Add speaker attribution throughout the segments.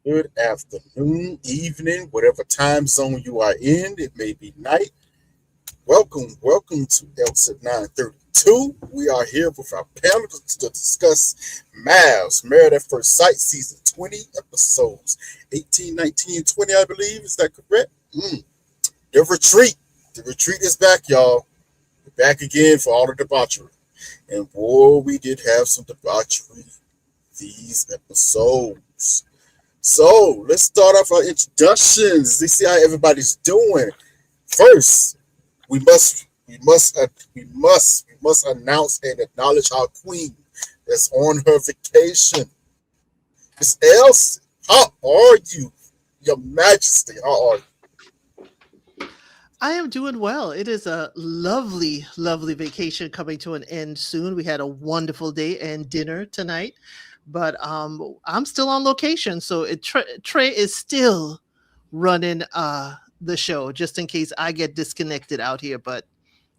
Speaker 1: Good afternoon, evening, whatever time zone you are in. It may be night. Welcome to episode 932. We are here with our panel to discuss Mavs, Married at First Sight, season 20, episodes 18, 19, and 20, I believe. Is that correct? The retreat. The retreat is back, y'all. We're back again for all the debauchery. And boy, we did have some debauchery these episodes. So let's start off our introductions. Let's see how everybody's doing. First, we must announce and acknowledge our queen that's on her vacation. Miss Elsie, how are you? Your Majesty, how are you?
Speaker 2: I am doing well. It is a lovely, lovely vacation coming to an end soon. We had a wonderful day and dinner tonight, but I'm still on location, so Trey is still running the show just in case I get disconnected out here. But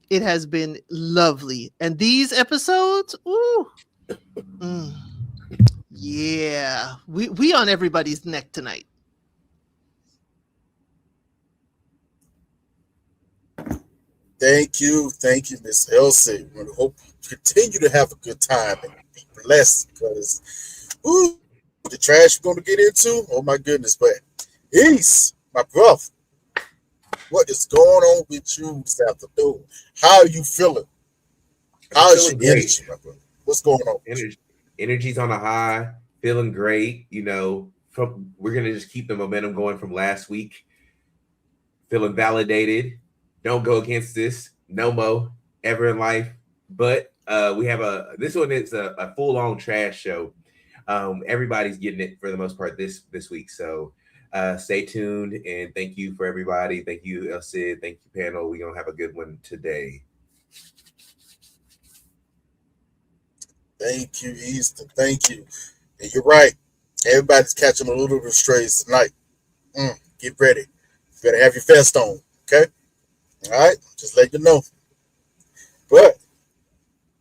Speaker 2: it has been lovely, and these episodes, ooh, mm, yeah, we on everybody's neck tonight.
Speaker 1: Thank you, Miss Elsie. We hope you continue to have a good time and be blessed because, ooh, the trash we're going to get into, oh my goodness. But, East, my brother, what is going on with you this afternoon? How are you feeling?
Speaker 3: I'm
Speaker 1: How's
Speaker 3: feeling
Speaker 1: your
Speaker 3: great.
Speaker 1: energy, my brother? What's going on with you?
Speaker 3: Energy's on a high, feeling great. From we're gonna just keep the momentum going from last week. Feeling validated. Don't go against this. No mo ever in life. But we have this one is a full on trash show. Everybody's getting it for the most part this week. So stay tuned and thank you for everybody. Thank you, El Cid. Thank you, panel. We're gonna have a good one today.
Speaker 1: Thank you, Easton. Thank you. And you're right. Everybody's catching a little bit of strays tonight. Get ready. You better have your vest on. Okay? All right? Just let you know. But,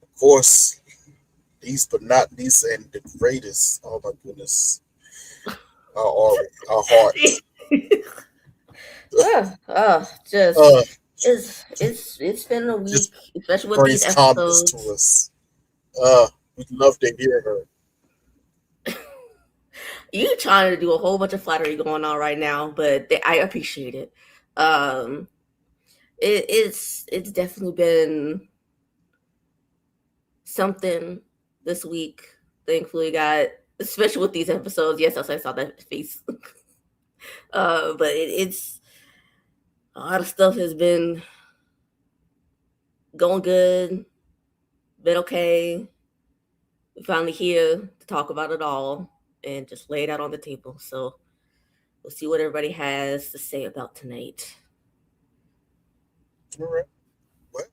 Speaker 1: of course, least but not least and the greatest, oh my goodness, our heart.
Speaker 4: Just
Speaker 1: Uh,
Speaker 4: it's been a week,
Speaker 1: just
Speaker 4: especially with these
Speaker 1: brings calmness to
Speaker 4: episodes.
Speaker 1: us. We'd love to hear her.
Speaker 4: You trying to do a whole bunch of flattery going on right now, but I appreciate it. Um, it's definitely been something this week. Thankfully, got especially with these episodes. Yes, I saw that face. But it's a lot of stuff has been going good, been okay. We finally here to talk about it all and just lay it out on the table. So we'll see what everybody has to say about tonight.
Speaker 1: All right. Well,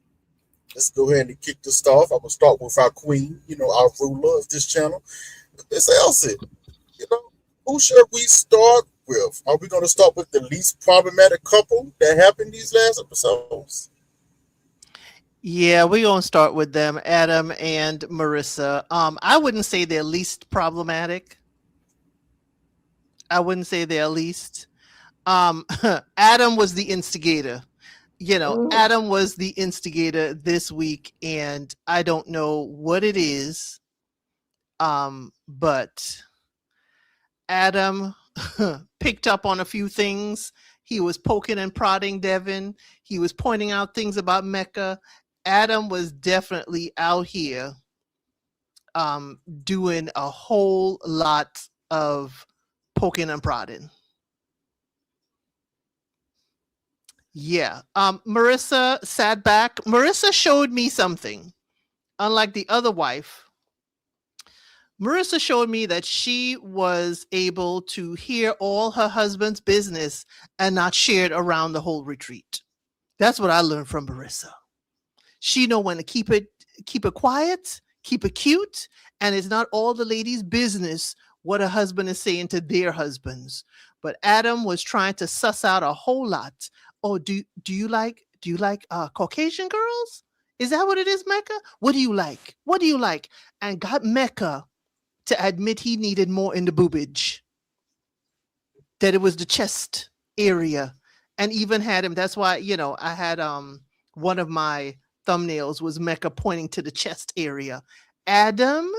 Speaker 1: let's go ahead and kick this off. I'm gonna start with our queen, our ruler of this channel, Miss Elsie. You know, who should we start with? Are we gonna start with the least problematic couple that happened these last episodes?
Speaker 2: Yeah, we're gonna start with them, Adam and Marissa. I wouldn't say they're least problematic. I wouldn't say they're least. Um, Adam was the instigator.
Speaker 4: Mm.
Speaker 2: Adam was the instigator this week, and I don't know what it is. But Adam picked up on a few things. He was poking and prodding Devin. He was pointing out things about Mecca. Adam was definitely out here doing a whole lot of poking and prodding. Yeah. Marissa sat back. Marissa showed me something. Unlike the other wife, Marissa showed me that she was able to hear all her husband's business and not share it around the whole retreat. That's what I learned from Marissa. She know when to keep it quiet, keep it cute, and it's not all the ladies' business what a husband is saying to their husbands. But Adam was trying to suss out a whole lot. Oh, do you like Caucasian girls? Is that what it is, Mecca? What do you like? What do you like? And got Mecca to admit he needed more in the boobage. that it was the chest area, and even had him. That's why, I had one of my thumbnails was Mecca pointing to the chest area. Adam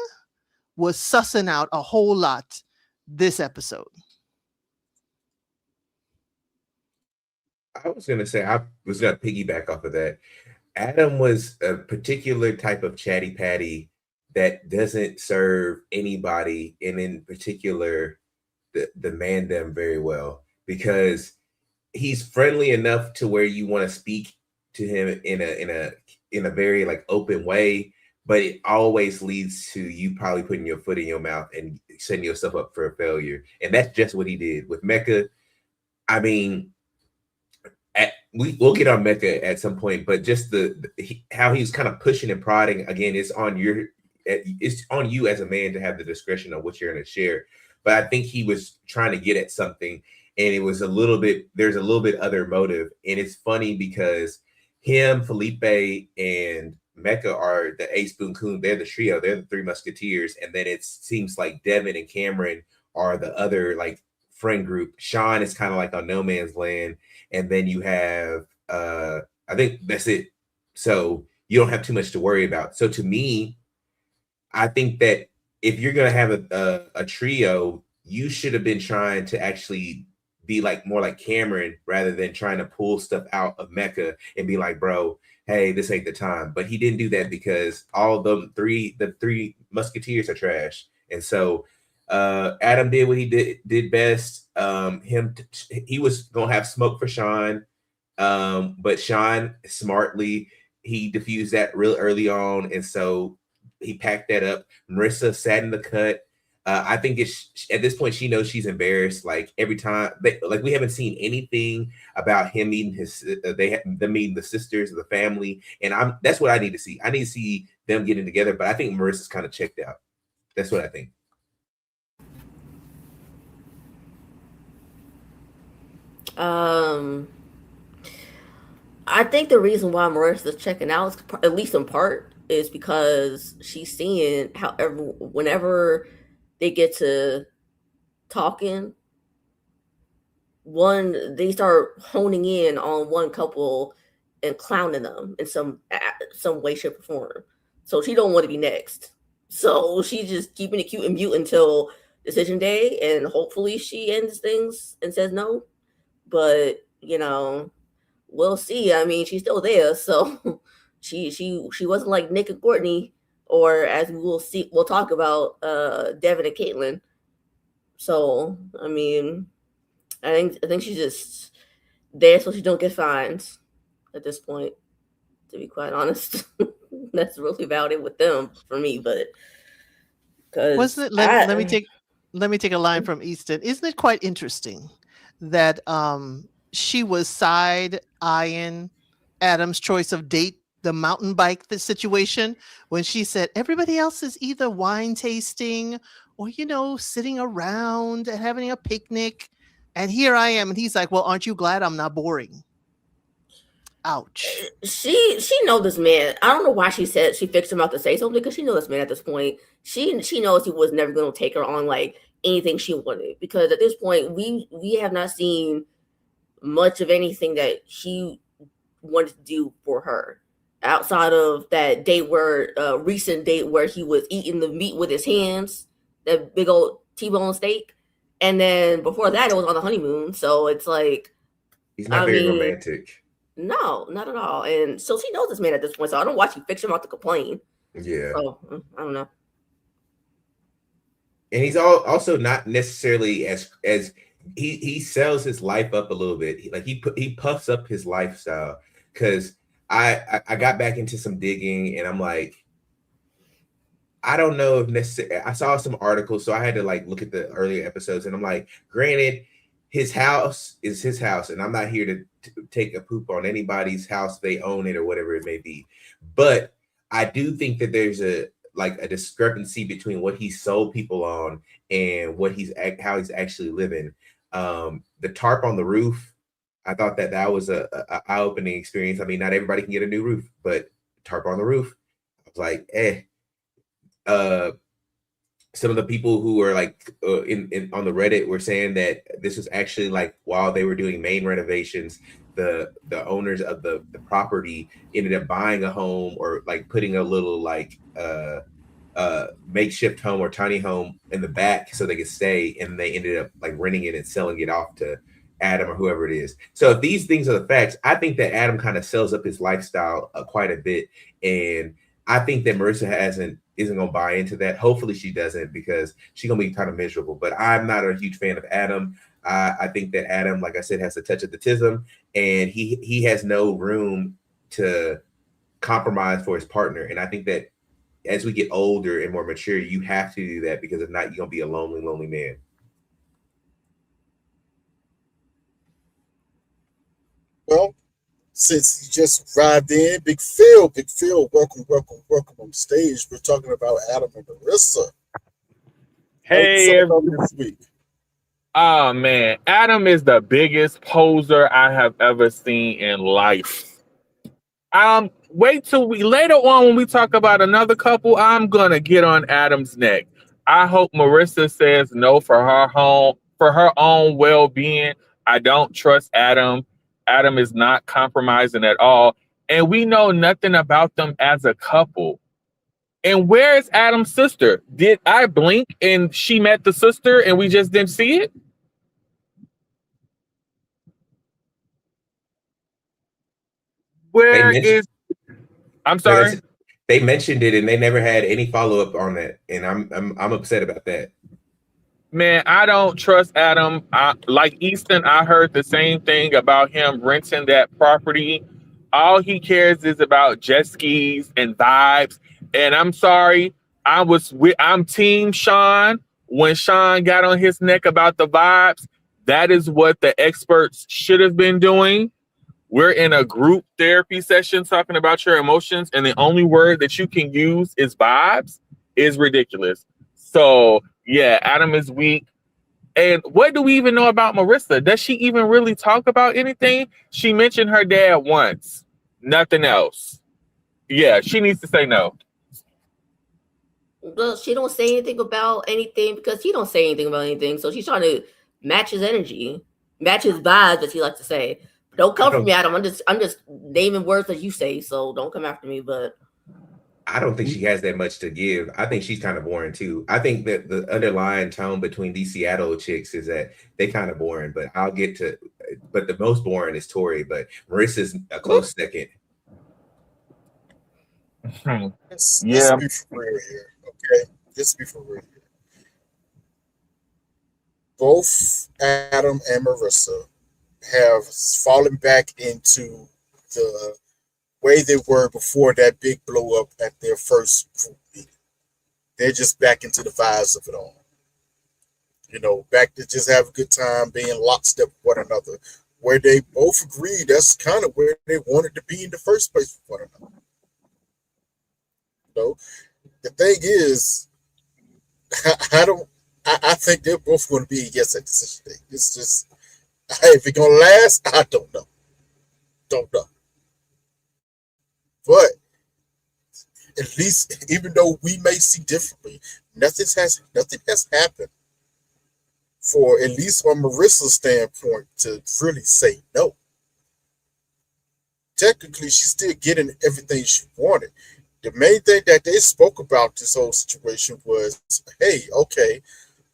Speaker 2: was sussing out a whole lot this episode.
Speaker 3: I was gonna say, I was gonna piggyback off of that. Adam was a particular type of chatty patty that doesn't serve anybody, and in particular the mandem very well, because he's friendly enough to where you want to speak to him in a very like open way, but it always leads to you probably putting your foot in your mouth and setting yourself up for a failure. And that's just what he did with Mecca. I mean, we'll get on Mecca at some point, but just how he's kind of pushing and prodding again, it's on you as a man to have the discretion of what you're going to share. But I think he was trying to get at something, and it was there's a little bit other motive. And it's funny because him, Felipe, and Mecca are the Ace Boon Coon. They're the trio. They're the Three Musketeers. And then it seems like Devin and Cameron are the other like friend group. Sean is kind of like on no man's land. And then you have, I think that's it. So you don't have too much to worry about. So to me, I think that if you're going to have a trio, you should have been trying to actually be like more like Cameron rather than trying to pull stuff out of Mecca and be like, bro, hey, this ain't the time. But he didn't do that because all the three musketeers are trash. And so Adam did what he did best. He was gonna have smoke for Sean, but Sean smartly he diffused that real early on, and so he packed that up. Marissa sat in the cut. I think at this point she knows she's embarrassed. Like every time, like we haven't seen anything about him meeting them meeting the sisters of the family, and that's what I need to see. I need to see them getting together. But I think Marissa's kind of checked out. That's what I think.
Speaker 4: I think the reason why Marissa's checking out, at least in part, is because she's seeing whenever they get to talking, they start honing in on one couple and clowning them in some way, shape, or form. So she don't want to be next. So she's just keeping it cute and mute until decision day, and hopefully she ends things and says no. But we'll see. I mean, she's still there, so she wasn't like Nick and Courtney, or as we'll talk about Devin and Caitlin. So I mean, I think she's just there so she don't get fined at this point. To be quite honest, that's really about it with them for me. But
Speaker 2: wasn't it? Let me take a line from Easton. Isn't it quite interesting that she was side eyeing Adam's choice of date, the mountain bike situation, when she said everybody else is either wine tasting or sitting around and having a picnic, and here I am, and he's like, well, aren't you glad I'm not boring? Ouch.
Speaker 4: She knows this man. I don't know why she said she fixed him out to say something, because she knows this man at this point. She knows he was never going to take her on like anything she wanted, because at this point we have not seen much of anything that he wanted to do for her outside of that recent date where he was eating the meat with his hands, that big old T-bone steak, and then before that it was on the honeymoon. So it's like
Speaker 3: he's not very romantic.
Speaker 4: No, not at all. And so she knows this man at this point, so I don't watch you fix him out to complain.
Speaker 3: Yeah.
Speaker 4: So I don't know.
Speaker 3: And he's also not necessarily as he sells his life up a little bit. He puffs up his lifestyle, because I got back into some digging, and I'm like, I don't know if necessarily. I saw some articles, so I had to like look at the earlier episodes, and I'm like, granted, his house is his house, and I'm not here to take a poop on anybody's house. They own it or whatever it may be. But I do think that there's a discrepancy between what he sold people on and how he's actually living. The tarp on the roof, I thought that was a eye-opening experience. I mean, not everybody can get a new roof, but tarp on the roof, I was like, some of the people who are like in on the Reddit were saying that this was actually like while they were doing main renovations, the owners of the property ended up buying a home or like putting a little like makeshift home or tiny home in the back so they could stay, and they ended up like renting it and selling it off to Adam or whoever it is. So if these things are the facts, I think that Adam kind of sells up his lifestyle quite a bit, and I think that Marissa isn't gonna buy into that. Hopefully she doesn't, because she's gonna be kind of miserable. But I'm not a huge fan of Adam. I think that Adam, like I said, has a touch of the tism, and he has no room to compromise for his partner. And I think that as we get older and more mature, you have to do that, because if not, you're gonna be a lonely, lonely man.
Speaker 1: Well, since you just arrived in, Big Phil, welcome, welcome, welcome on stage. We're talking about Adam and Marissa.
Speaker 5: Hey,
Speaker 1: This week.
Speaker 5: oh man, Adam is the biggest poser I have ever seen in life. Wait till we later on when we talk about another couple, I'm gonna get on Adam's neck. I hope Marissa says no for her own well-being. I don't trust Adam. Adam is not compromising at all, and we know nothing about them as a couple. And where is Adam's sister? Did I blink and she met the sister and we just didn't see it? Where is? I'm sorry.
Speaker 3: They mentioned it and they never had any follow up on that, and I'm upset about that.
Speaker 5: Man, I don't trust Adam. Like Easton, I heard the same thing about him renting that property. All he cares is about jet skis and vibes. And I'm sorry, I'm Team Sean. When Sean got on his neck about the vibes, that is what the experts should have been doing. We're in a group therapy session talking about your emotions, and the only word that you can use is vibes is ridiculous. So yeah, Adam is weak. And what do we even know about Marissa? Does she even really talk about anything? She mentioned her dad once. Nothing else. Yeah, she needs to say no.
Speaker 4: Well, she don't say anything about anything because he don't say anything about anything. So she's trying to match his energy, match his vibes, as he likes to say. Don't come for me, Adam. I'm just naming words that you say, so don't come after me. But
Speaker 3: I don't think she has that much to give. I think she's kind of boring too. I think that the underlying tone between these Seattle chicks is that they kind of boring, but but the most boring is Tori, but Marissa's a close second.
Speaker 1: Let's be for real here, okay? Let's be for real here. Both Adam and Marissa have fallen back into the way they were before that big blow up at their first group meeting. They're just back into the vibes of it all. You know, back to just have a good time, being lockstep with one another, where they both agree that's kind of where they wanted to be in the first place with one another. You know, the thing is, I think they're both going to be a yes at decision day. It's just, hey, if it's going to last, I don't know. Don't know. But at least, even though we may see differently, nothing has happened for, at least from Marissa's standpoint, to really say no. Technically, she's still getting everything she wanted. The main thing that they spoke about this whole situation was, hey, okay,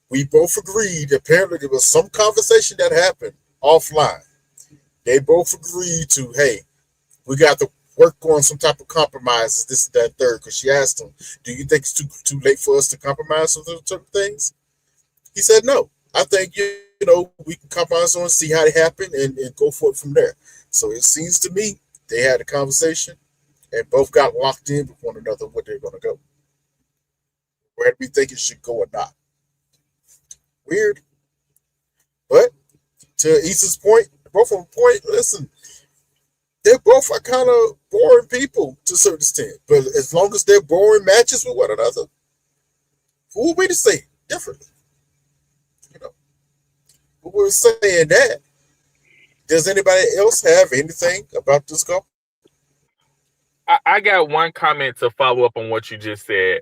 Speaker 1: we both agreed. Apparently, there was some conversation that happened offline. They both agreed to, hey, we got to work on some type of compromises, this and that, third. Because she asked him, do you think it's too late for us to compromise on certain things? He said, no. I think, you know, we can compromise on, see how it happened, and go for it from there. So it seems to me they had a conversation and both got locked in with one another where they're going to go. Where do we think it should go or not? Weird. But to Issa's point, both of them point, listen, they both are kind of boring people to a certain extent. But as long as their boring matches with one another, who are we to say differently? You know, but we're saying that. Does anybody else have anything about this couple?
Speaker 5: I got one comment to follow up on what you just said.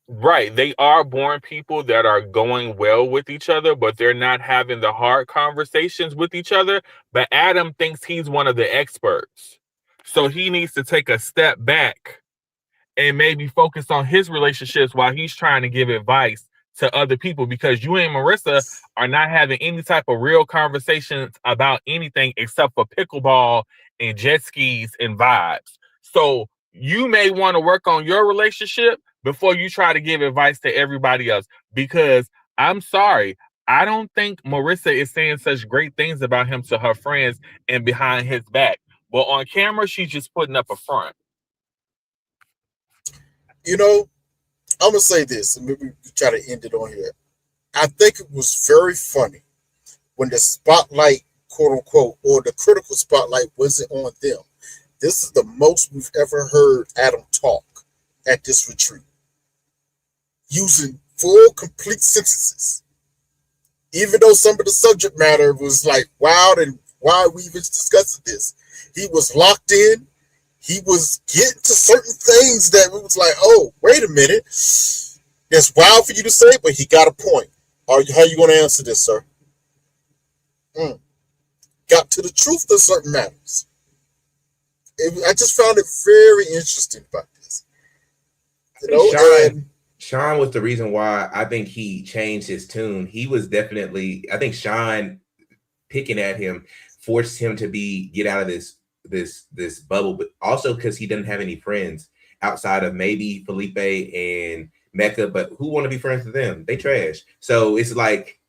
Speaker 5: Right. They are born people that are going well with each other, but they're not having the hard conversations with each other. But Adam thinks he's one of the experts. So he needs to take a step back and maybe focus on his relationships while he's trying to give advice to other people, because you and Marissa are not having any type of real conversations about anything except for pickleball and jet skis and vibes. So you may want to work on your relationship before you try to give advice to everybody else, because I'm sorry, I don't think Marissa is saying such great things about him to her friends and behind his back. But on camera, she's just putting up a front.
Speaker 1: You know, I'm gonna say this, and maybe we try to end it on here. I think it was very funny when the spotlight, quote unquote, or the critical spotlight wasn't on them. This is the most we've ever heard Adam talk at this retreat, using full, complete sentences. Even though some of the subject matter was like wild and why are we even discussing this, he was locked in. He was getting to certain things that we was like, oh, wait a minute. That's wild for you to say, but he got a point. How are you going to answer this, sir? Got to the truth of certain matters. I just found it very interesting about this. You know,
Speaker 3: Sean was the reason why I think he changed his tune. He was definitely, I think Sean picking at him forced him to get out of this bubble, but also because he didn't have any friends outside of maybe Felipe and Mecca, but who want to be friends with them? They trash. So it's like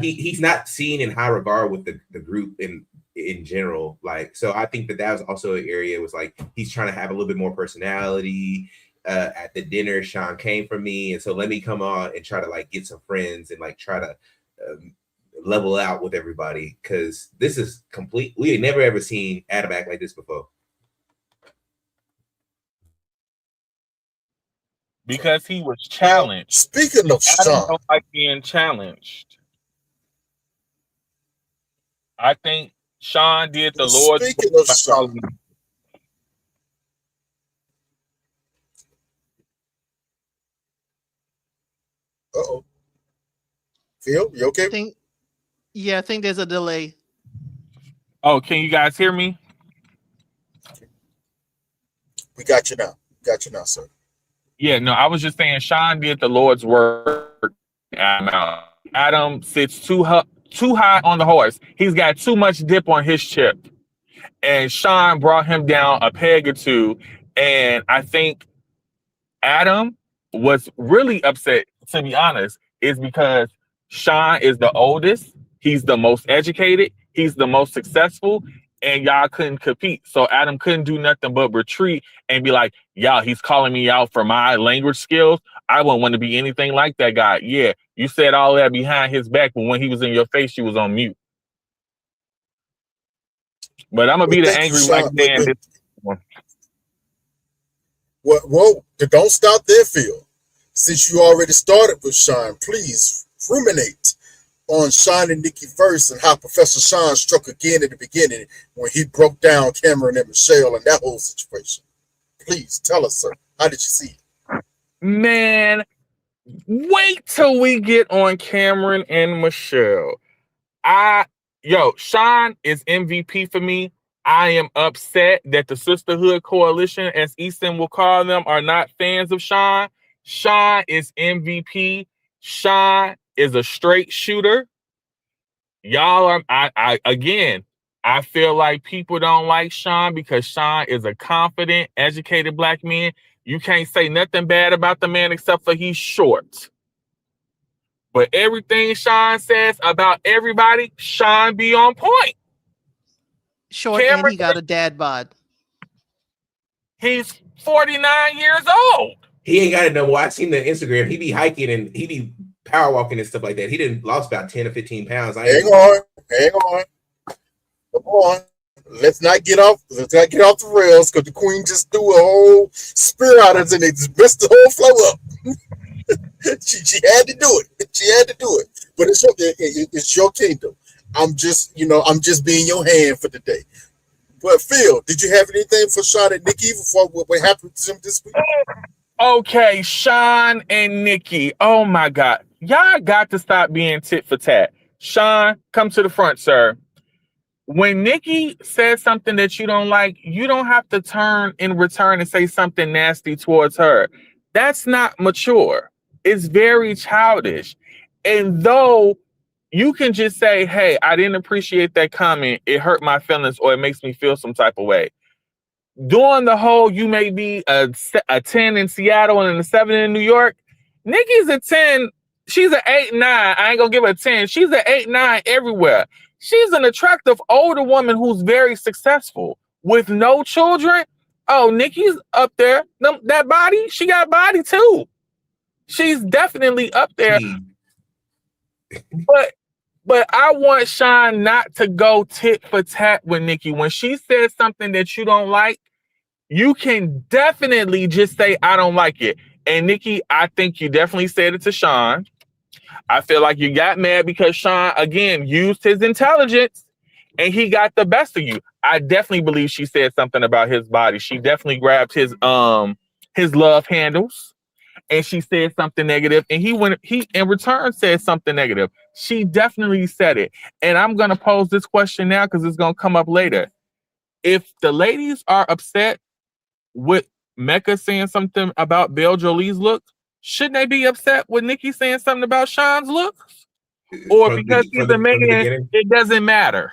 Speaker 3: he's not seen in high regard with the group in general. Like, so I think that was also an area. It was like he's trying to have a little bit more personality. At the dinner, Sean came for me, and so let me come on and try to like get some friends and like try to level out with everybody, because this is complete. We had never ever seen Adam act like this before.
Speaker 5: Because he was challenged.
Speaker 1: Speaking of
Speaker 5: Adam
Speaker 1: Sean,
Speaker 5: don't like being challenged. I think Sean did the Lord's
Speaker 1: speaking
Speaker 5: work
Speaker 1: of
Speaker 5: by
Speaker 1: Sean,
Speaker 5: calling him.
Speaker 1: uh-oh. Phil, you okay?
Speaker 2: I think there's a delay.
Speaker 5: Oh, can you guys hear me?
Speaker 1: We got you now. Got you now, sir.
Speaker 5: Yeah, no, I was just saying Sean did the Lord's work. Adam sits too high on the horse. He's got too much dip on his chip. And Sean brought him down a peg or two. And I think Adam was really upset, to be honest, is because Sean is the oldest. He's the most educated. He's the most successful. And y'all couldn't compete. So Adam couldn't do nothing but retreat and be like, y'all, he's calling me out for my language skills. I wouldn't want to be anything like that guy. Yeah, you said all that behind his back, but when he was in your face, you was on mute. But I'm going to be the angry white man.
Speaker 1: Well, don't stop there, Phil. Since you already started with Sean, please ruminate on Sean and Nikki first and how Professor Sean struck again at the beginning when he broke down Cameron and Michelle and that whole situation. Please tell us, sir. How did you see it?
Speaker 5: Man, wait till we get on Cameron and Michelle. Sean is MVP for me. I am upset that the Sisterhood Coalition, as Easton will call them, are not fans of Sean. Sean is MVP. Sean is a straight shooter. Y'all are, I feel like people don't like Sean because Sean is a confident, educated black man. You can't say nothing bad about the man except for he's short. But everything Sean says about everybody, Sean be on point.
Speaker 2: Short, Cameron, and he got a dad bod.
Speaker 5: He's 49 years old.
Speaker 3: He ain't got it no more. I seen the Instagram. He be hiking and he be power walking and stuff like that. He didn't lost about 10 or 15 pounds.
Speaker 1: Hang on. Come on. Let's not get off the rails, because the queen just threw a whole spear at us and it just messed the whole flow up. she had to do it. But it's your kingdom. I'm just being your hand for the day. But Phil, did you have anything for Sean and Nikki before what happened to them this week?
Speaker 5: Okay, Sean and Nikki. Oh my God. Y'all got to stop being tit for tat. Sean, come to the front, sir. When Nikki says something that you don't like, you don't have to turn in return and say something nasty towards her. That's not mature. It's very childish. And though you can just say, hey, I didn't appreciate that comment, it hurt my feelings or it makes me feel some type of way. Doing the whole you may be a 10 in Seattle and a 7 in New York, Nikki's a 10. She's an 8, 9. I ain't gonna give her a 10. She's an 8, 9 everywhere. She's an attractive older woman who's very successful with no children. Oh, Nikki's up there. That body, she got body too. She's definitely up there. But I want Sean not to go tit for tat with Nikki. When she says something that you don't like, you can definitely just say, I don't like it. And Nikki, I think you definitely said it to Sean. I feel like you got mad because Sean, again, used his intelligence and he got the best of you. I definitely believe she said something about his body. She definitely grabbed his love handles and she said something negative. And he in return said something negative. She definitely said it. And I'm gonna pose this question now because it's gonna come up later. If the ladies are upset with Mecca saying something about Belle Jolie's look, shouldn't they be upset with Nikki saying something about Sean's looks? Or because he's a man, it doesn't matter.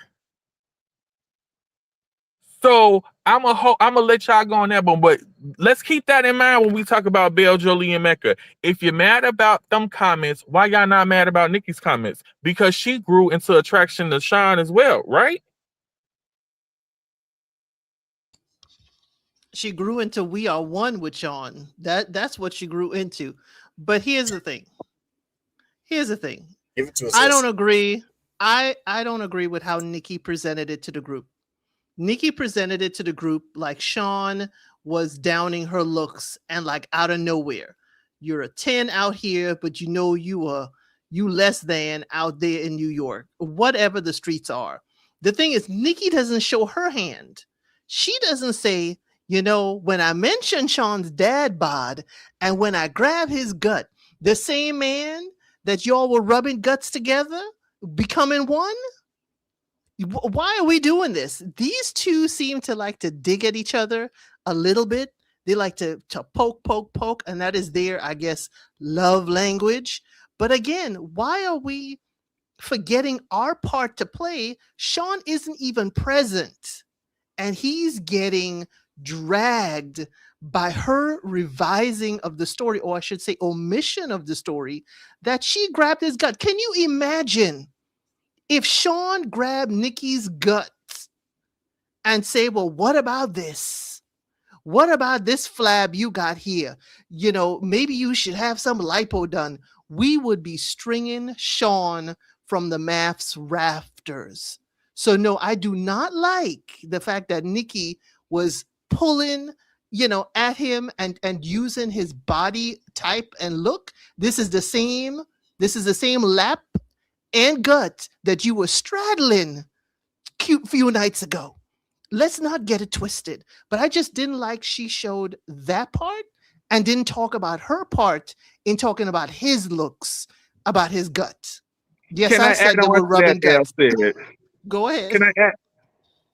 Speaker 5: So I'm gonna let y'all go on that one, but let's keep that in mind when we talk about Belle Jolie and Mecca. If you're mad about them comments, why y'all not mad about Nikki's comments? Because she grew into attraction to Sean as well, right?
Speaker 2: She grew into we are one with Sean. That's what she grew into. But here's the thing. Give it to us. I don't agree. I don't agree with how Nikki presented it to the group. Nikki presented it to the group like Sean was downing her looks and like out of nowhere. You're a 10 out here, but you know you less than out there in New York, whatever the streets are. The thing is, Nikki doesn't show her hand. She doesn't say, you know, when I mention Sean's dad bod and when I grab his gut, the same man that y'all were rubbing guts together, becoming one. Why are we doing this? These two seem to like to dig at each other a little bit. They like to poke, and that is their, I guess, love language. But again, why are we forgetting our part to play? Sean isn't even present, and he's getting dragged by her revising of the story, or I should say omission of the story, that she grabbed his gut. Can you imagine if Sean grabbed Nikki's guts and say, well, what about this? What about this flab you got here? You know, maybe you should have some lipo done. We would be stringing Sean from the MAF's rafters. So no, I do not like the fact that Nikki was pulling, you know, at him and using his body type and look. This is the same lap and gut that you were straddling cute few nights ago. Let's not get it twisted. But I just didn't like she showed that part and didn't talk about her part in talking about his looks, about his gut. Yes, I said they were rubbing guts. Go ahead.
Speaker 5: Can I add?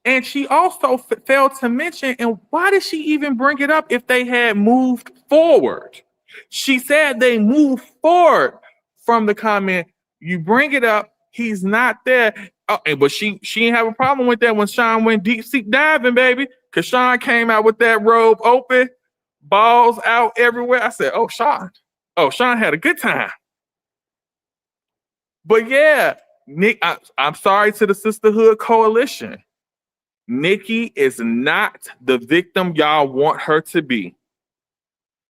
Speaker 5: And she also failed to mention, and why did she even bring it up if they had moved forward? She said they moved forward from the comment. You bring it up, he's not there. Oh, but she didn't have a problem with that when Sean went deep sea diving, baby. Because Sean came out with that robe open, balls out everywhere. I said, oh, Sean had a good time. But yeah, Nick, I'm sorry to the Sisterhood Coalition. Nikki is not the victim y'all want her to be.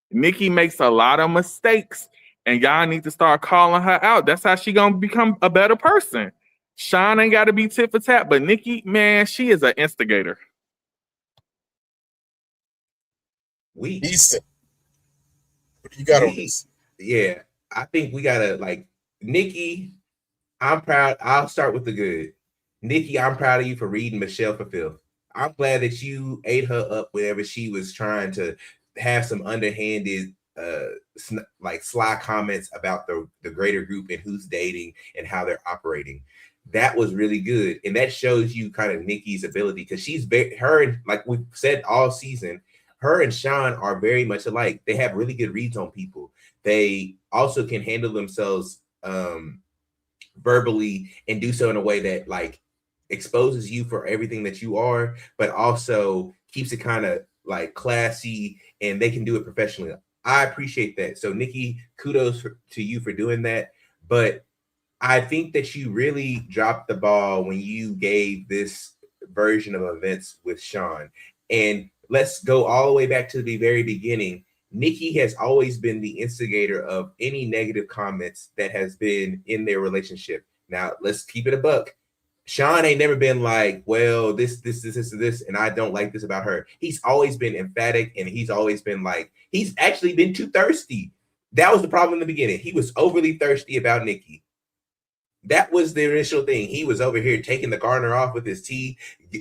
Speaker 5: Nikki makes a lot of mistakes, and y'all need to start calling her out. That's how she gonna become a better person. Sean ain't got to be tit for tat, but Nikki, man, she is an instigator.
Speaker 1: Easton, what do you got on this?
Speaker 3: Yeah, I think we gotta like Nikki. I'm proud. I'll start with the good. Nikki, I'm proud of you for reading Michelle for Filth. I'm glad that you ate her up whenever she was trying to have some underhanded like sly comments about the greater group and who's dating and how they're operating. That was really good, and that shows you kind of Nikki's ability, because she's her, and like we've said all season, her and Sean are very much alike. They have really good reads on people. They also can handle themselves verbally and do so in a way that like exposes you for everything that you are, but also keeps it kind of like classy, and they can do it professionally. I appreciate that. So Nikki, kudos to you for doing that. But I think that you really dropped the ball when you gave this version of events with Sean. And let's go all the way back to the very beginning. Nikki has always been the instigator of any negative comments that has been in their relationship. Now, let's keep it a buck. Sean ain't never been like, well, this, and I don't like this about her. He's always been emphatic, and he's always been like, he's actually been too thirsty. That was the problem in the beginning. He was overly thirsty about Nikki. That was the initial thing. He was over here taking the garter off with his teeth,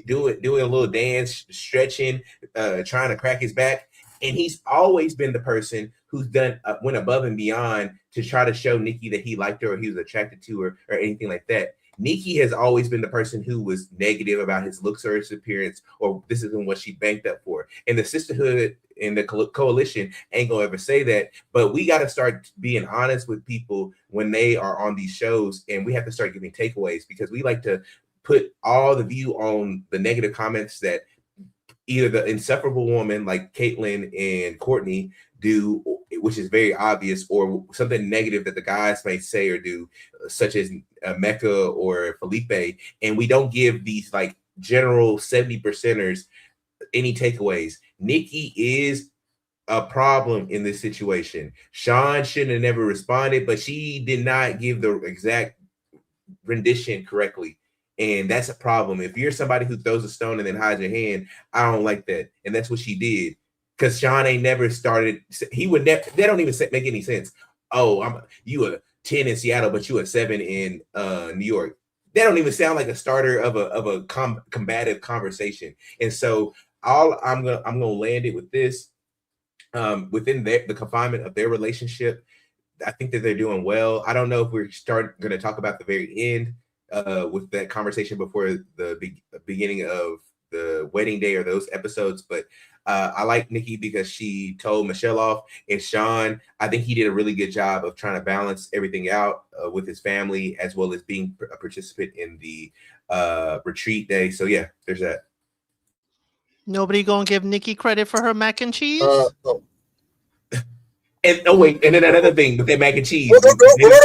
Speaker 3: doing a little dance, stretching, trying to crack his back. And he's always been the person who's went above and beyond to try to show Nikki that he liked her or he was attracted to her or anything like that. Nikki has always been the person who was negative about his looks or his appearance, or this isn't what she banked up for. And the sisterhood and the coalition ain't gonna ever say that, but we got to start being honest with people when they are on these shows, and we have to start giving takeaways, because we like to put all the view on the negative comments that either the insufferable woman like Caitlyn and Courtney do, which is very obvious, or something negative that the guys may say or do, such as Mecca or Felipe, and we don't give these like general 70%ers any takeaways. Nikki is a problem in this situation. Sean shouldn't have never responded, but she did not give the exact rendition correctly. And that's a problem. If you're somebody who throws a stone and then hides your hand, I don't like that. And that's what she did. Because Sean ain't never started. He would never. They don't even make any sense. Oh, you a 10 in Seattle, but you a 7 in New York. They don't even sound like a starter of a combative conversation. And so I'm gonna land it with this. Within the confinement of their relationship, I think that they're doing well. I don't know if we're going to talk about the very end with that conversation before the beginning of the wedding day or those episodes, but I like Nikki because she told Michelle off, and Sean, I think he did a really good job of trying to balance everything out with his family, as well as being a participant in the retreat day. So yeah, there's that.
Speaker 2: Nobody gonna give Nikki credit for her mac and cheese?
Speaker 1: No.
Speaker 3: And wait, and then another thing with that mac and cheese.
Speaker 1: No. You had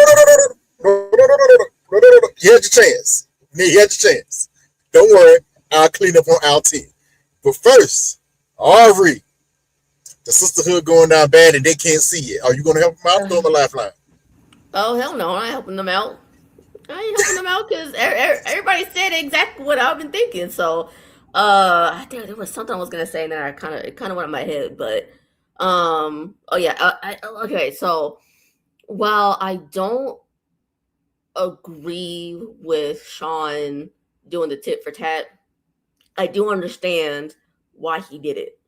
Speaker 1: your chance. You had your chance. Don't worry. I'll clean up on our team. But first, Aubrey, the sisterhood going down bad and they can't see it. Are you going to help them out? Throw them a lifeline.
Speaker 4: Oh, hell no. I'm not helping them out. I ain't helping them out because everybody said exactly what I've been thinking. So, there was something I was going to say and then it kind of went in my head. But, oh yeah. Okay. So, while I don't agree with Sean doing the tit for tat, I do understand why he did it.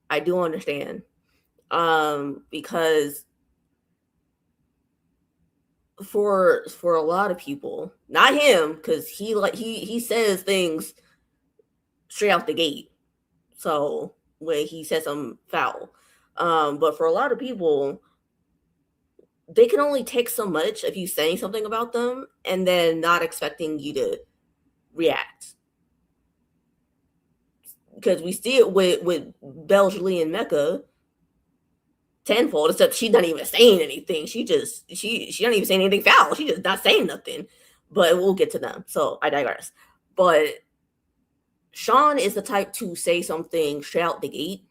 Speaker 4: I do understand. Because for a lot of people, not him, because he says things straight out the gate. So when he says something foul. But for a lot of people, they can only take so much of you saying something about them and then not expecting you to react. Because we see it with Belle, Julie, and Mecca tenfold, except she's not even saying anything. She not even saying anything foul. She just not saying nothing. But we'll get to them. So I digress. But Sean is the type to say something straight out the gate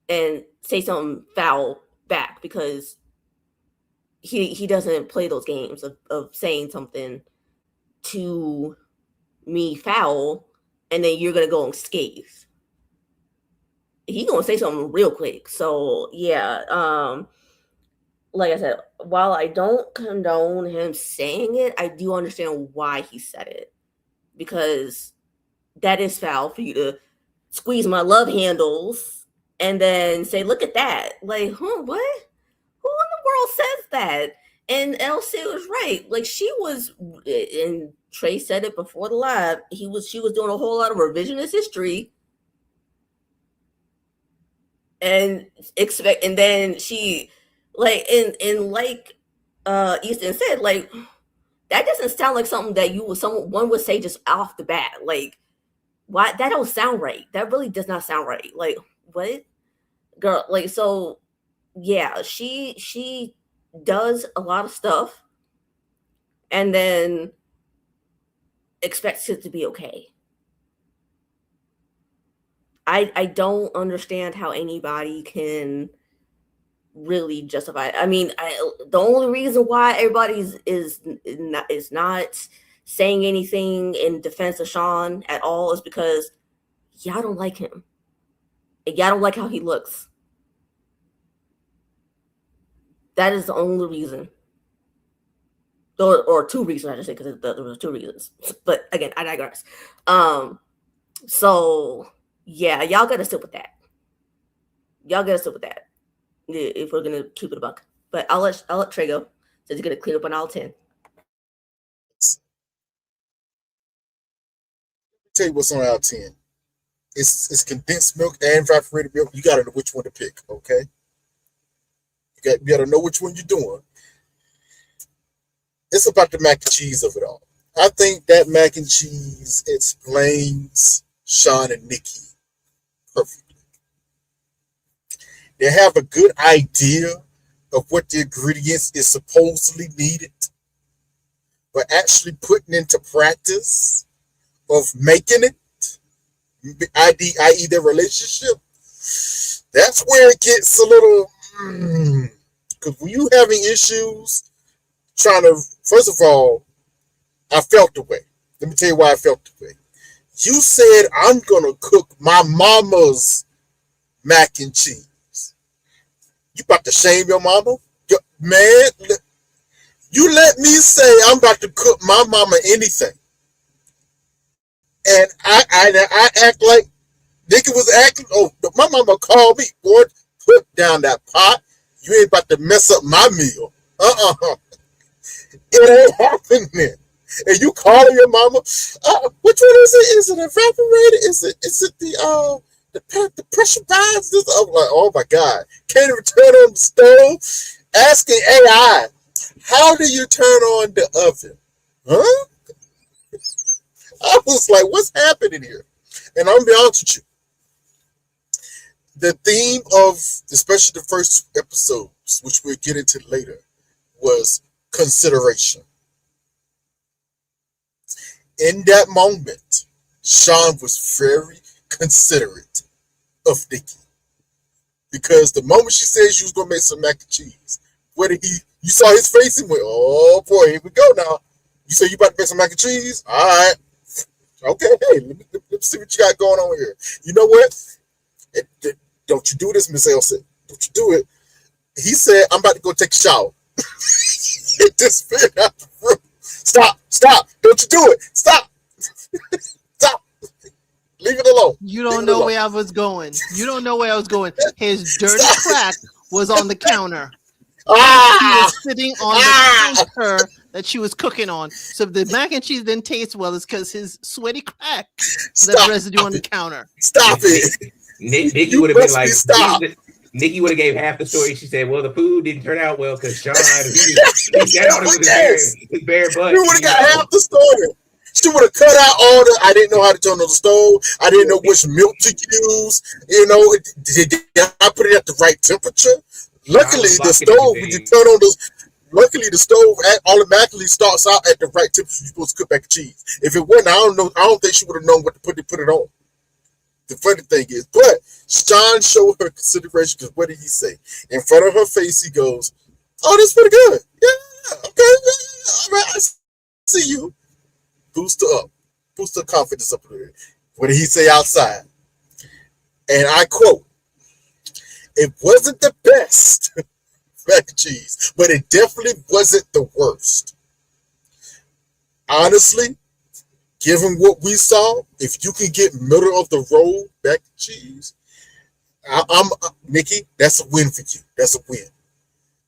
Speaker 4: and say something foul back, because he doesn't play those games of saying something to me foul and then you're gonna go and scathe. He gonna say something real quick. So yeah, like I said, while I don't condone him saying it, I do understand why he said it, because that is foul for you to squeeze my love handles and then say, "Look at that!" Like, huh? What? Who in the world says that? And Elsie was right. Like she was, and Trey said it before the live. She was doing a whole lot of revisionist history, and then she, like, and like, Easton said, like, that doesn't sound like something that one would say just off the bat. Like, why that don't sound right? That really does not sound right. Like, what, girl? Like, so yeah, she does a lot of stuff and then expects it to be okay. I don't understand how anybody can really justify it. I mean, the only reason why everybody is not saying anything in defense of Sean at all is because y'all don't like him. And y'all don't like how he looks. That is the only reason. Or two reasons, I just say, because there was two reasons. But again, I digress. So yeah, y'all gotta sit with that. Y'all gotta sit with that if we're gonna keep it a buck. But I'll let Trey go, so he's gonna clean up on all 10.
Speaker 1: Tell you what's on our 10. It's condensed milk and evaporated milk. You gotta know which one to pick, okay? You gotta know which one you're doing. It's about the mac and cheese of it all. I think that mac and cheese explains Sean and Nikki perfectly. They have a good idea of what the ingredients is supposedly needed, but actually putting into practice of making it, i.e. their relationship, that's where it gets a little, because when you having issues trying to, first of all, I felt the way. Let me tell you why I felt the way. You said, I'm going to cook my mama's mac and cheese. You about to shame your mama? Man, you let me say I'm about to cook my mama anything. And I act like nigga was acting, my mama called me, boy, put down that pot. You ain't about to mess up my meal. It ain't happening. And you calling your mama, which one is it? Is it evaporated? Is it the pressure vibes? I'm like, oh my God. Can't even turn on the stove. Asking AI, how do you turn on the oven? Huh? I was like, what's happening here? And I'm gonna be honest with you. The theme of, especially the first two episodes, which we'll get into later, was consideration. In that moment, Sean was very considerate of Nikki. Because the moment she said she was going to make some mac and cheese, you saw his face, he went, oh boy, here we go now. You say you about to make some mac and cheese? All right. Okay, hey, let me see what you got going on here. You know what? Don't you do this, Miss Elsa. Don't you do it. He said, I'm about to go take a shower. He just spit out the room. Stop. Don't you do it. Stop. Stop. Leave it alone.
Speaker 2: You don't know where I was going. You don't know where I was going. His dirty crack was on the counter. He was sitting on the counter that she was cooking on. So if the mac and cheese didn't taste well, it's because his sweaty crack left residue on the counter.
Speaker 1: Stop it.
Speaker 3: Nikki would have been like, stop. Nikki would have gave half the story. She said, well, the food didn't turn out well because Sean, he down with his bare butt.
Speaker 1: You would have got half the story. She would have cut out all the, I didn't know how to turn on the stove. I didn't know which milk to use. You know, did I put it at the right temperature? Luckily, the stove, when you turn on luckily the stove automatically starts out at the right temperature. You're supposed to cook mac and cheese. If it wasn't, I don't think she would have known what to put it on. The funny thing is, but Sean showed her consideration because what did he say? In front of her face, he goes, oh, that's pretty good. Yeah, okay, yeah, all right, I see you. Boost her up. Boost her confidence up there. What did he say outside? And I quote, it wasn't the best mac and cheese, but it definitely wasn't the worst. Honestly, given what we saw, if you can get middle of the road mac and cheese, I'm Nikki. That's a win for you. That's a win.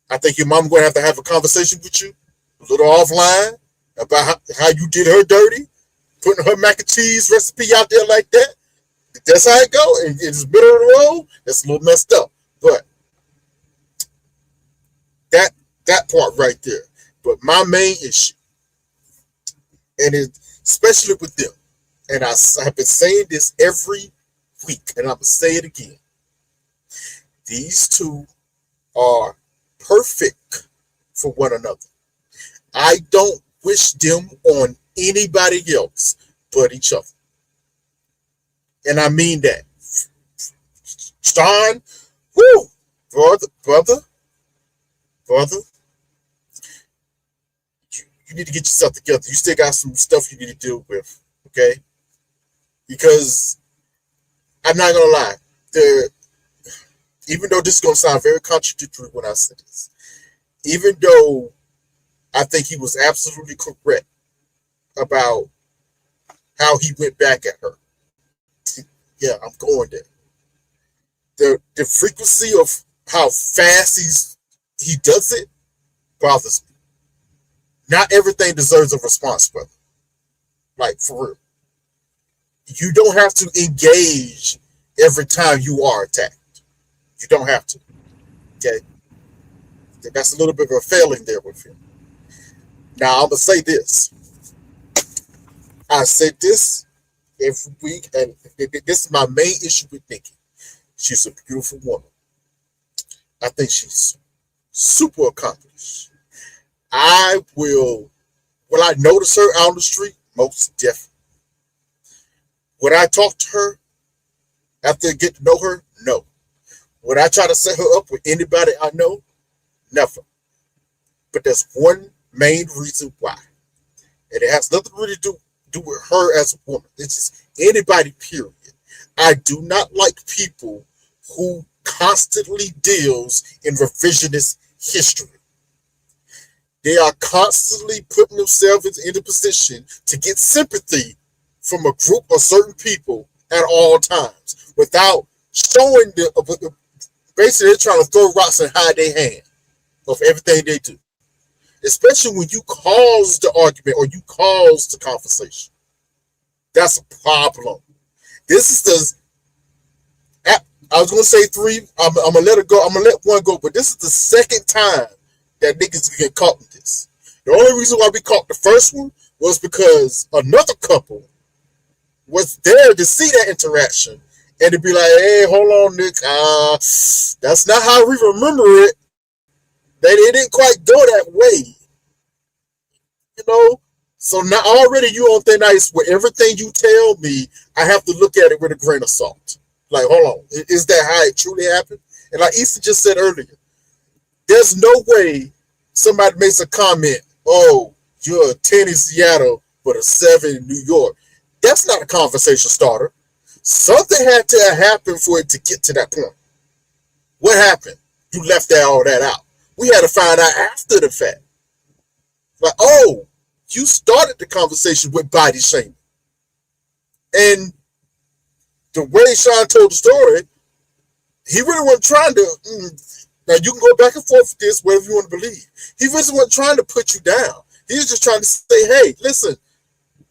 Speaker 1: I think your mom going to have a conversation with you, a little offline, about how you did her dirty, putting her mac and cheese recipe out there like that. That's how it go. And it's middle of the road. That's a little messed up. But that part right there. But my main issue, and it, especially with them, and I have been saying this every week, and I'm going to say it again. These two are perfect for one another. I don't wish them on anybody else but each other. And I mean that. Sean, whoo, brother, you need to get yourself together. You still got some stuff you need to deal with, okay? Because I'm not gonna lie, even though this is gonna sound very contradictory when I say this, even though I think he was absolutely correct about how he went back at her. Yeah, I'm going there. The frequency of how fast he does it bothers me. Not everything deserves a response, brother. Like, for real. You don't have to engage every time you are attacked. You don't have to. Okay? That's a little bit of a failing there with him. Now, I'm going to say this. I said this every week, and this is my main issue with Nikki. She's a beautiful woman. I think she's super accomplished. Will I notice her out on the street? Most definitely. Would I talk to her after I get to know her? No. Would I try to set her up with anybody I know? Never. But there's one main reason why. And it has nothing really to do with her as a woman. It's just anybody, period. I do not like people who constantly deals in revisionist history. They are constantly putting themselves in a position to get sympathy from a group of certain people at all times without showing the basically they're trying to throw rocks and hide their hand of everything they do. Especially when you cause the argument or you cause the conversation. That's a problem. This is I was gonna say three. I'm gonna let it go. I'm gonna let one go, but this is the second time that niggas get caught in this. The only reason why we caught the first one was because another couple was there to see that interaction and to be like, "Hey, hold on, Nick. That's not how we remember it. That it didn't quite go that way, you know." So now already you on thin ice where everything you tell me, I have to look at it with a grain of salt. Like, hold on, is that how it truly happened? And like Easton just said earlier, there's no way somebody makes a comment, "Oh, you're a 10 in Seattle, but a 7 in New York." That's not a conversation starter. Something had to happen for it to get to that point. What happened? You left all that out. We had to find out after the fact. Like, oh, you started the conversation with body shaming. And the way Sean told the story, he really wasn't trying to, now you can go back and forth with this, whatever you want to believe. He really wasn't trying to put you down. He was just trying to say, hey, listen,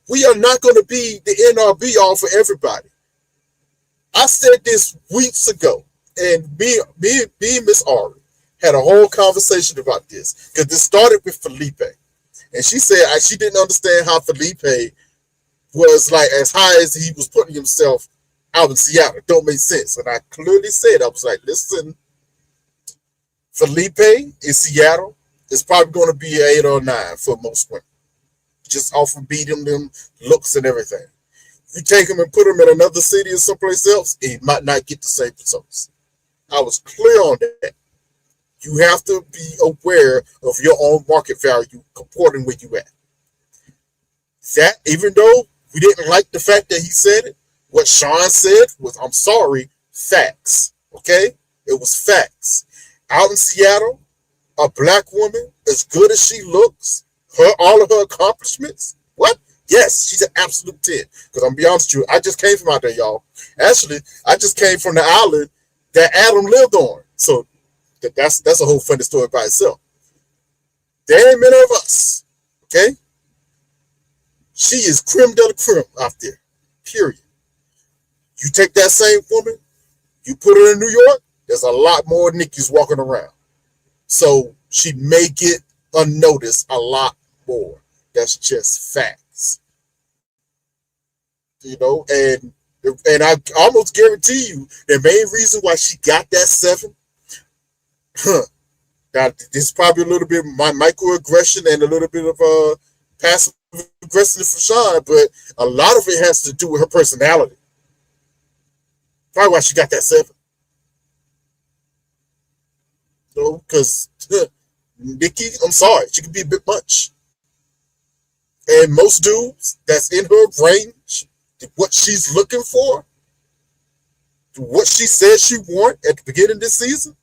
Speaker 1: we are not going to be the end all be all for everybody. I said this weeks ago, and me and Miss Ari had a whole conversation about this because this started with Felipe. And she said she didn't understand how Felipe was like as high as he was putting himself out in Seattle. It don't make sense. And I clearly said, I was like, listen, Felipe in Seattle is probably going to be an 8 or 9 for most women. Just off of beating them looks and everything. If you take him and put him in another city or someplace else, he might not get the same results. I was clear on that. You have to be aware of your own market value according where you at. That, even though we didn't like the fact that he said it, what Sean said was, I'm sorry, facts. Okay? It was facts. Out in Seattle, a black woman, as good as she looks, all of her accomplishments, what? Yes, she's an absolute 10. Because I'm going to be honest with you, I just came from out there, y'all. Actually, I just came from the island that Adam lived on. So that's a whole funny story by itself. There ain't many of us. Okay? She is creme de la creme out there. Period. You take that same woman, you put her in New York, there's a lot more Nickies walking around. So she may get unnoticed a lot more. That's just facts. And I almost guarantee you the main reason why she got that 7, now this is probably a little bit microaggression and a little bit of passive aggression for Sean, but a lot of it has to do with her personality. Probably why she got that 7. Because Nikki, I'm sorry, she can be a bit much. And most dudes that's in her range, what she's looking for, what she said she want at the beginning of this season,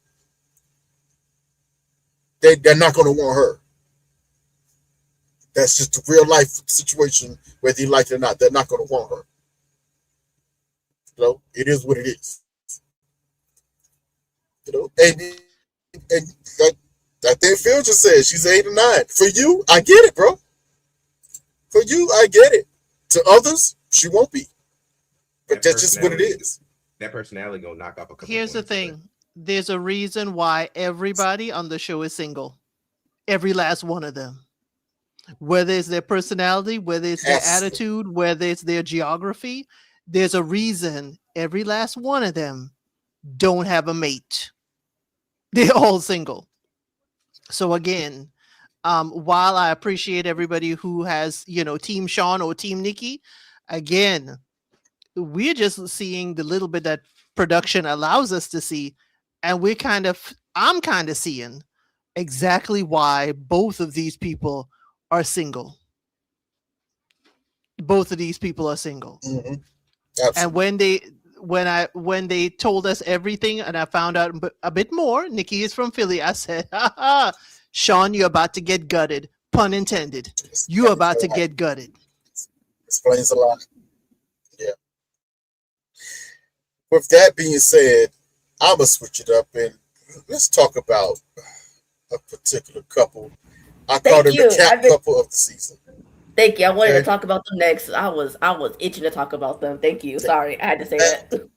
Speaker 1: they're not going to want her. That's just a real life situation, whether you like it or not. They're not going to want her. It is what it is. And I think Phil just said she's 8 or 9. For you, I get it, bro. For you, I get it. To others, she won't be. But that's just what it is.
Speaker 3: That personality gonna knock off a couple.
Speaker 2: Here's the thing. There's a reason why everybody on the show is single. Every last one of them. Whether it's their personality, whether it's their attitude, whether it's their geography, there's a reason every last one of them don't have a mate. They're all single. So again, while I appreciate everybody who has, Team Sean or Team Nikki, again, we're just seeing the little bit that production allows us to see. And I'm kind of seeing exactly why both of these people are single. Both of these people are single.
Speaker 1: Mm-hmm.
Speaker 2: And when they told us everything and I found out a bit more, Nikki is from Philly, I said, Sean, you're about to get gutted. Pun intended. You're about to get gutted.
Speaker 1: Explains a lot. Yeah. With that being said, I'm going to switch it up and let's talk about a particular couple. I call them the cat couple of the season.
Speaker 4: Thank you. I wanted to talk about them next. I was itching to talk about them. Thank you. Sorry, I had to say that.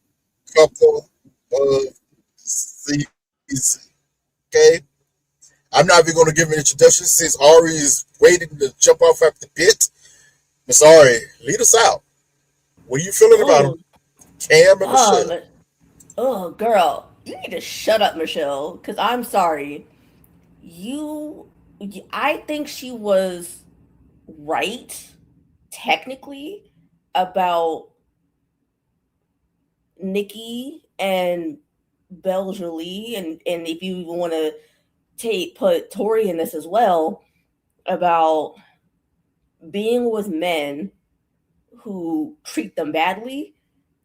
Speaker 1: Couple of season. Okay. I'm not even going to give an introduction since Ari is waiting to jump off at the pit. Miss Ari, lead us out. What are you feeling about them? Cam and Michelle.
Speaker 4: Oh, girl. You need to shut up, Michelle, because I'm sorry. I think she was right, technically, about Nikki and Belle Jolie, and if you even want to put Tori in this as well, about being with men who treat them badly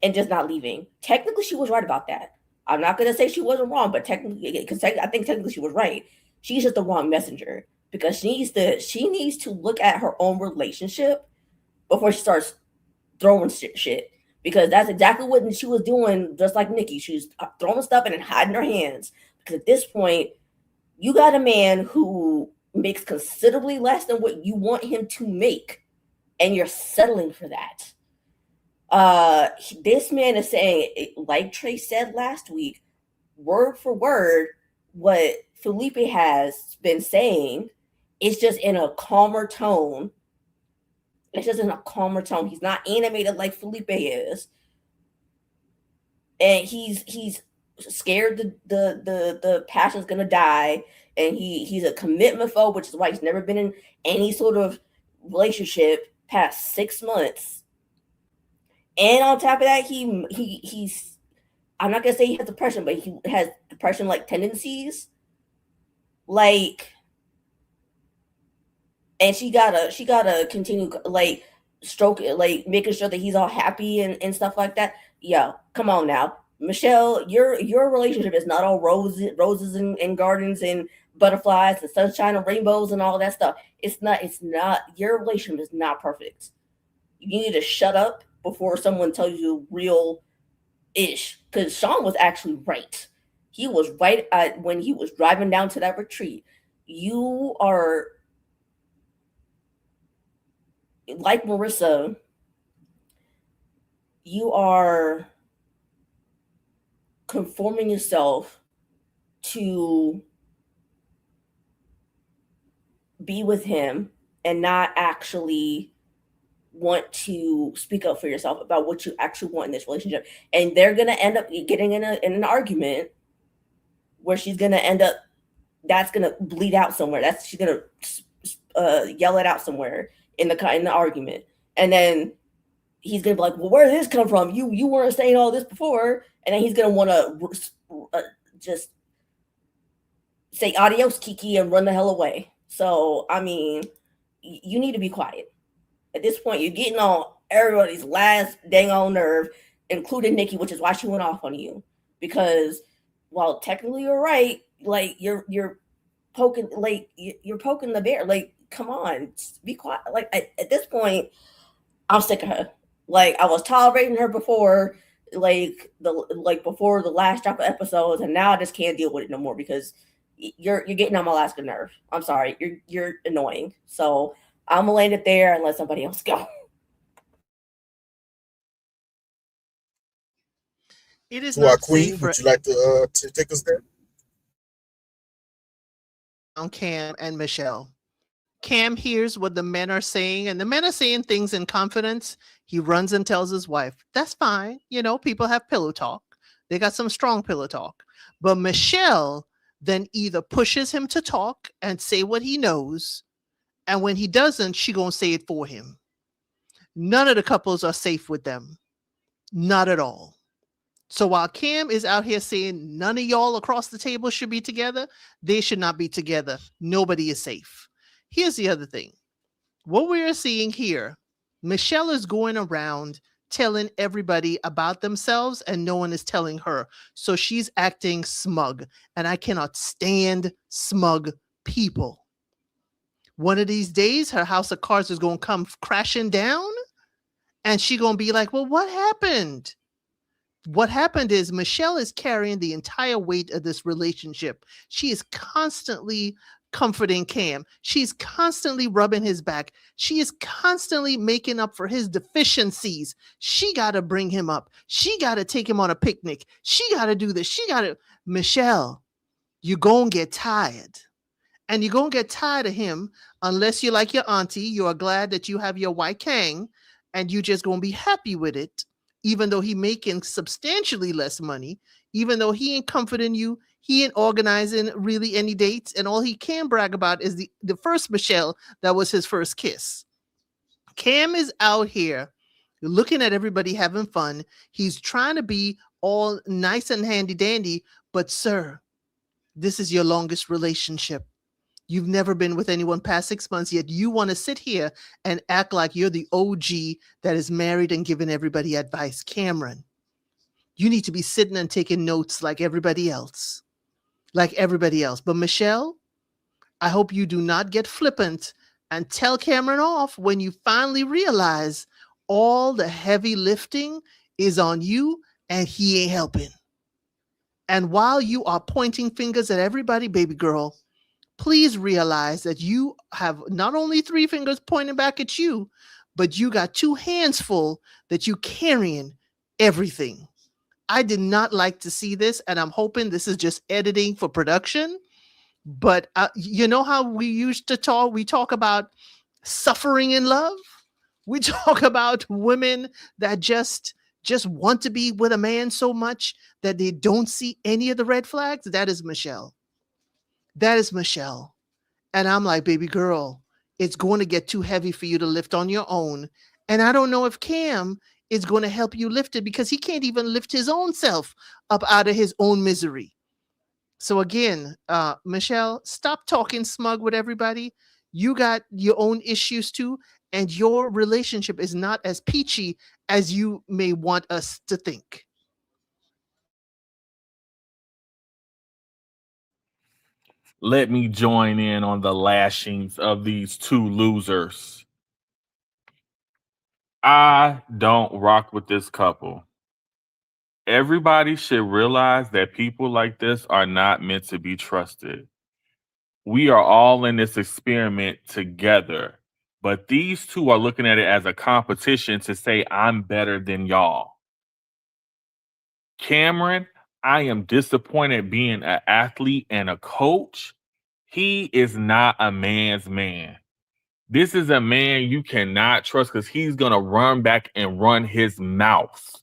Speaker 4: and just not leaving. Technically, she was right about that. I'm not going to say she wasn't wrong, but technically, because I think technically she was right. She's just the wrong messenger because she needs to look at her own relationship before she starts throwing shit. Because that's exactly what she was doing, just like Nikki. She was throwing stuff and then hiding her hands. Because at this point, you got a man who makes considerably less than what you want him to make, and you're settling for that. This man is saying, like Trey said last week, word for word, what Felipe has been saying. It's just in a calmer tone. He's not animated like Felipe is. And he's scared the passion's gonna die. And he's a commitment phobe, which is why he's never been in any sort of relationship past 6 months. And on top of that, he's I'm not gonna say he has depression, but he has depression-like tendencies. Like, and she gotta continue like stroke it, like making sure that he's all happy and stuff like that. Yeah, come on now, Michelle, your relationship is not all roses and gardens and butterflies and sunshine and rainbows and all that stuff. It's not. Your relationship is not perfect. You need to shut up before someone tells you real ish, because Sean was actually right. He was right when he was driving down to that retreat. You are like Marissa. You are conforming yourself to be with him and not actually want to speak up for yourself about what you actually want in this relationship. And they're going to end up getting in an argument where she's going to end up, that's going to bleed out somewhere. She's going to yell it out somewhere in the argument. And then he's going to be like, well, where did this come from? You weren't saying all this before. And then he's going to want to just say adios, Kiki, and run the hell away. So, I mean, you need to be quiet. At this point, you're getting on everybody's last dang on nerve, including Nikki, which is why she went off on you. Because while technically you're right, like you're poking, like you're poking the bear. Like, come on, be quiet. Like at this point, I'm sick of her. Like I was tolerating her before, before the last drop of episodes, and now I just can't deal with it no more because you're getting on my last good nerve. I'm sorry, you're annoying. So I'm gonna land it there and let somebody else go.
Speaker 2: It is
Speaker 1: To our
Speaker 2: not
Speaker 1: queen,
Speaker 2: safe for
Speaker 1: would you like to take us there?
Speaker 2: Cam and Michelle. Cam hears what the men are saying, and the men are saying things in confidence. He runs and tells his wife, that's fine. You know, people have pillow talk. They got some strong pillow talk. But Michelle then either pushes him to talk and say what he knows, and when he doesn't, she gonna say it for him. None of the couples are safe with them. Not at all. So while Cam is out here saying none of y'all across the table should be together, they should not be together. Nobody is safe. Here's the other thing. What we are seeing here, Michelle is going around telling everybody about themselves and no one is telling her. So she's acting smug, and I cannot stand smug people. One of these days, her house of cards is going to come crashing down and she's going to be like, well, what happened? What happened is Michelle is carrying the entire weight of this relationship. She is constantly comforting Cam. She's constantly rubbing his back. She is constantly making up for his deficiencies. She got to bring him up. She got to take him on a picnic. She got to do this. Michelle, you're going to get tired. And you're going to get tired of him unless you're like your auntie. You are glad that you have your white Kang and you just going to be happy with it. Even though he making substantially less money, even though he ain't comforting you, he ain't organizing really any dates, and all he can brag about is the first Michelle that was his first kiss. Cam is out here looking at everybody having fun. He's trying to be all nice and handy dandy, but sir, this is your longest relationship. You've never been with anyone past 6 months, yet you want to sit here and act like you're the OG that is married and giving everybody advice. Cameron, you need to be sitting and taking notes like everybody else. But Michelle, I hope you do not get flippant and tell Cameron off when you finally realize all the heavy lifting is on you and he ain't helping. And while you are pointing fingers at everybody, baby girl, please realize that you have not only 3 fingers pointing back at you, but you got 2 hands full that you carrying everything. I did not like to see this, and I'm hoping this is just editing for production. But you know how we used to talk? We talk about suffering in love. We talk about women that just want to be with a man so much that they don't see any of the red flags. That is Michelle. That is Michelle. And I'm like, baby girl, it's going to get too heavy for you to lift on your own. And I don't know if Cam is going to help you lift it because he can't even lift his own self up out of his own misery. So again, Michelle, stop talking smug with everybody. You got your own issues too. And your relationship is not as peachy as you may want us to think.
Speaker 5: Let me join in on the lashings of these 2 losers. I don't rock with this couple. Everybody should realize that people like this are not meant to be trusted. We are all in this experiment together, but these two are looking at it as a competition to say, I'm better than y'all. Cameron, I am disappointed being an athlete and a coach. He is not a man's man. This is a man you cannot trust because he's going to run back and run his mouth.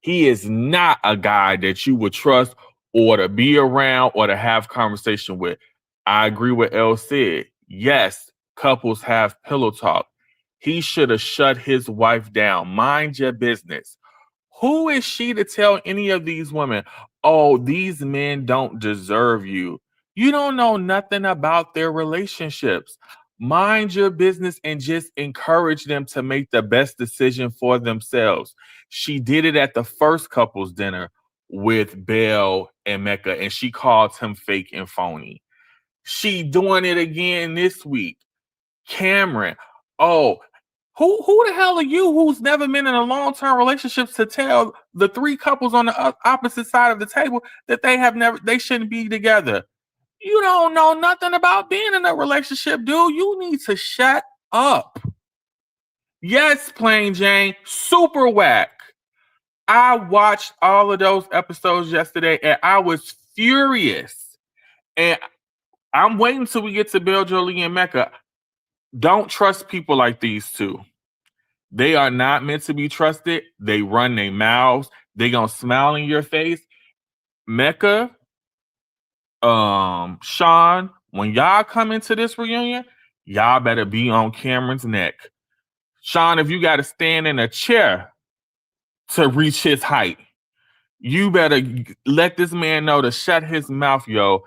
Speaker 5: He is not a guy that you would trust or to be around or to have conversation with. I agree with Elle said. Yes, couples have pillow talk. He should have shut his wife down. Mind your business. Who is she to tell any of these women, oh, these men don't deserve you? You don't know nothing about their relationships. Mind your business and just encourage them to make the best decision for themselves. She did it at the first couples dinner with Belle and Mecca, and she called him fake and phony. She doing it again this week. Cameron, oh, who the hell are you who's never been in a long-term relationship to tell the three couples on the opposite side of the table that they shouldn't be together? You don't know nothing about being in a relationship, dude. You need to shut up. Yes, Plain Jane, super whack. I watched all of those episodes yesterday and I was furious. And I'm waiting till we get to Bill Jolie and Mecca. Don't trust people like these two. They are not meant to be trusted. They run their mouths. They gonna smile in your face. Mecca, Sean, when y'all come into this reunion, y'all better be on Cameron's neck. Sean, if you got to stand in a chair to reach his height, you better let this man know to shut his mouth, yo,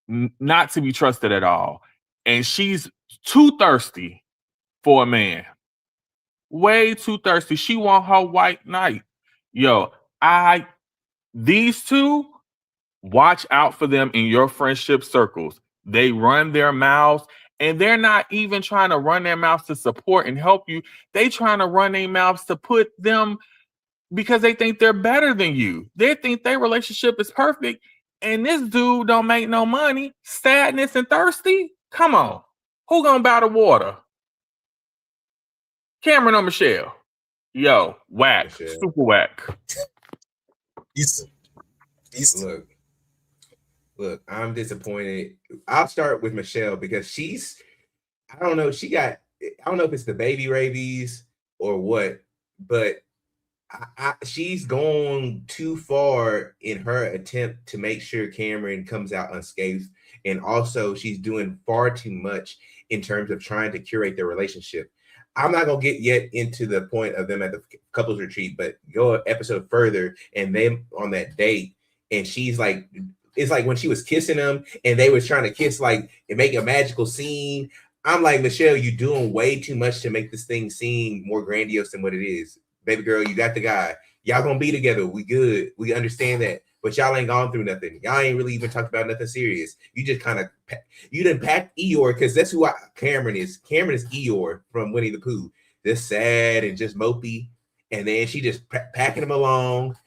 Speaker 5: not to be trusted at all. And she's too thirsty for a man. Way too thirsty. She want her white knight. Yo, these two, watch out for them in your friendship circles. They run their mouths and they're not even trying to run their mouths to support and help you. They trying to run their mouths to put them because they think they're better than you. They think their relationship is perfect and this dude don't make no money. Sadness and thirsty? Come on. Who gonna buy the water? Cameron or Michelle? Yo, whack.
Speaker 3: Michelle.
Speaker 5: Super whack.
Speaker 1: Easton.
Speaker 3: Look, I'm disappointed. I'll start with Michelle because I don't know, I don't know if it's the baby rabies or what, but she's gone too far in her attempt to make sure Cameron comes out unscathed. And also she's doing far too much in terms of trying to curate their relationship. I'm not going to get yet into the point of them at the couples retreat, but go an episode further and them on that date. And she's like, it's like when she was kissing him and they was trying to kiss like and make a magical scene. I'm like, Michelle, you're doing way too much to make this thing seem more grandiose than what it is. Baby girl, you got the guy. Y'all gonna be together. We good. We understand that. But y'all ain't gone through nothing. Y'all ain't really even talked about nothing serious. You just kind of, you didn't pack Eeyore because that's who Cameron is. Cameron is Eeyore from Winnie the Pooh. Just sad and just mopey. And then she just packing him along.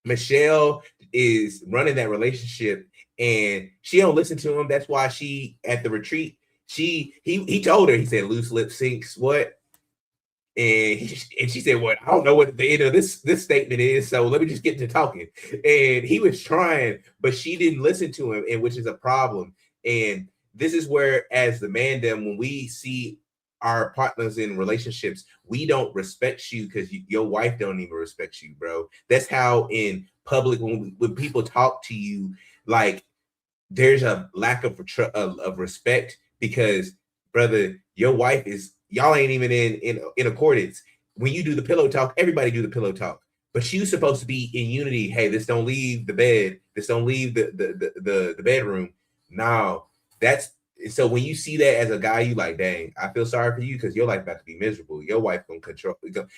Speaker 3: Michelle is running that relationship and she don't listen to him. That's why she, at the retreat, he told her, he said, loose lip sinks what? And she said, what? I don't know what the end of this statement is, so let me just get to talking. And he was trying, but she didn't listen to him, and which is a problem. And this is where, as the mandem, when we see our partners in relationships, we don't respect you because your wife don't even respect you, bro. That's how in public, when people talk to you, like there's a lack of respect because, brother, your wife is, y'all ain't even in accordance. When you do the pillow talk, everybody do the pillow talk, but you supposed to be in unity. Hey, this don't leave the bed. This don't leave the bedroom. Now that's, so when you see that as a guy, you like, dang, I feel sorry for you because your life about to be miserable. Your wife gonna control.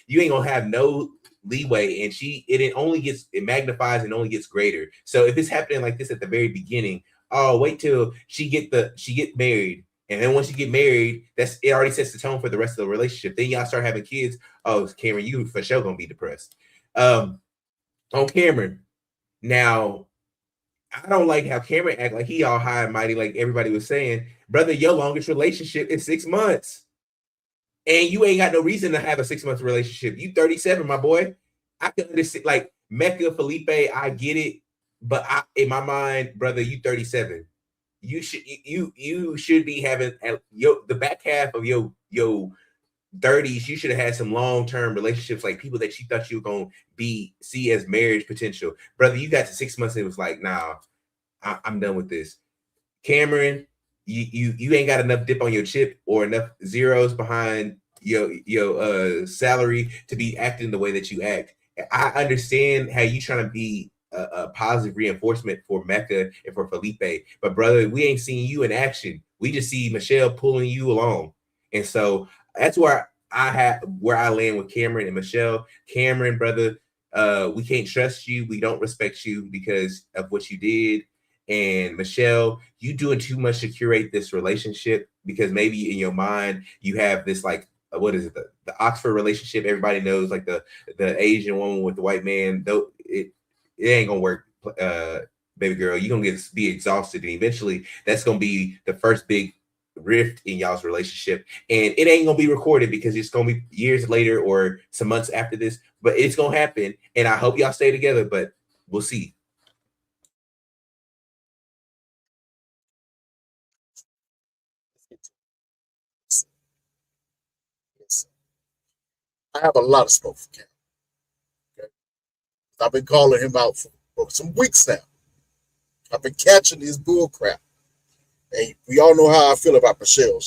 Speaker 3: You ain't gonna have no leeway, and it magnifies and only gets greater. So if it's happening like this at the very beginning, oh, wait till she get married And then once you get married, it already sets the tone for the rest of the relationship. Then y'all start having kids. Oh, Cameron, you for sure gonna be depressed. On Cameron, now I don't like how Cameron act like he all high and mighty, like everybody was saying. Brother, your longest relationship is 6 months. And you ain't got no reason to have a 6 month relationship. You 37, my boy. I can understand, like Mecca, Felipe, I get it. But in my mind, brother, you 37. You should be having the back half of your 30s. You should have had some long-term relationships, like people that you thought you were gonna see as marriage potential. Brother, you got to 6 months and it was like, nah, I'm done with this. Cameron, you ain't got enough dip on your chip or enough zeros behind your salary to be acting the way that you act. I understand how you trying to be a positive reinforcement for Mecca and for Felipe, but brother, we ain't seeing you in action. We just see Michelle pulling you along, and so that's where I land with Cameron and Michelle. Cameron, brother, we can't trust you. We don't respect you because of what you did. And Michelle, you doing too much to curate this relationship because maybe in your mind you have this like what is it, the Oxford relationship? Everybody knows, like the Asian woman with the white man. Though it ain't gonna work, baby girl. You're gonna be exhausted, and eventually that's gonna be the first big rift in y'all's relationship, and it ain't gonna be recorded because it's gonna be years later or some months after this, but it's gonna happen. And I hope y'all stay together, but we'll see.
Speaker 1: I have a lot of smoke for Cam. Okay? I've been calling him out for some weeks now. I've been catching his bull crap. And we all know how I feel about Michelle.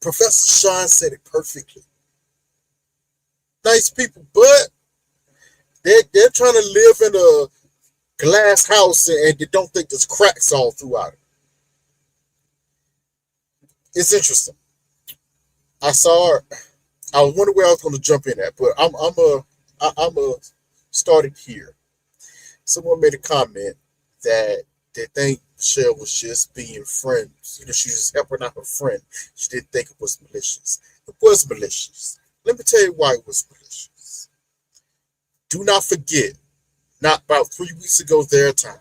Speaker 1: Professor Sean said it perfectly. Nice people, but they're trying to live in a glass house and they don't think there's cracks all throughout it. It's interesting. I saw her. I was wondering where I was going to jump in at, but I'm a starting here. Someone made a comment that they think Michelle was just being friends. You know, she was helping out her friend. She didn't think it was malicious. It was malicious. Let me tell you why it was malicious. Do not forget, not about 3 weeks ago their time,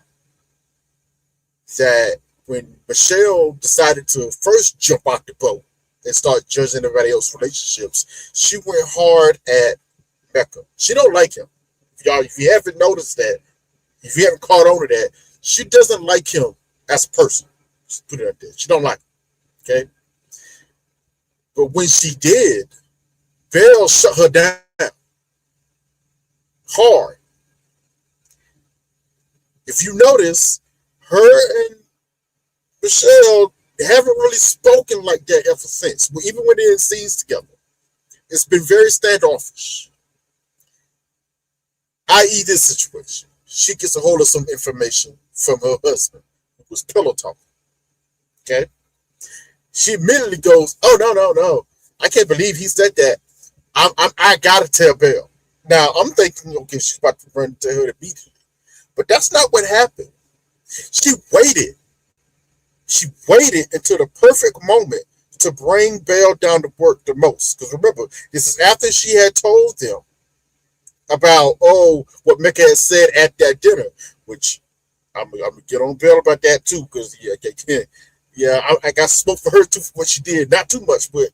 Speaker 1: that when Michelle decided to first jump out the boat and start judging everybody else's relationships, she went hard at Mecca. She don't like him. If you haven't noticed that, if you haven't caught on to that, she doesn't like him as a person. Just put it out there. She don't like him. Okay? But when she did, Belle shut her down hard. If you notice, her and Michelle haven't really spoken like that ever since. Even when they're in scenes together, it's been very standoffish. I.e., this situation. She gets a hold of some information from her husband, who was pillow talking. Okay? She immediately goes, "Oh, no. I can't believe he said that. I gotta tell Belle." Now, I'm thinking, okay, she's about to run to her immediately. But that's not what happened. She waited. She waited until the perfect moment to bring Belle down to work the most. Because remember, this is after she had told them about, what Mecca had said at that dinner, which I'm going to get on Belle about that too, because, I got smoke for her too for what she did. Not too much, but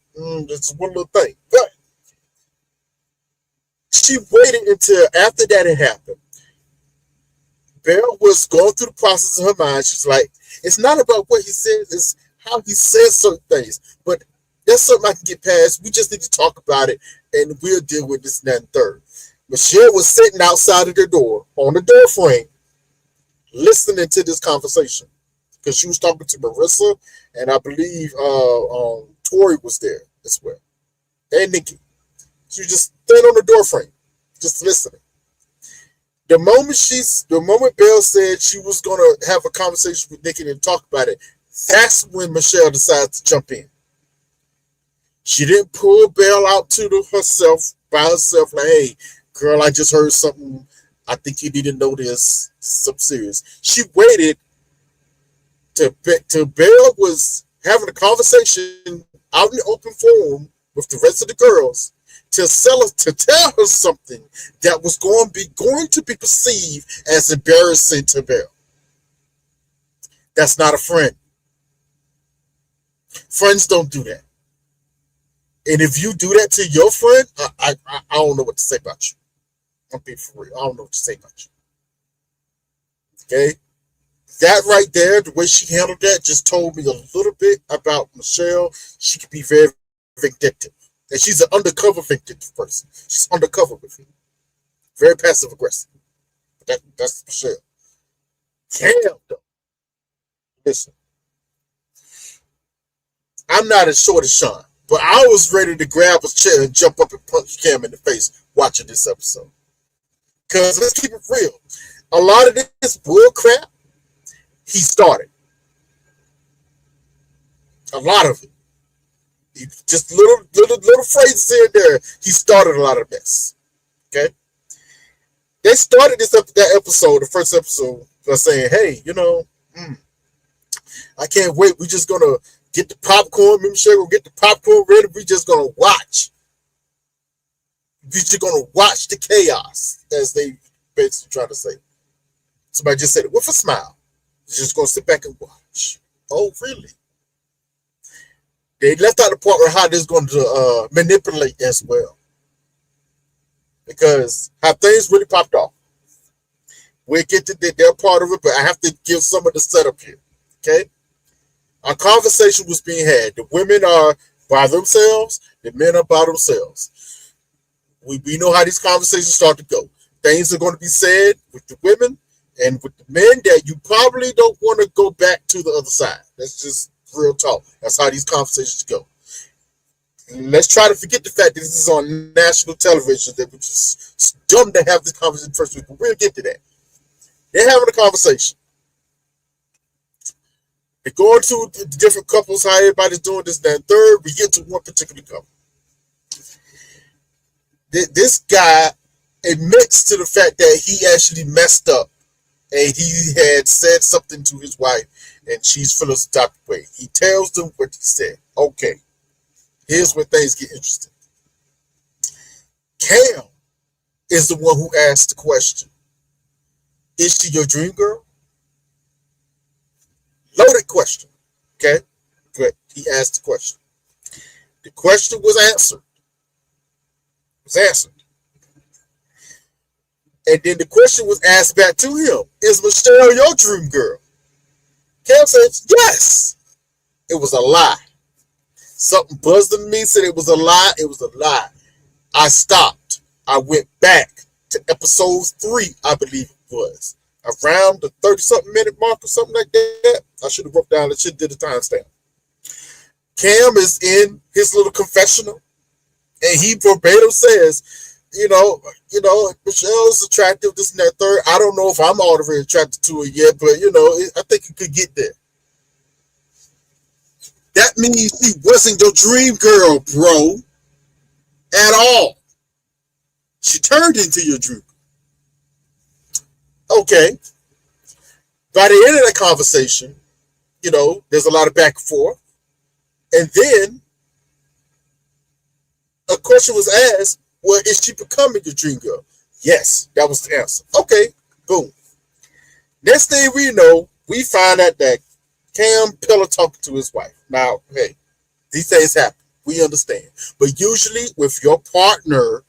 Speaker 1: this is one little thing. But she waited until after that had happened. Belle was going through the process in her mind. She's like, it's not about what he says, it's how he says certain things. But that's something I can get past. We just need to talk about it, and we'll deal with this and that and third. Michelle was sitting outside of their door, on the door frame, listening to this conversation. Because she was talking to Marissa, and I believe Tori was there as well. And Nikki. She was just standing on the door frame, just listening. The moment Belle said she was going to have a conversation with Nikki and talk about it, that's when Michelle decided to jump in. She didn't pull Belle out to herself, by herself, like, hey, girl, I just heard something. I think you need to know this. This is something serious. She waited to Belle was having a conversation out in the open forum with the rest of the girls to tell her something that was going to be perceived as embarrassing to Belle. That's not a friend. Friends don't do that. And if you do that to your friend, I don't know what to say about you. I'm being for real. I don't know what to say about you. Okay? That right there, the way she handled that, just told me a little bit about Michelle. She could be very vindictive. And she's an undercover vindictive person. She's undercover with him. Very passive aggressive. That's Michelle. Damn, though. Listen. I'm not as short as Sean, but I was ready to grab a chair and jump up and punch Cam in the face watching this episode. Because let's keep it real. A lot of this bull crap, he started. A lot of it. Just little phrases here and there. He started a lot of this. Okay? They started that episode, the first episode, by saying, hey, I can't wait. We're just going to get the popcorn. Remember, Shay, we'll get the popcorn ready. We're just going to watch. We're just going to watch the chaos, as they basically try to say. Somebody just said it with a smile. You're just going to sit back and watch. Oh, really? They left out the part where how this is going to manipulate as well. Because how things really popped off. We'll get to their part of it, but I have to give some of the setup here. Okay? Our conversation was being had. The women are by themselves. The men are by themselves. We know how these conversations start to go. Things are going to be said with the women and with the men that you probably don't want to go back to the other side. That's just real talk. That's how these conversations go. Let's try to forget the fact that this is on national television. That was just dumb to have this conversation first week. But we'll get to that. They're having a conversation. They go into the different couples, how everybody's doing this, that, and third. We get to one particular couple. This guy admits to the fact that he actually messed up and he had said something to his wife and she's feeling some type of way. He tells them what he said. Okay, here's where things get interesting. Cam is the one who asked the question. Is she your dream girl? Loaded question. Okay? But he asked the question. The question was answered. And then the question was asked back to him. Is Michelle your dream girl? Cam says, yes. It was a lie. Something buzzed in me, said it was a lie. It was a lie. I stopped. I went back to episode 3, I believe it was. Around the 30-something minute mark or something like that. I should have wrote down, I should have did the timestamp. Cam is in his little confessional, and he verbatim says, Michelle is attractive, this and that third. I don't know if I'm all the way attracted to her yet, but, I think it could get there. That means she wasn't your dream girl, bro, at all. She turned into your dream. Okay. By the end of that conversation, there's a lot of back and forth. And then a question was asked, well, is she becoming your dream girl? Yes, that was the answer. Okay, boom. Next thing we know, we find out that Cam pillow talking to his wife. Now, hey, these things happen. We understand. But usually with your partner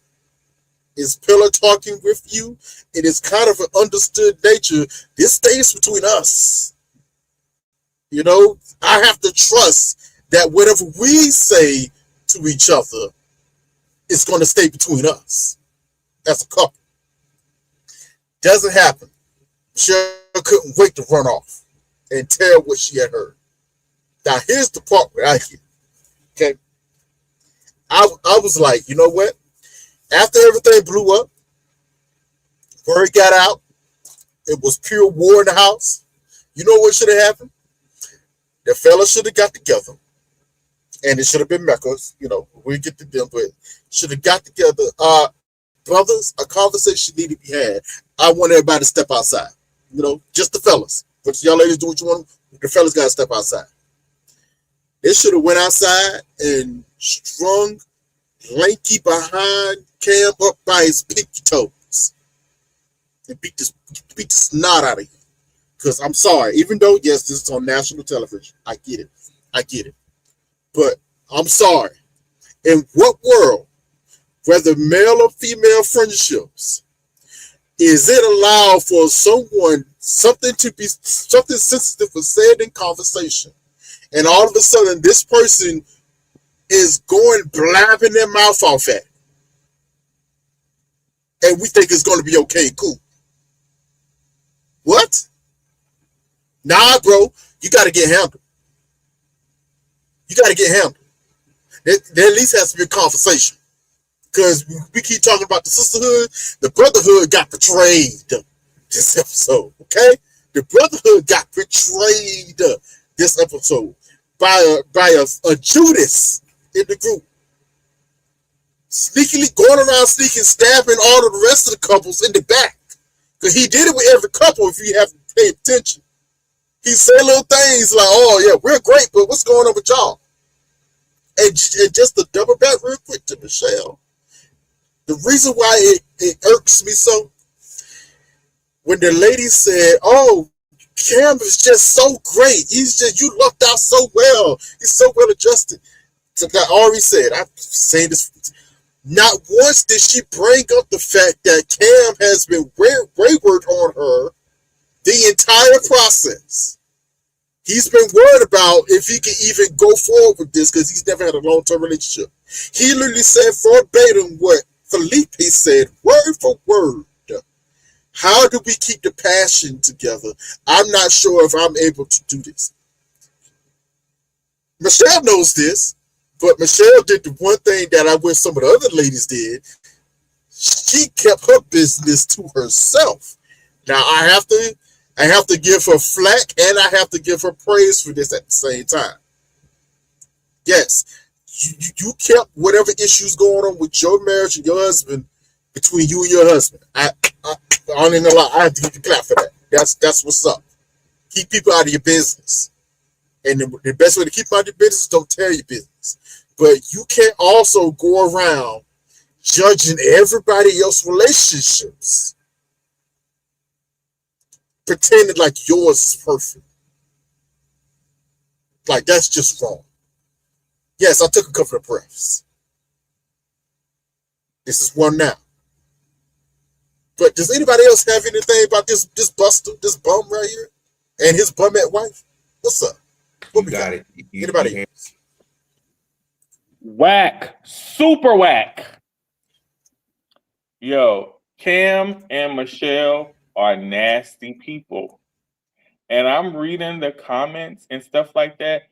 Speaker 1: is pillow talking with you, it is kind of an understood nature. This stays between us. I have to trust that whatever we say to each other is going to stay between us as a couple. Doesn't happen. Michelle couldn't wait to run off and tell what she had heard. Now, here's the part where I get. Okay. I was like, you know what? After everything blew up, word got out, it was pure war in the house. You know what should have happened? The fellas should have got together, and it should have been Mecca's. We'll get to them, but should have got together. Brothers, a conversation needed to be had. I want everybody to step outside. Just the fellas. But y'all ladies do what you want. The fellas got to step outside. They should have went outside and strung Lanky behind Cam up by his pinky toes and beat the snot out of him. Because I'm sorry, even though, yes, this is on national television, I get it. But I'm sorry. In what world, whether male or female friendships, is it allowed for something sensitive was said in conversation, and all of a sudden this person is going blabbing their mouth off at it, and we think it's going to be okay, cool. What? Nah, bro, you got to get handled. There at least has to be a conversation. Because we keep talking about the sisterhood. The brotherhood got betrayed this episode, okay? The brotherhood got betrayed this episode by a Judas in the group. Sneakily going around stabbing all of the rest of the couples in the back. Because he did it with every couple if you haven't paid attention. He said little things like, oh yeah, we're great, but what's going on with y'all? And just to double back real quick to Michelle, the reason why it irks me so, when the lady said, oh, Cam is just so great. You lucked out so well. He's so well adjusted. So that Ari said, I'm saying this, not once did she bring up the fact that Cam has been wayward on her the entire process. He's been worried about if he can even go forward with this because he's never had a long-term relationship. He literally said verbatim what Felipe said, word for word. How do we keep the passion together? I'm not sure if I'm able to do this. Michelle knows this, but Michelle did the one thing that I wish some of the other ladies did. She kept her business to herself. Now I have to give her flack and I have to give her praise for this at the same time. Yes, you kept whatever issues going on with your marriage and your husband between you and your husband. I ain't gonna lie, I have to give you clap for that. That's what's up. Keep people out of your business. And the best way to keep them out of your business is don't tell your business. But you can't also go around judging everybody else's relationships, pretending like yours is perfect. Like, that's just wrong. Yes, I took a couple of breaths. This is one now. But does anybody else have anything about this buster, this bum right here, and his bumette wife? What's up? What
Speaker 3: You got it.
Speaker 1: Anybody else?
Speaker 5: Whack. Super whack. Yo, Cam and Michelle are nasty people. And I'm reading the comments and stuff like that.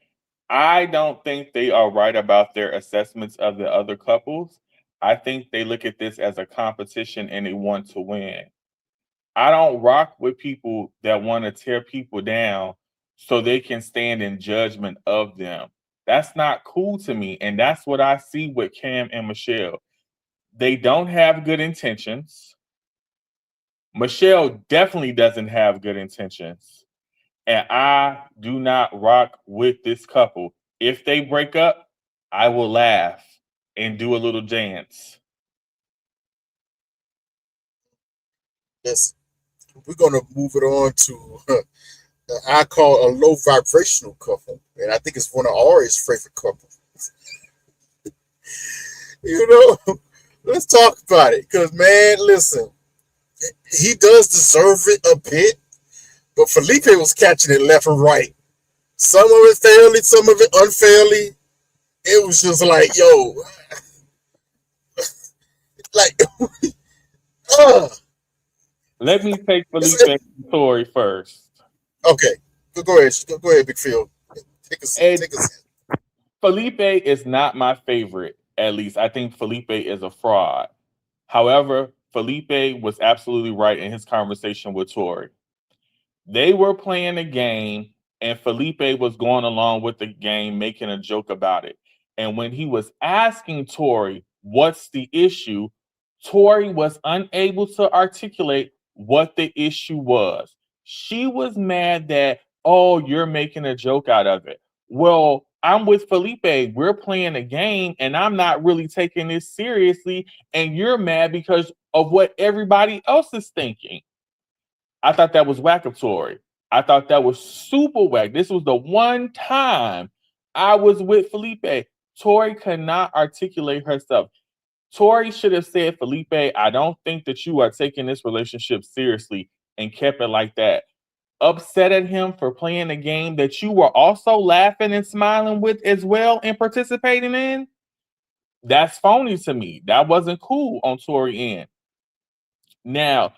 Speaker 5: I don't think they are right about their assessments of the other couples. I think they look at this as a competition and they want to win. I don't rock with people that want to tear people down so they can stand in judgment of them. That's not cool to me. And that's what I see with Cam and Michelle. They don't have good intentions. Michelle definitely doesn't have good intentions. And I do not rock with this couple. If they break up, I will laugh and do a little dance.
Speaker 1: Yes. We're going to move it on to I call a low vibrational couple. And I think it's one of Ari's favorite couples. Let's talk about it. Because, man, listen, he does deserve it a bit. But Felipe was catching it left and right. Some of it fairly, some of it unfairly. It was just like, yo. Like,
Speaker 5: Let me take Felipe and Tori first.
Speaker 1: Okay. Go ahead, Big Phil. Take us.
Speaker 5: Felipe is not my favorite, at least. I think Felipe is a fraud. However, Felipe was absolutely right in his conversation with Tori. They were playing a game, and Felipe was going along with the game, making a joke about it. And when he was asking Tori, what's the issue, Tori was unable to articulate what the issue was. She was mad that, oh, you're making a joke out of it. Well, I'm with Felipe. We're playing a game and I'm not really taking this seriously. And you're mad because of what everybody else is thinking. I thought that was whack of Tori. I thought that was super whack. This was the one time I was with Felipe. Tori could not articulate herself. Tori should have said, Felipe, I don't think that you are taking this relationship seriously, and kept it like that. Upset at him for playing a game that you were also laughing and smiling with as well and participating in. That's phony to me. That wasn't cool on Tori end. Now,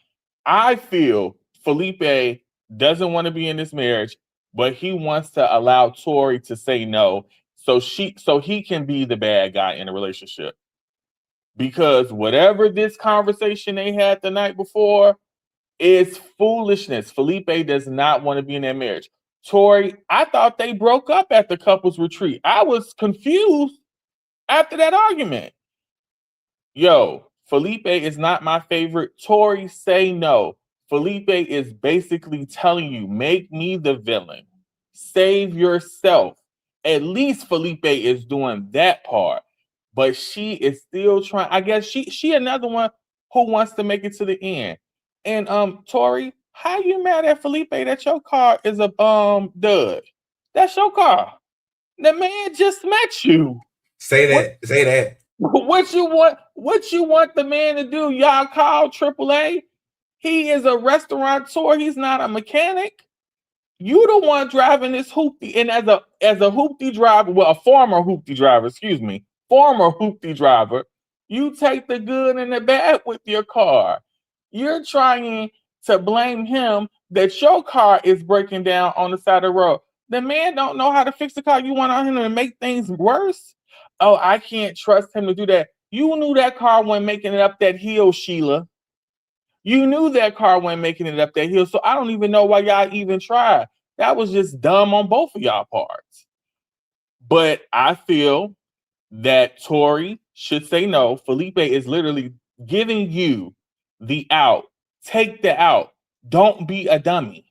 Speaker 5: I feel Felipe doesn't want to be in this marriage, but he wants to allow Tori to say no so he can be the bad guy in a relationship. Because whatever this conversation they had the night before is foolishness. Felipe does not want to be in that marriage. Tori, I thought they broke up at the couples retreat. I was confused after that argument. Yo, Felipe is not my favorite. Tori, say no. Felipe is basically telling you, make me the villain. Save yourself. At least Felipe is doing that part. But she is still trying. I guess she another one who wants to make it to the end. And Tori, how you mad at Felipe that your car is a dud? That's your car. The man just met you.
Speaker 3: Say that. Say that.
Speaker 5: What you want? What you want the man to do? Y'all call AAA. He is a restaurateur. He's not a mechanic. You the one driving this hoopty, and as a hoopty driver, well, a former hoopty driver, former hoopty driver, you take the good and the bad with your car. You're trying to blame him that your car is breaking down on the side of the road. The man don't know how to fix the car. You want him to make things worse? Oh, I can't trust him to do that. You knew that car wasn't making it up that hill, Sheila. You knew that car wasn't making it up that hill. So I don't even know why y'all even tried. That was just dumb on both of y'all parts. But I feel that Tori should say no. Felipe is literally giving you the out. Take the out. Don't be a dummy.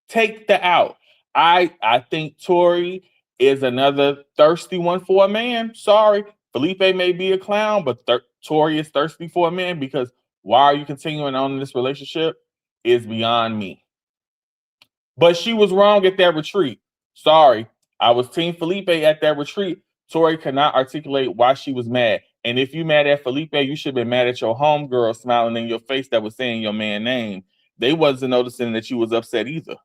Speaker 5: Take the out. I think Tori is another thirsty one for a man. Sorry, Felipe may be a clown, but Tori is thirsty for a man because why are you continuing on in this relationship is beyond me. But she was wrong at that retreat. Sorry, I was Team Felipe at that retreat. Tori cannot articulate why she was mad. And if you mad at Felipe, you should have been mad at your homegirl smiling in your face that was saying your man's name. They wasn't noticing that you was upset either.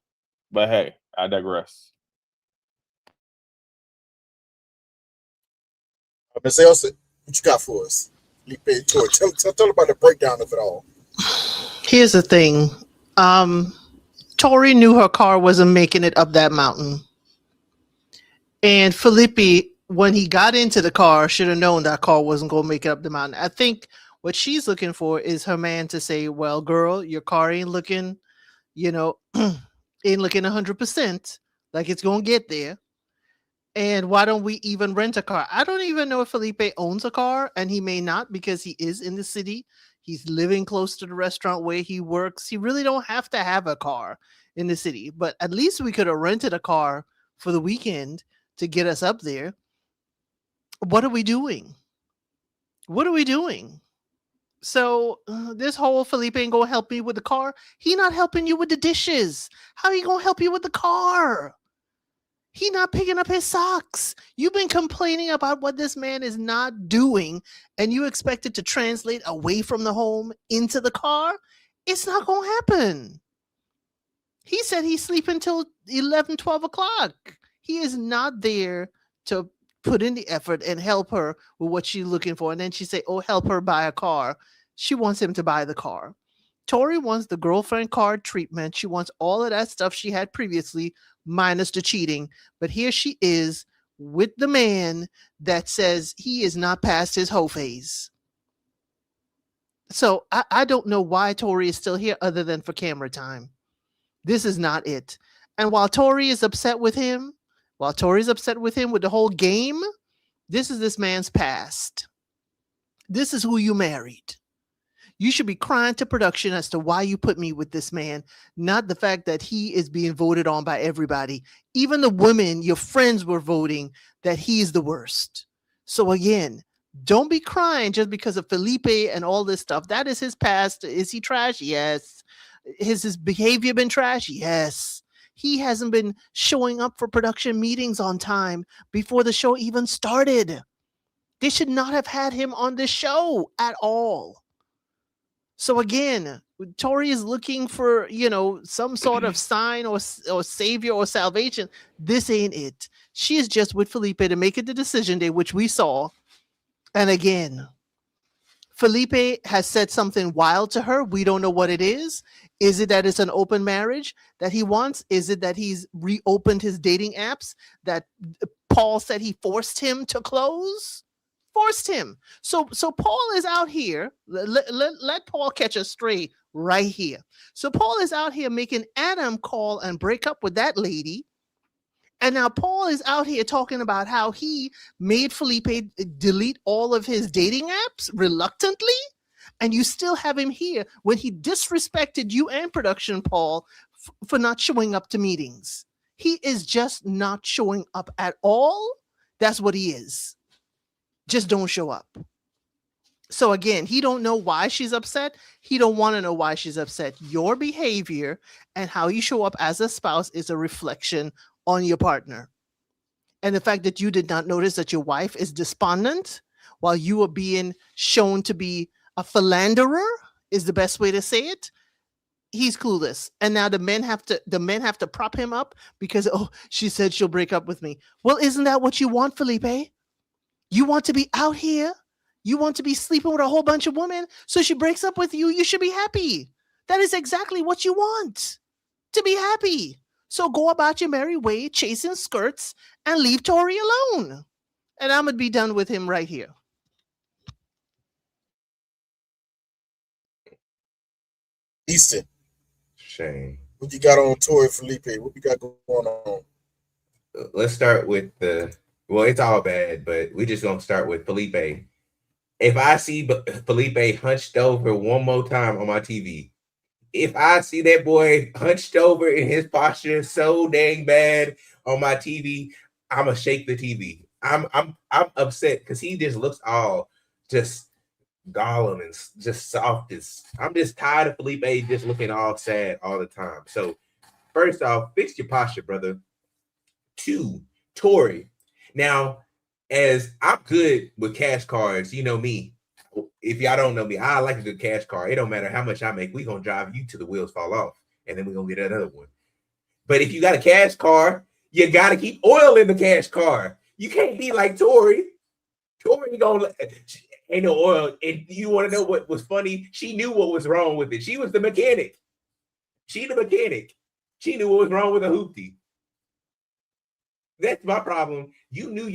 Speaker 5: But hey, I digress.
Speaker 1: Ms. Elsa, what you got for us? Felipe, Tori, tell about the breakdown of it all.
Speaker 2: Here's the thing. Tori knew her car wasn't making it up that mountain. And Felipe, when he got into the car, should have known that car wasn't going to make it up the mountain. I think what she's looking for is her man to say, well, girl, your car ain't looking, ain't looking 100% like it's going to get there. And why don't we even rent a car? I don't even know if Felipe owns a car, and he may not because he is in the city. He's living close to the restaurant where he works. He really don't have to have a car in the city, but at least we could have rented a car for the weekend to get us up there. What are we doing? What are we doing? So this whole Felipe ain't gonna help me with the car. He not helping you with the dishes. How he gonna help you with the car? He not picking up his socks. You've been complaining about what this man is not doing, and you expect it to translate away from the home into the car? It's not going to happen. He said he's sleeping till 11, 12 o'clock. He is not there to put in the effort and help her with what she's looking for. And then she say, oh, help her buy a car. She wants him to buy the car. Tori wants the girlfriend card treatment. She wants all of that stuff she had previously, minus the cheating. But here she is with the man that says he is not past his hoe phase. So I don't know why Tori is still here other than for camera time. This is not it. And while Tori is upset with him, with the whole game, this is this man's past. This is who you married. You should be crying to production as to why you put me with this man, not the fact that he is being voted on by everybody. Even the women, your friends, were voting that he is the worst. So again, don't be crying just because of Felipe and all this stuff. That is his past. Is he trash? Yes. Has his behavior been trash? Yes. He hasn't been showing up for production meetings on time before the show even started. They should not have had him on the show at all. So again, Tori is looking for, some sort of sign or savior or salvation. This ain't it. She is just with Felipe to make it the decision day, which we saw. And again, Felipe has said something wild to her. We don't know what it is. Is it that it's an open marriage that he wants? Is it that he's reopened his dating apps that Paul said he forced him to close? Forced him. So Paul is out here. Let Paul catch a stray right here. So Paul is out here making Adam call and break up with that lady. And now Paul is out here talking about how he made Felipe delete all of his dating apps reluctantly. And you still have him here when he disrespected you and production, Paul, for not showing up to meetings. He is just not showing up at all. That's what he is. Just don't show up. So again, he don't know why she's upset. He don't want to know why she's upset. Your behavior and how you show up as a spouse is a reflection on your partner. And the fact that you did not notice that your wife is despondent while you are being shown to be a philanderer is the best way to say it. He's clueless. And now the men have to prop him up because, she said she'll break up with me. Well, isn't that what you want, Felipe? You want to be out here. You want to be sleeping with a whole bunch of women. So she breaks up with you. You should be happy. That is exactly what you want, to be happy. So go about your merry way, chasing skirts, and leave Tori alone. And I'm going to be done with him right here.
Speaker 1: Easton,
Speaker 3: Shame.
Speaker 1: what you got on Tori Felipe? What we got going on?
Speaker 3: Let's start with it's all bad, but we're just going to start with Felipe. If I see Felipe hunched over one more time on my TV, if I see that boy hunched over in his posture so dang bad on my TV, I'm gonna shake the TV. I'm upset because he just looks all just Gollum and just soft. I'm just tired of Felipe just looking all sad all the time. So first off, fix your posture, brother. 2, Tori. Now, as I'm good with cash cards, you know me. If y'all don't know me, I like a good cash card. It don't matter how much I make. We're going to drive you till the wheels fall off. And then we're going to get another one. But if you got a cash card, you got to keep oil in the cash card. You can't be like Tori. Tori ain't no oil. And you want to know what was funny? She knew what was wrong with it. She was the mechanic. She knew what was wrong with a hoopty. That's my problem. You knew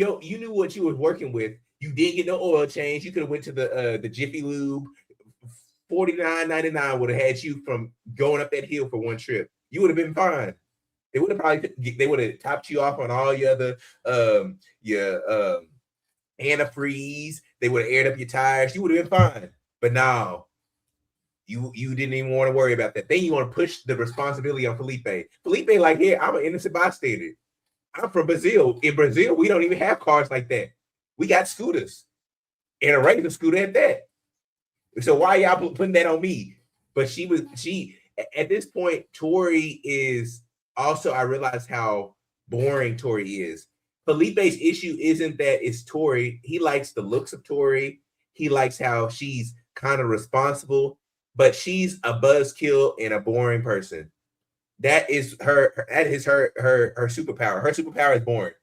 Speaker 3: what you was working with. You didn't get no oil change. You could have went to the Jiffy Lube. $49.99 would have had you from going up that hill for one trip. You would have been fine. They would have topped you off on all your other antifreeze. They would have aired up your tires. You would have been fine. But now you didn't even want to worry about that. Then you want to push the responsibility on Felipe. Felipe, like, here, I'm an innocent bystander. I'm from Brazil. In Brazil, we don't even have cars like that. We got scooters and a regular scooter at that. So why y'all putting that on me? But she at this point, Tori is also, I realized how boring Tori is. Felipe's issue isn't that it's Tori. He likes the looks of Tori. He likes how she's kind of responsible, but she's a buzzkill and a boring person. That is her superpower. Her superpower is boring.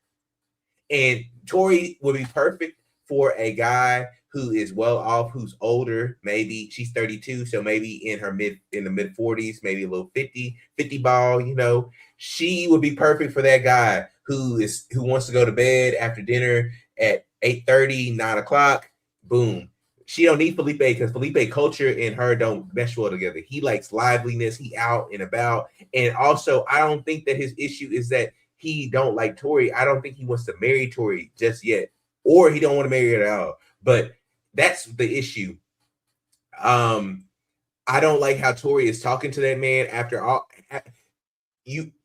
Speaker 3: And Tori would be perfect for a guy who is well off, who's older. Maybe she's 32, so maybe in the mid 40s, maybe a little 50 ball, She would be perfect for that guy who wants to go to bed after dinner at 8:30, 9 o'clock. Boom. She don't need Felipe because Felipe culture and her don't mesh well together. He likes liveliness. He out and about. And also, I don't think that his issue is that he don't like Tori. I don't think he wants to marry Tori just yet, or he don't want to marry her at all. But that's the issue. I don't like how Tori is talking to that man after all.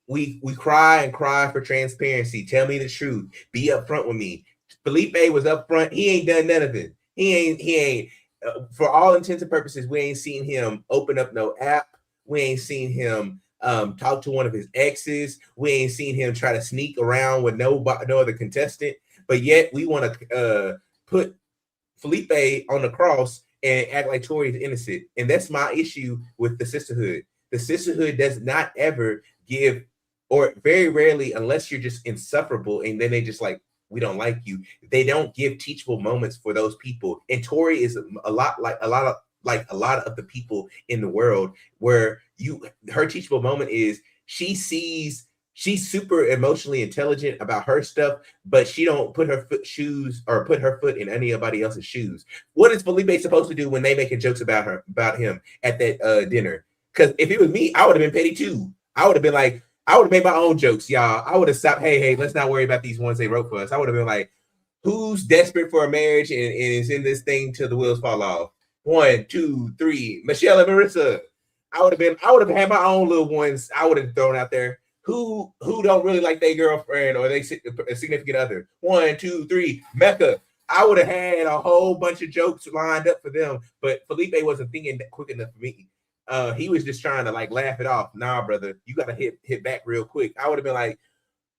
Speaker 3: We cry and cry for transparency. Tell me the truth. Be upfront with me. Felipe was upfront. He ain't done none of it. He ain't. For all intents and purposes, we ain't seen him open up no app. We ain't seen him talk to one of his exes. We ain't seen him try to sneak around with no other contestant. But yet we want to put Felipe on the cross and act like Tori is innocent. And that's my issue with the sisterhood. The sisterhood does not ever give, or very rarely, unless you're just insufferable, and then they just like, we don't like you. They don't give teachable moments for those people. And Tori is a lot of the people in the world where her teachable moment is she's super emotionally intelligent about her stuff, but she don't put her foot in anybody else's shoes. What is Felipe supposed to do when they making jokes about him at that dinner? Because if it was me, I would have been petty too. I would have been like, I would have made my own jokes, y'all. I would have stopped. Hey, let's not worry about these ones they wrote for us. I would have been like, who's desperate for a marriage and is in this thing till the wheels fall off? 1, 2, 3, Michelle and Marissa. I would have had my own little ones. I would have thrown out there. Who don't really like their girlfriend or they significant other? 1, 2, 3, Mecca. I would have had a whole bunch of jokes lined up for them, but Felipe wasn't thinking that quick enough for me. He was just trying to like laugh it off. Nah, brother, you gotta hit back real quick. I would have been like,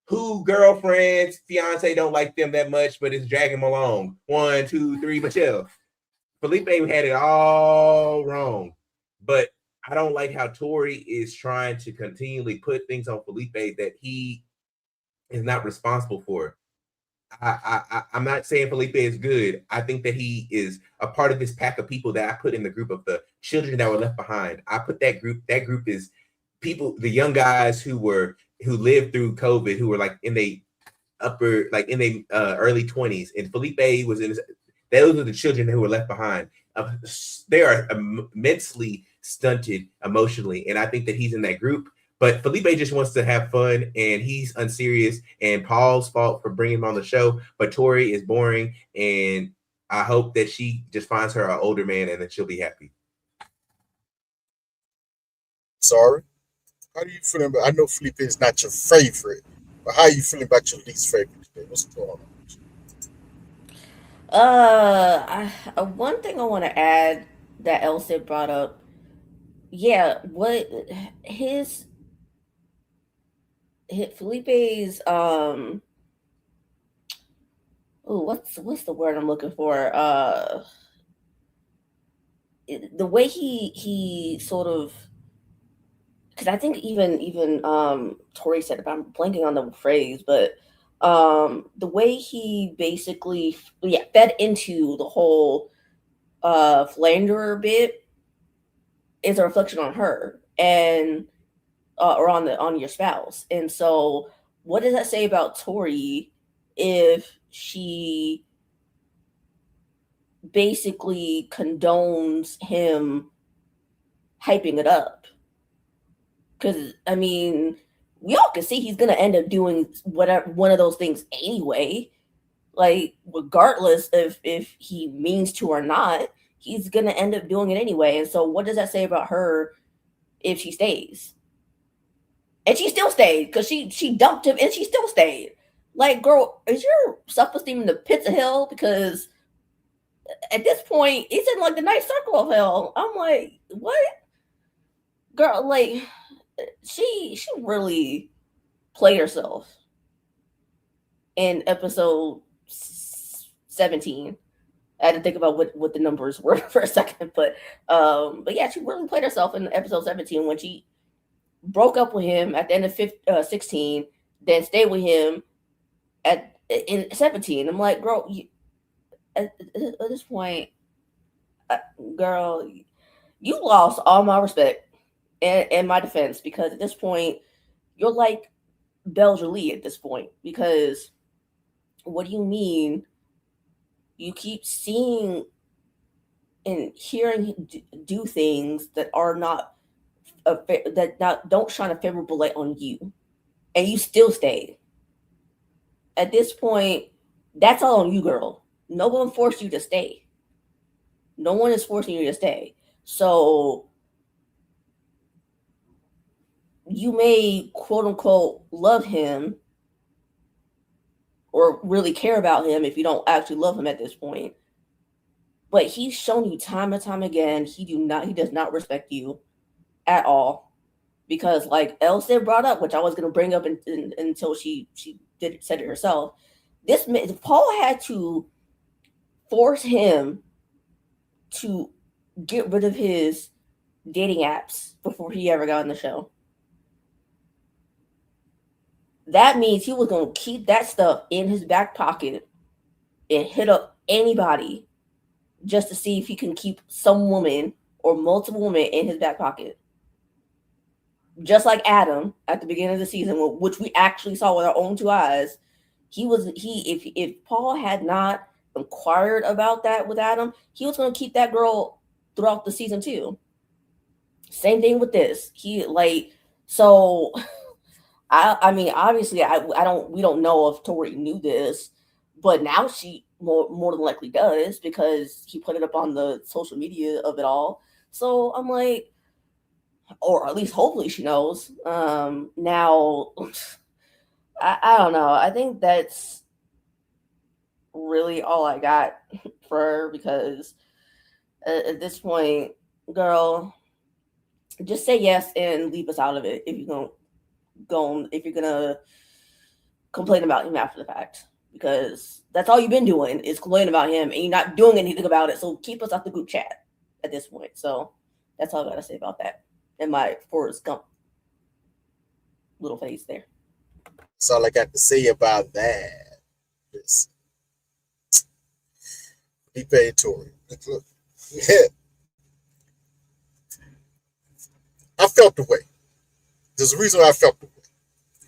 Speaker 3: who girlfriends, fiance don't like them that much, but it's dragging them along. 1, 2, 3, Michelle. Felipe had it all wrong, but I don't like how Tori is trying to continually put things on Felipe that he is not responsible for. I'm not saying Felipe is good. I think that he is a part of this pack of people that I put in the group of the children that were left behind. I put that group is people, the young guys who lived through COVID, who were like in the early 20s, and Felipe was in. Those are the children who were left behind. They are immensely stunted emotionally, and I think that he's in that group. But Felipe just wants to have fun, and he's unserious, and Paul's fault for bringing him on the show. But Tori is boring, and I hope that she just finds her an older man, and then she'll be happy.
Speaker 1: Sorry. How do you feel about? I know Felipe is not your favorite, but how are you feeling about your least favorite today? What's going on?
Speaker 4: One thing I want to add that Elsa brought up, yeah, what his Felipe's what's the word I'm looking for? The way he sort of, because I think even Tori said it, but I'm blanking on the phrase, but the way he basically fed into the whole philanderer bit is a reflection on her and or on your spouse. And so what does that say about Tori if she basically condones him hyping it up? Because I mean, we all can see he's gonna end up doing whatever one of those things anyway. Like regardless if he means to or not, he's gonna end up doing it anyway. And so, what does that say about her if she stays? And she still stayed because she dumped him and she still stayed. Like, girl, is your self-esteem in the pits of hell? Because at this point, it's in like the ninth circle of hell. I'm like, what? Girl, like, she really played herself in episode 17. I had to think about what the numbers were for a second, but yeah, she really played herself in episode 17 when she broke up with him at the end of 16, then stayed with him in 17. I'm like, girl, at this point, girl, you lost all my respect and my defense, because at this point, you're like Belle Jolie at this point. Because what do you mean you keep seeing and hearing him do things that are not don't shine a favorable light on you, and you still stayed? At this point, that's all on you, girl. No one forced you to stay. No one is forcing you to stay. So you may quote unquote love him or really care about him if you don't actually love him at this point. But he's shown you time and time again he does not respect you at all. Because like Elsa brought up, which I was going to bring up until she said it herself, Paul had to force him to get rid of his dating apps before he ever got on the show. That means he was going to keep that stuff in his back pocket and hit up anybody just to see if he can keep some woman or multiple women in his back pocket. Just like Adam at the beginning of the season, which we actually saw with our own two eyes. If Paul had not inquired about that with Adam, he was going to keep that girl throughout the season too. Same thing with this. I mean, obviously, we don't know if Tori knew this, but now she more than likely does because he put it up on the social media of it all. So I'm like, or at least hopefully she knows. Now, I don't know. I think that's really all I got for her because at this point, girl, just say yes and leave us out of it if you're gonna complain about him after the fact, because that's all you've been doing is complaining about him and you're not doing anything about it. So keep us out the group chat at this point. So that's all I gotta say about that. And my Forrest Gump little face there.
Speaker 1: That's all I got to say about that. Listen. He paid Tori. Look. Yeah. I felt the way. There's a reason why I felt the way.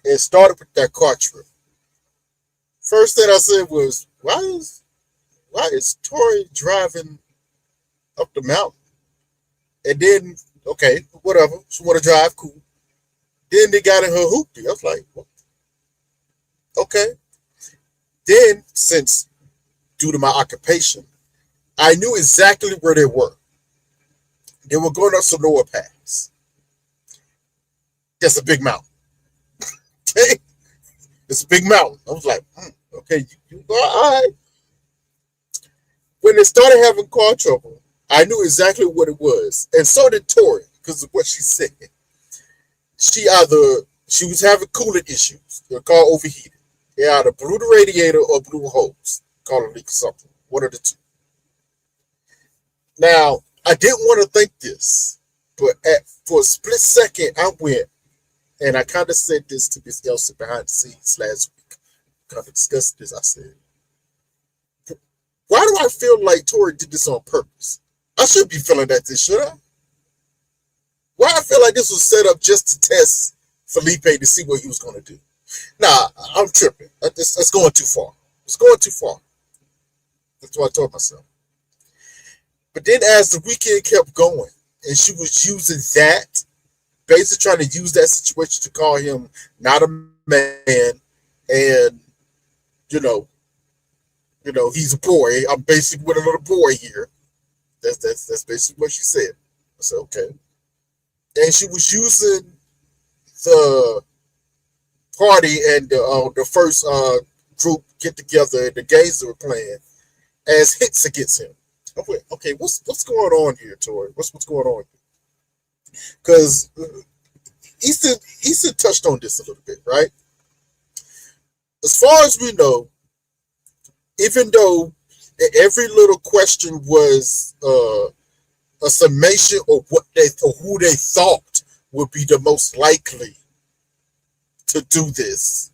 Speaker 1: It started with that car trip. First thing I said was, why is Tori driving up the mountain? And then, okay, whatever. She want to drive, cool. Then they got in her hoopty. I was like, what? Okay. Then, since due to my occupation, I knew exactly where they were. They were going up Sonora Pass. That's a big mountain. Okay? It's a big mountain. I was like, okay, you all right. When they started having car trouble, I knew exactly what it was. And so did Tori, because of what she said. She was having coolant issues. The car overheated. They either blew the radiator or blew a hose. Call it leak or something. One of the two. Now, I didn't want to think this, but for a split second, I went, and I kind of said this to Miss Elsa behind the scenes last week. Kind of discussed this. I said, why do I feel like Tori did this on purpose? I should be feeling that this, should I? Why I feel like this was set up just to test Felipe to see what he was going to do. Nah, I'm tripping. That's going too far. It's going too far. That's what I told myself. But then as the weekend kept going, and she was using that, basically trying to use that situation to call him not a man, and he's a boy. I'm basically with a little boy here. That's basically what she said. I said, okay. And she was using the party and the first group get together and the games that were playing as hits against him. Okay, what's going on here, Tori? What's going on here? Because Easton touched on this a little bit, right? As far as we know, even though every little question was a summation of who they thought would be the most likely to do this,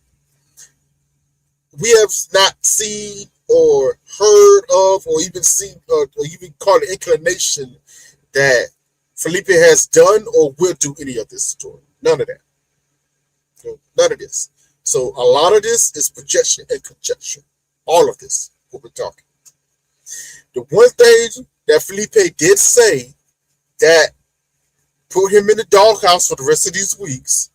Speaker 1: we have not seen or heard of or even seen or even caught an inclination that Felipe has done or will do any of this story. None of that. None of this. So a lot of this is projection and conjecture. All of this, what we're talking. The one thing that Felipe did say that put him in the doghouse for the rest of these weeks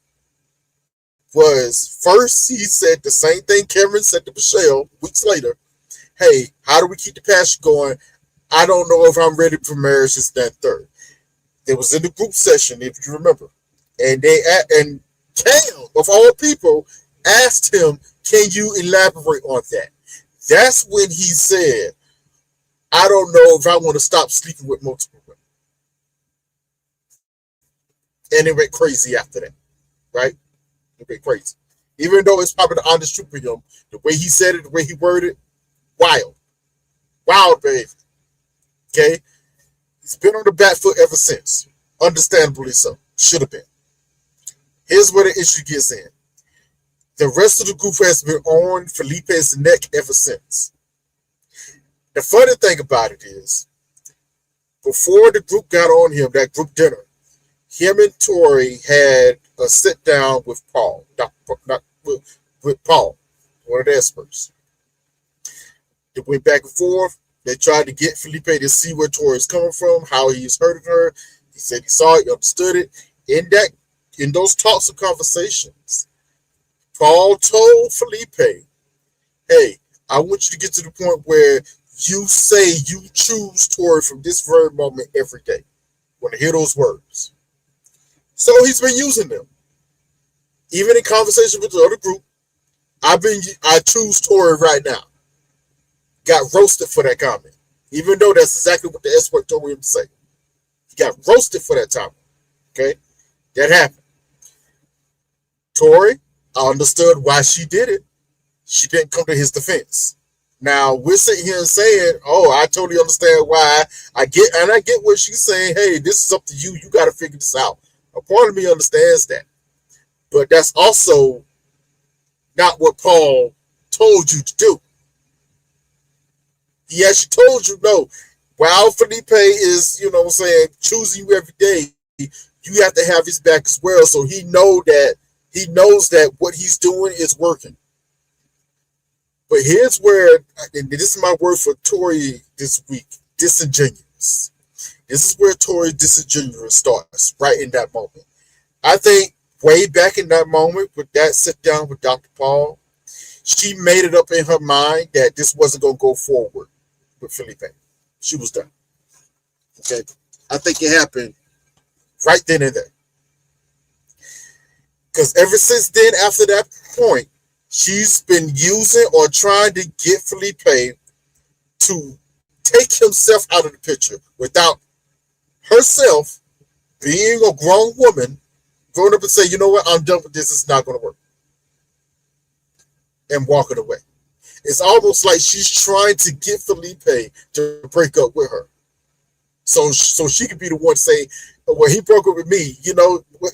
Speaker 1: was, first he said the same thing Cameron said to Michelle weeks later. Hey, how do we keep the passion going? I don't know if I'm ready for marriage. This, that, third. It was in the group session, if you remember. And Cam, of all people, asked him, can you elaborate on that? That's when he said, I don't know if I want to stop sleeping with multiple women. And it went crazy after that, right? It went crazy. Even though it's probably the honest truth for him, the way he said it, the way he worded it, wild. Wild behavior. Okay? He's been on the back foot ever since. Understandably so. Should have been. Here's where the issue gets in. The rest of the group has been on Felipe's neck ever since. The funny thing about it is, before the group got on him, that group dinner, him and Tori had a sit down with Paul, with Paul, one of the experts. They went back and forth. They tried to get Felipe to see where Tori is coming from, how he's hurting her. He said he saw it, he understood it. In those talks and conversations, Paul told Felipe, hey, I want you to get to the point where you say you choose Tori from this very moment every day. When I hear those words. So he's been using them. Even in conversation with the other group, I choose Tori right now. Got roasted for that comment. Even though that's exactly what the expert told him to say. He got roasted for that comment. Okay? That happened. Tori, I understood why she did it. She didn't come to his defense. Now, we're sitting here and saying, oh, I totally understand why. I get what she's saying. Hey, this is up to you. You got to figure this out. A part of me understands that. But that's also not what Paul told you to do. He actually told you, no, while Felipe is, choosing you every day, you have to have his back as well. So he knows that what he's doing is working. But here's where, and this is my word for Tori this week, disingenuous. This is where Tori disingenuous starts, right in that moment. I think way back in that moment with that sit down with Dr. Paul, she made it up in her mind that this wasn't going to go forward with Felipe. She was done. Okay? I think it happened right then and there. Because ever since then, after that point, she's been using or trying to get Felipe to take himself out of the picture without herself being a grown woman, going up and say, you know what, I'm done with this, it's not going to work. And walking away. It's almost like she's trying to get Felipe to break up with her. So she could be the one to say, well, he broke up with me.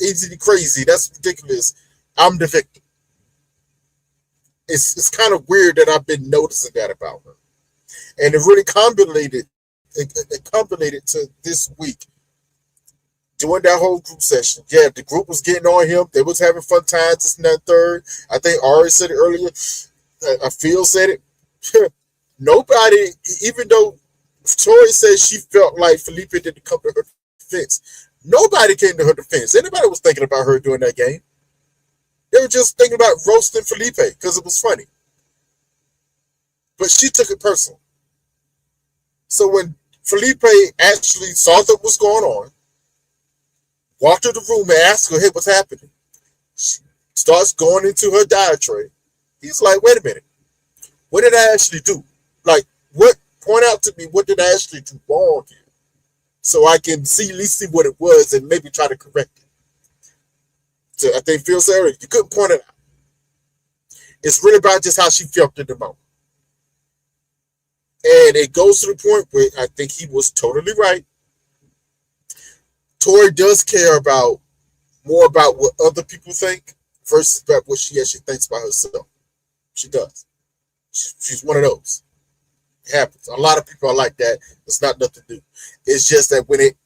Speaker 1: Is he crazy? That's ridiculous. I'm the victim. It's kind of weird that I've been noticing that about her. And it really culminated to this week. During that whole group session. Yeah, the group was getting on him. They was having fun times, this and that third. I think Ari said it earlier. Phil said it. Nobody, even though Tori said she felt like Felipe didn't come to her defense, nobody came to her defense. Anybody was thinking about her during that game. They were just thinking about roasting Felipe because it was funny. But she took it personal. So when Felipe actually saw what was going on, walked to the room and asked her, hey, what's happening? She starts going into her diatribe. He's like, wait a minute. What did I actually do? Point out to me, what did I actually do wrong here? So I can at least see what it was and maybe try to correct it. So I think Phil said you couldn't point it out. It's really about just how she felt in the moment. And it goes to the point where I think he was totally right. Tori does care more about what other people think versus about what she actually thinks about herself. She does. She's one of those. It happens. A lot of people are like that. It's not nothing new. It's just that when it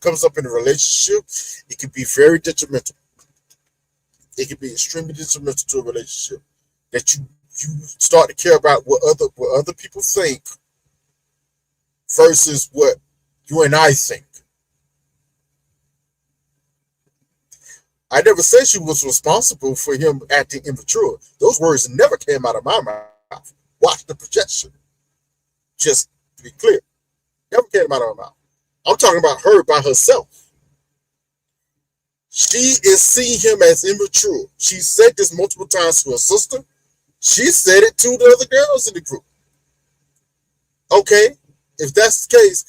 Speaker 1: comes up in a relationship, it can be very detrimental. It can be extremely detrimental to a relationship. That you start to care about what other people think versus what you and I think. I never said she was responsible for him acting immature. Those words never came out of my mouth. Watch the projection. Just to be clear. Never came out of her mouth. I'm talking about her by herself. She is seeing him as immature. She said this multiple times to her sister. She said it to the other girls in the group. Okay, if that's the case,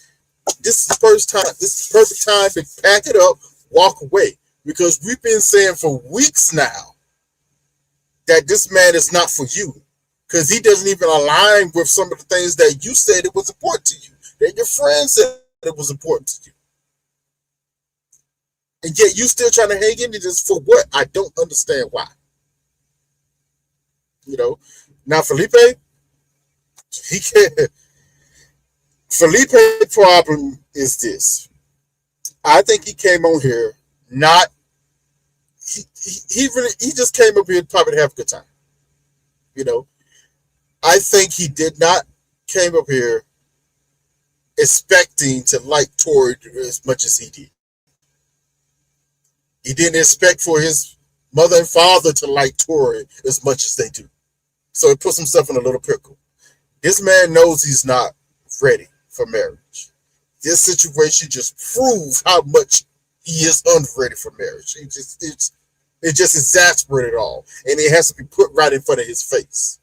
Speaker 1: this is the first time. This is the perfect time to pack it up, walk away. Because we've been saying for weeks now that this man is not for you. Because he doesn't even align with some of the things that you said it was important to you. That your friends said it was important to you. And yet you still trying to hang into this for what? I don't understand why. You know. Now Felipe, he can't. Felipe's problem is this. I think he came on here not. He just came up here probably to have a good time. You know, I think he did not came up here expecting to like Tori as much as he did. He didn't expect for his mother and father to like Tori as much as they do. So he puts himself in a little pickle. This man knows he's not ready for marriage. This situation just proves how much he is unready for marriage. It just exasperated all. And it has to be put right in front of his face.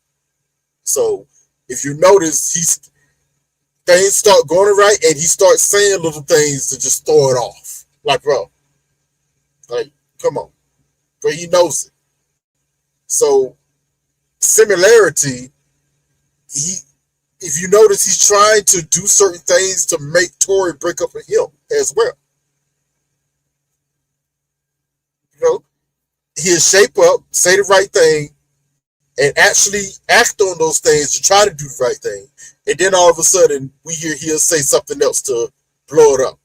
Speaker 1: So if you notice, things start going right and he starts saying little things to just throw it off. Like, bro, like, come on. But he knows it. So similarity, if you notice, he's trying to do certain things to make Tori break up with him as well. You know, he'll shape up, say the right thing, and actually act on those things to try to do the right thing. And then all of a sudden, we hear he'll say something else to blow it up.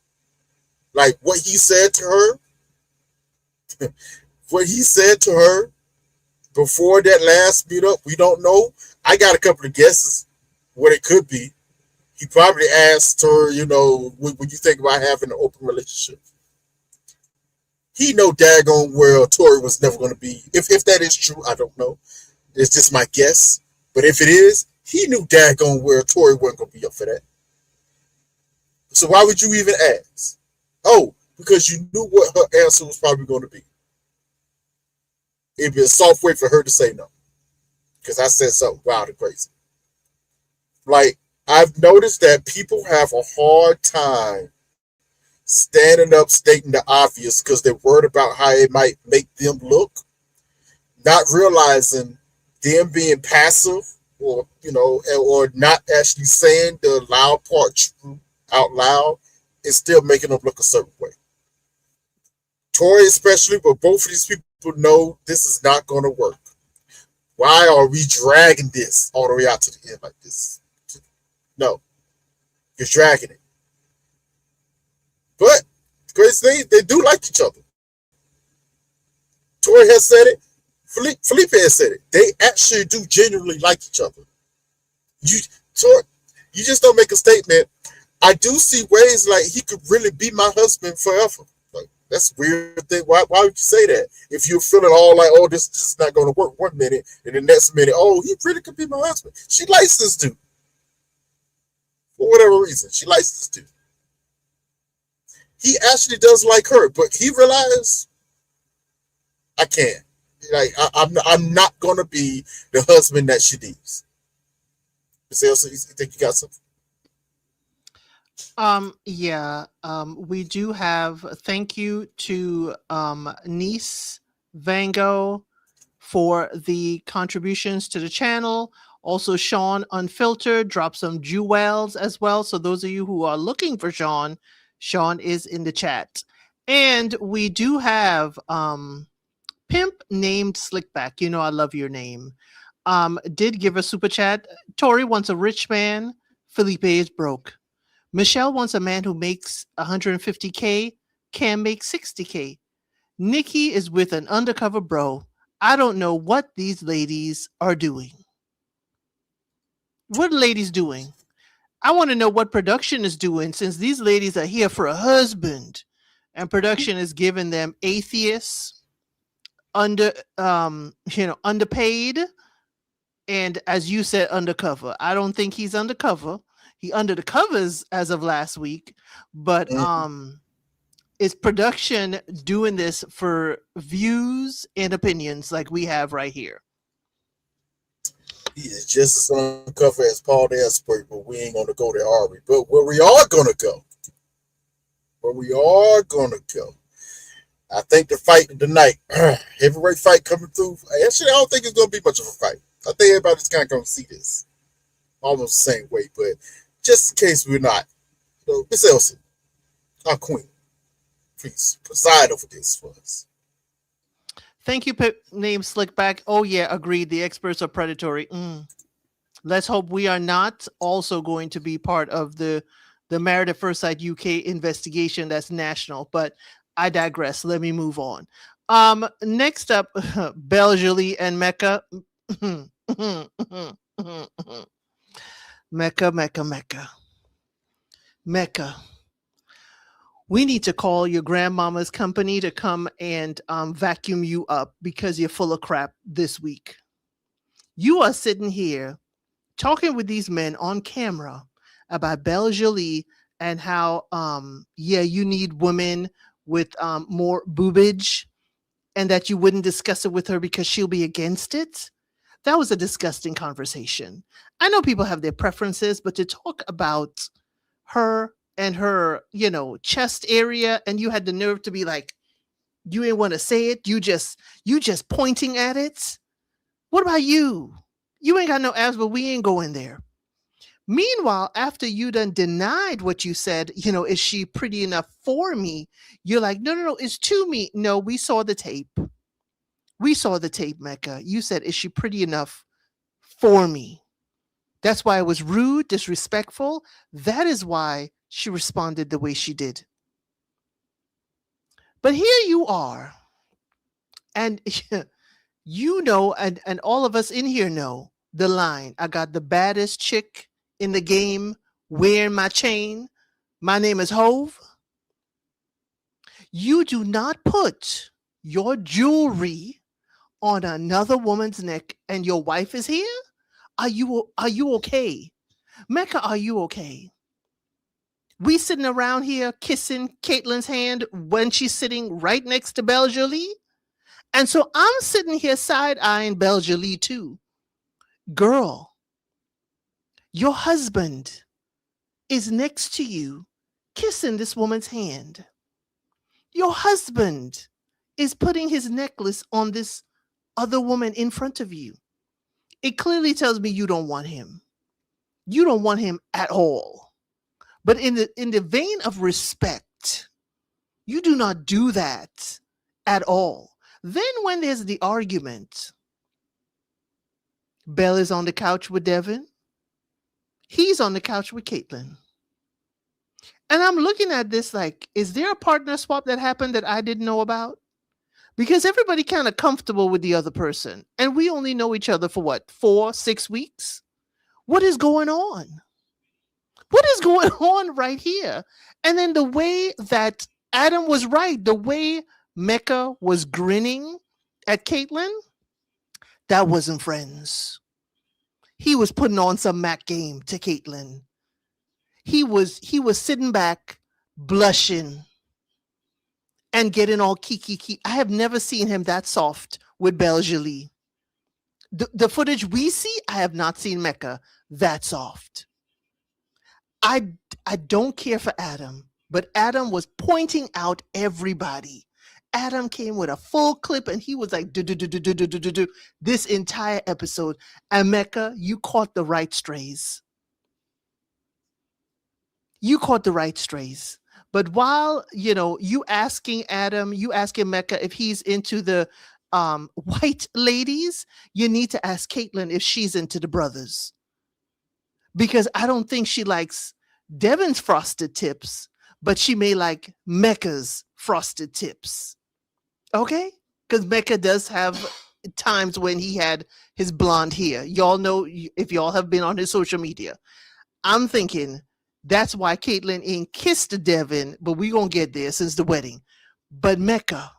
Speaker 1: Like what he said to her, what he said to her before that last meetup, we don't know. I got a couple of guesses what it could be. He probably asked her, you know, what you think about having an open relationship? He know daggone well Tori was never going to be. If that is true, I don't know. It's just my guess. But if it is, he knew daggone well Tori wasn't going to be up for that. So why would you even ask? Oh, because you knew what her answer was probably going to be. It'd be a soft way for her to say no. Because I said something wild and crazy. Like, I've noticed that people have a hard time standing up stating the obvious because they're worried about how it might make them look, not realizing them being passive or, you know, or not actually saying the loud part out loud is still making them look a certain way. Tori especially, but both of these people know this is not going to work. Why are we dragging this all the way out to the end like this? No, you're dragging it. But the crazy thing, they do like each other. Tori has said it. Felipe has said it. They actually do genuinely like each other. You just don't make a statement. I do see ways like he could really be my husband forever. Like, that's a weird thing. Why would you say that? If you're feeling all like, oh, this is not going to work one minute, and the next minute, oh, he really could be my husband. She likes this dude. For whatever reason, she likes this dude. He actually does like her, but he realized I can't. Like I'm not gonna be the husband that she needs. You think you got something?
Speaker 2: Yeah. We do have thank you to Niece Vango for the contributions to the channel. Also, Sean Unfiltered dropped some jewels as well. So those of you who are looking for Sean is in the chat. And we do have Pimp named Slickback. You know I love your name. Did give a super chat. Tori wants a rich man. Felipe is broke. Michelle wants a man who makes 150K, can make 60K. Nikki is with an undercover bro. I don't know what these ladies are doing. What are ladies doing? I want to know what production is doing since these ladies are here for a husband and production is giving them atheists, underpaid, and as you said, undercover. I don't think he's undercover. He under the covers as of last week, but Is production doing this for views and opinions like we have right here?
Speaker 1: He is just as uncover as Paul the Expert, but we ain't gonna go there, are we? But where we are gonna go, I think the fight tonight, heavyweight fight coming through. Actually, I don't think it's gonna be much of a fight. I think everybody's kind of gonna see this almost the same way, but just in case we're not, Miss Elsie, our queen, please preside over this for us.
Speaker 2: Thank you, name Slickback. Oh yeah, agreed. The experts are predatory. Let's hope we are not also going to be part of the Married at First Sight UK investigation that's national. But I digress. Let me move on. Next up, Belgely and Mecca. Mecca. We need to call your grandmama's company to come and vacuum you up because you're full of crap this week. You are sitting here talking with these men on camera about Belgely and how, you need women with more boobage and that you wouldn't discuss it with her because she'll be against it. That was a disgusting conversation. I know people have their preferences, but to talk about her and her, chest area, and you had the nerve to be like, you ain't want to say it. You just pointing at it. What about you? You ain't got no abs, but we ain't going there. Meanwhile, after you done denied what you said, is she pretty enough for me? You're like, no, it's to me. No, we saw the tape. Mecca. You said, is she pretty enough for me? That's why it was rude, disrespectful. That is why she responded the way she did. But here you are. And and all of us in here know the line. I got the baddest chick in the game wearing my chain. My name is Hove. You do not put your jewelry on another woman's neck and your wife is here? Are you okay? Mecca, are you okay? We sitting around here kissing Caitlyn's hand when she's sitting right next to Belgely. And so I'm sitting here side-eyeing Belgely too. Girl, your husband is next to you kissing this woman's hand. Your husband is putting his necklace on this other woman in front of you. It clearly tells me you don't want him. You don't want him at all. But in the vein of respect, you do not do that at all. Then when there's the argument, Belle is on the couch with Devin. He's on the couch with Caitlyn. And I'm looking at this like, is there a partner swap that happened that I didn't know about? Because everybody kind of comfortable with the other person. And we only know each other for what, 4-6 weeks? What is going on? What is going on right here? And then the way that Adam was right, the way Mecca was grinning at Caitlyn, that wasn't friends. He was putting on some Mac game to Caitlyn. He was sitting back, blushing, and getting all kiki. I have never seen him that soft with Belgely. The footage we see, I have not seen Mecca that soft. I don't care for Adam, but Adam was pointing out everybody. Adam came with a full clip and he was like, do, this entire episode. And Mecca, you caught the right strays. But while, you asking Mecca if he's into the white ladies, you need to ask Caitlyn if she's into the brothers. Because I don't think she likes Devin's frosted tips, but she may like Mecca's frosted tips. Okay? Because Mecca does have times when he had his blonde hair. Y'all know, if y'all have been on his social media. I'm thinking that's why Caitlyn ain't kissed Devin, but we gonna get there since the wedding. But Mecca,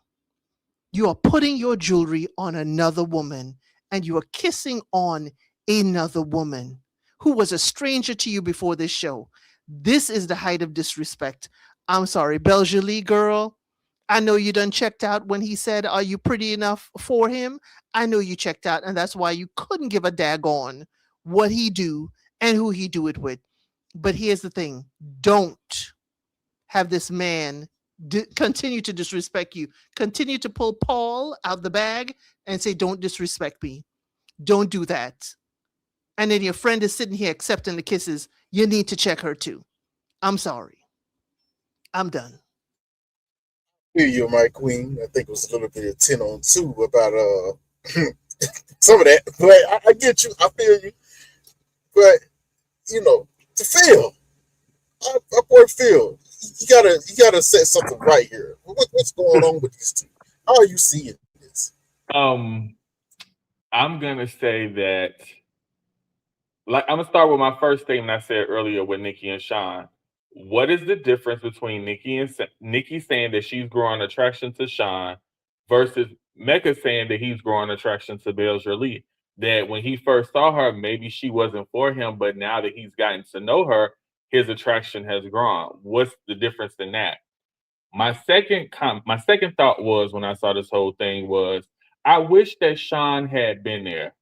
Speaker 2: you are putting your jewelry on another woman and you are kissing on another woman who was a stranger to you before this show. This is the height of disrespect. I'm sorry, Belgially girl. I know you done checked out when he said, "Are you pretty enough for him?" I know you checked out, and that's why you couldn't give a daggone what he do and who he do it with. But here's the thing: don't have this man continue to disrespect you. Continue to pull Paul out the bag and say, "Don't disrespect me. Don't do that." And then your friend is sitting here accepting the kisses. You need to check her too. I'm sorry. I'm done.
Speaker 1: Here you, my queen. I think it was a little bit of 10-on-2 about some of that. But I get you. I feel you. But to Phil, our boy Phil, you gotta set something right here. What's going on with these two? How are you seeing this?
Speaker 5: Um, I'm gonna say that, like, I'm gonna start with my first statement I said earlier with Nikki and Sean. What is the difference between Nikki saying that she's growing attraction to Sean versus Mecca saying that he's growing attraction to Belger? That when he first saw her, maybe she wasn't for him, but now that he's gotten to know her, his attraction has grown. What's the difference in that? My second thought was when I saw this whole thing was I wish that Sean had been there.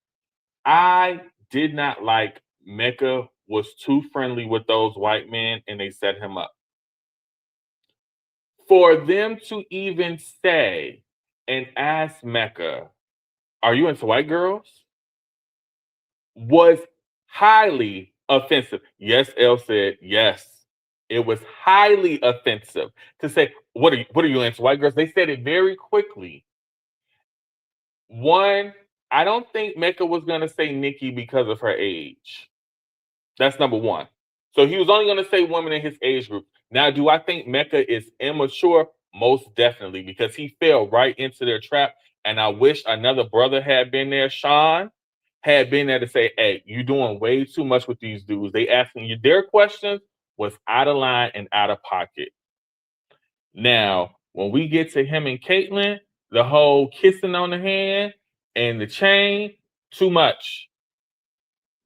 Speaker 5: I did not like Mecca was too friendly with those white men and they set him up. For them to even say and ask Mecca, "Are you into white girls?" was highly offensive. Yes, Elle said yes. It was highly offensive to say, "What are you into white girls?" They said it very quickly. One, I don't think Mecca was gonna say Nikki because of her age. That's number one. So he was only going to say women in his age group. Now, do I think Mecca is immature? Most definitely, because he fell right into their trap. And I wish another brother had been there. Sean had been there to say, "Hey, you're doing way too much with these dudes. They asking you their questions was out of line and out of pocket." Now, when we get to him and Caitlyn, the whole kissing on the hand and the chain, too much.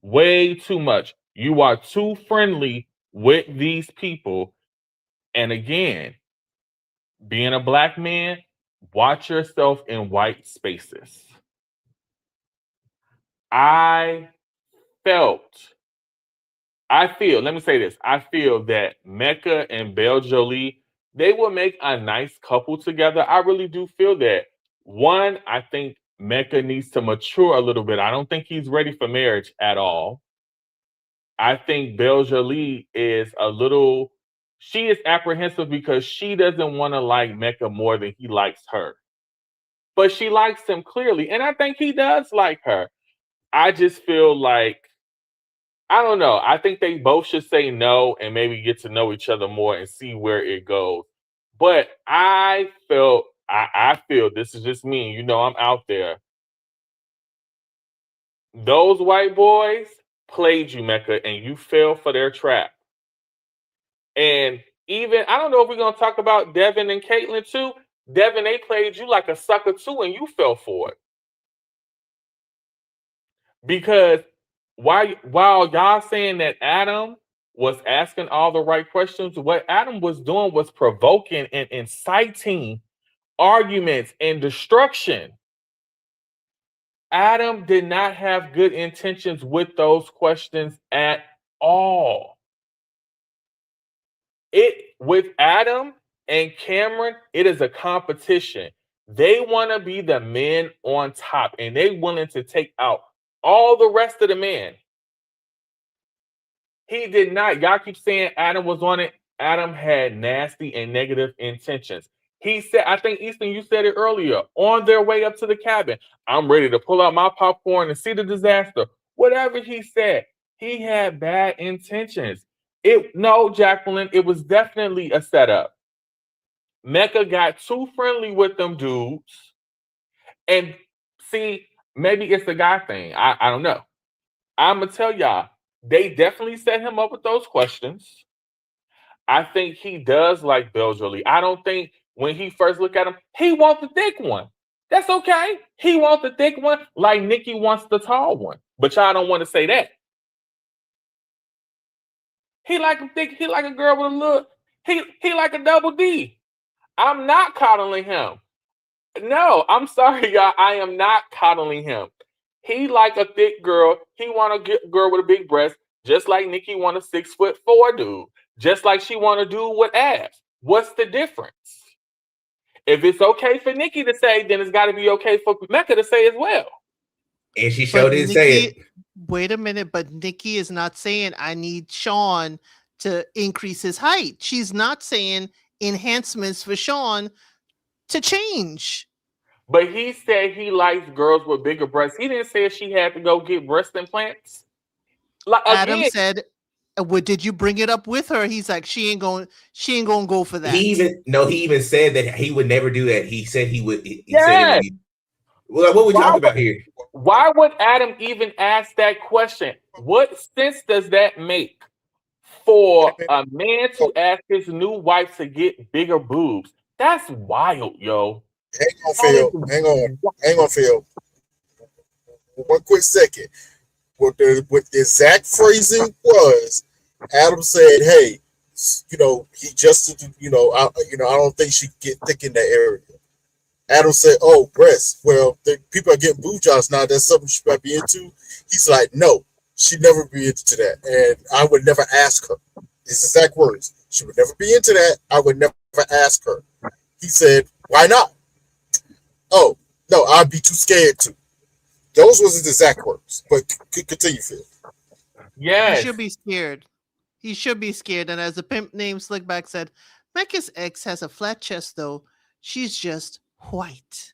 Speaker 5: Way too much. You are too friendly with these people. And again, being a black man, watch yourself in white spaces. I felt, let me say this. I feel that Mecca and Belle Jolie, they will make a nice couple together. I really do feel that. One, I think Mecca needs to mature a little bit. I don't think he's ready for marriage at all. I think Belger is she is apprehensive because she doesn't want to like Mecca more than he likes her. But she likes him clearly. And I think he does like her. I just feel like, I don't know. I think they both should say no and maybe get to know each other more and see where it goes. But I feel this is just me. I'm out there. Those white boys played you, Mecca, and you fell for their trap. And even, I don't know if we're going to talk about Devin and Caitlyn too. Devin, they played you like a sucker too, and you fell for it. Because while y'all saying that Adam was asking all the right questions, what Adam was doing was provoking and inciting arguments and destruction. Adam did not have good intentions with those questions at all. With Adam and Cameron, it is a competition. They want to be the men on top, and they willing to take out all the rest of the men. He did not. Y'all keep saying Adam was on it. Adam had nasty and negative intentions. He said, I think, Easton, you said it earlier, on their way up to the cabin, "I'm ready to pull out my popcorn and see the disaster." Whatever he said, he had bad intentions. No, Jacqueline, it was definitely a setup. Mecca got too friendly with them dudes. And see, maybe it's a guy thing. I don't know. I'm going to tell y'all, they definitely set him up with those questions. I think he does like Belger. I don't think when he first looked at him, he wants the thick one. That's okay. He wants the thick one like Nikki wants the tall one. But y'all don't want to say that. He like him thick. He like a girl with a look. He like a double D. I'm not coddling him. No, I'm sorry, y'all. I am not coddling him. He like a thick girl. He want a girl with a big breast, just like Nikki want a 6'4" dude. Just like she want a dude with abs. What's the difference? If it's okay for Nikki to say, then it's got to be okay for Mecca to say as well.
Speaker 3: And she sure didn't say it.
Speaker 2: Wait a minute, but Nikki is not saying I need Sean to increase his height. She's not saying enhancements for Sean to change.
Speaker 5: But he said he likes girls with bigger breasts. He didn't say she had to go get breast implants. Like,
Speaker 2: Adam
Speaker 5: again,
Speaker 2: said, "What did you bring it up with her?" He's like, "She ain't going to go for that."
Speaker 3: He even said that he would never do that. He said he would. He
Speaker 5: yes.
Speaker 3: said it would be. Well, what we talking about here?
Speaker 5: Why would Adam even ask that question? What sense does that make for a man to ask his new wife to get bigger boobs? That's wild, yo.
Speaker 1: Hang on, Phil. One quick second. What the exact phrasing was, Adam said, "Hey, he just, I don't think she get thick in that area." Adam said, "Oh, breasts. Well, people are getting boob jobs now. That's something she might be into." He's like, "No, she'd never be into that, and I would never ask her." His exact words: "She would never be into that. I would never ask her." He said, "Why not?" "Oh, no, I'd be too scared to." Those was his exact words. But continue, Phil.
Speaker 5: Yes.
Speaker 2: He should be scared. He should be scared. And as the pimp named Slickback said, Mecca's ex has a flat chest, though. She's just white.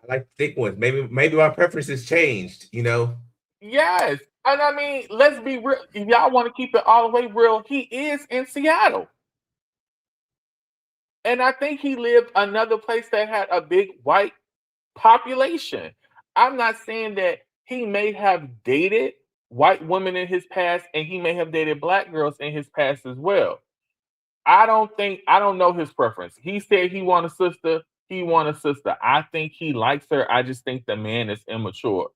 Speaker 3: I like thick ones. Maybe my preferences changed,
Speaker 5: Yes. And I mean, let's be real. If y'all want to keep it all the way real, he is in Seattle. And I think he lived another place that had a big white population. I'm not saying that he may have dated white women in his past and he may have dated black girls in his past as well. I don't know his preference. He said he want a sister. He want a sister. I think he likes her. I just think the man is immature.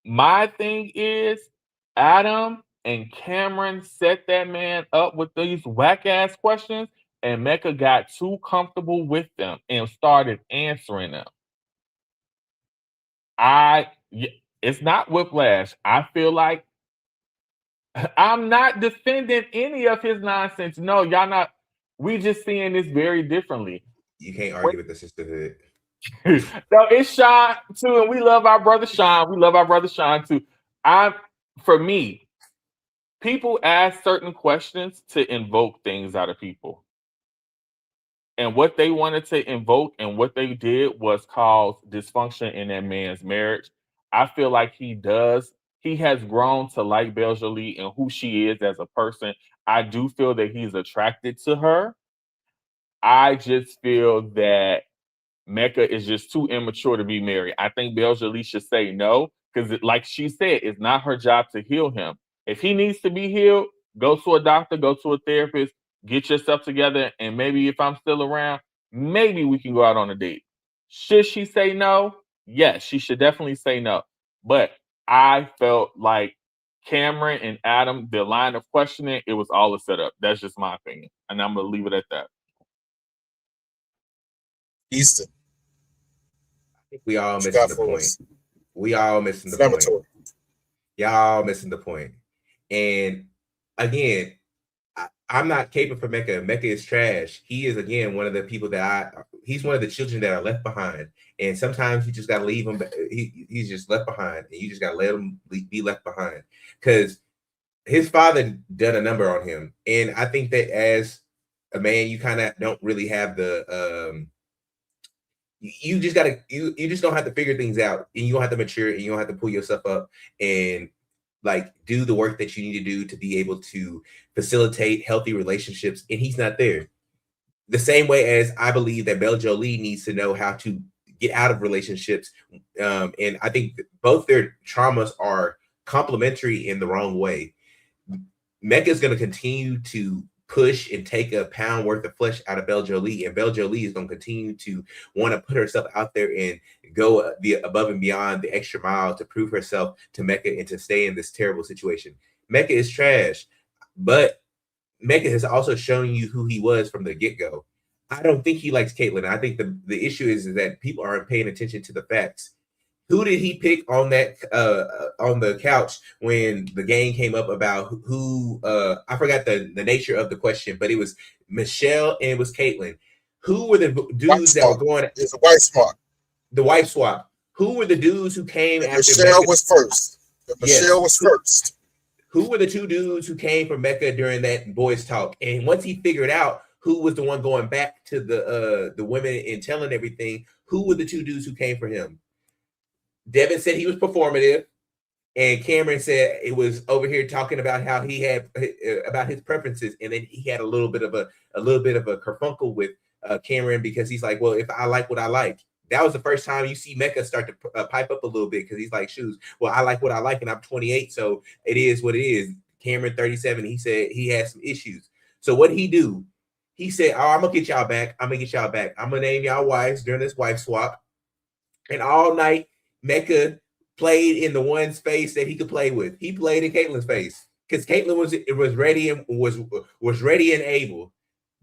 Speaker 5: My thing is, Adam and Cameron set that man up with these whack ass questions, and Mecca got too comfortable with them and started answering them. It's not whiplash. I feel like I'm not defending any of his nonsense. No, y'all not. We just seeing this very differently.
Speaker 3: You can't argue with the sisterhood.
Speaker 5: No, it's Sean too, and we love our brother Sean. We love our brother Sean too. For me, people ask certain questions to invoke things out of people. And what they wanted to invoke and what they did was cause dysfunction in that man's marriage. I feel like he has grown to like Belle Jolie and who she is as a person. I do feel that he's attracted to her. I just feel that Mecca is just too immature to be married. I think Belle Jolie should say no, because like she said, it's not her job to heal him. If he needs to be healed, go to a doctor, go to a therapist, get yourself together, and maybe if I'm still around, maybe we can go out on a date. Should she say no? Yes, she should definitely say no. But I felt like Cameron and Adam, the line of questioning, it was all a setup. That's just my opinion. And I'm going to leave it at that.
Speaker 1: Easton.
Speaker 3: I think we all missing the point. We all missing the point. Y'all missing the point. And again, I'm not caping for Mecca. Mecca is trash. He is, again, one of the people he's one of the children that are left behind. And sometimes you just got to leave him. He's just left behind. And you just got to let him be left behind. Because his father done a number on him. And I think that as a man, you kind of don't really have the... you just don't have to figure things out, and you don't have to mature, and you don't have to pull yourself up and like do the work that you need to do to be able to facilitate healthy relationships. And he's not there. The same way as I believe that Belle Jolie needs to know how to get out of relationships. And I think both their traumas are complementary in the wrong way. Mecca is going to continue to push and take a pound worth of flesh out of Belle Jolie, and Belle Jolie is going to continue to want to put herself out there and go above and beyond the extra mile to prove herself to Mecca and to stay in this terrible situation. Mecca is trash, but Mecca has also shown you who he was from the get-go. I don't think he likes Caitlyn. I think the issue is that people aren't paying attention to the facts. Who did he pick on that on the couch when the game came up about who I forgot the nature of the question, but it was Michelle and it was Caitlyn. Who were the dudes that were going?
Speaker 1: It's a white smart.
Speaker 3: The wife swap. Who were the dudes who came
Speaker 1: And
Speaker 3: after
Speaker 1: Michelle
Speaker 3: Mecca?
Speaker 1: was first.
Speaker 3: Yes.
Speaker 1: Michelle was first.
Speaker 3: Who were the two dudes who came from Mecca during that boys talk? And once he figured out who was the one going back to the women and telling everything, who were the two dudes who came for him? Devin said he was performative, and Cameron said it was over here talking about how he had about his preferences, and then he had a little bit of a kerfunkel with Cameron because he's like, well, if I like what I like. That was the first time you see Mecca start to pipe up a little bit because he's like, shoes, well, I like what I like, and I'm 28, so it is what it is. Cameron, 37, he said he has some issues. So what did he do? He said, oh, I'm going to get y'all back. I'm going to name y'all wives during this wife swap. And all night, Mecca played in the one space that he could play with. He played in Caitlyn's face because Caitlyn was ready and was ready and able.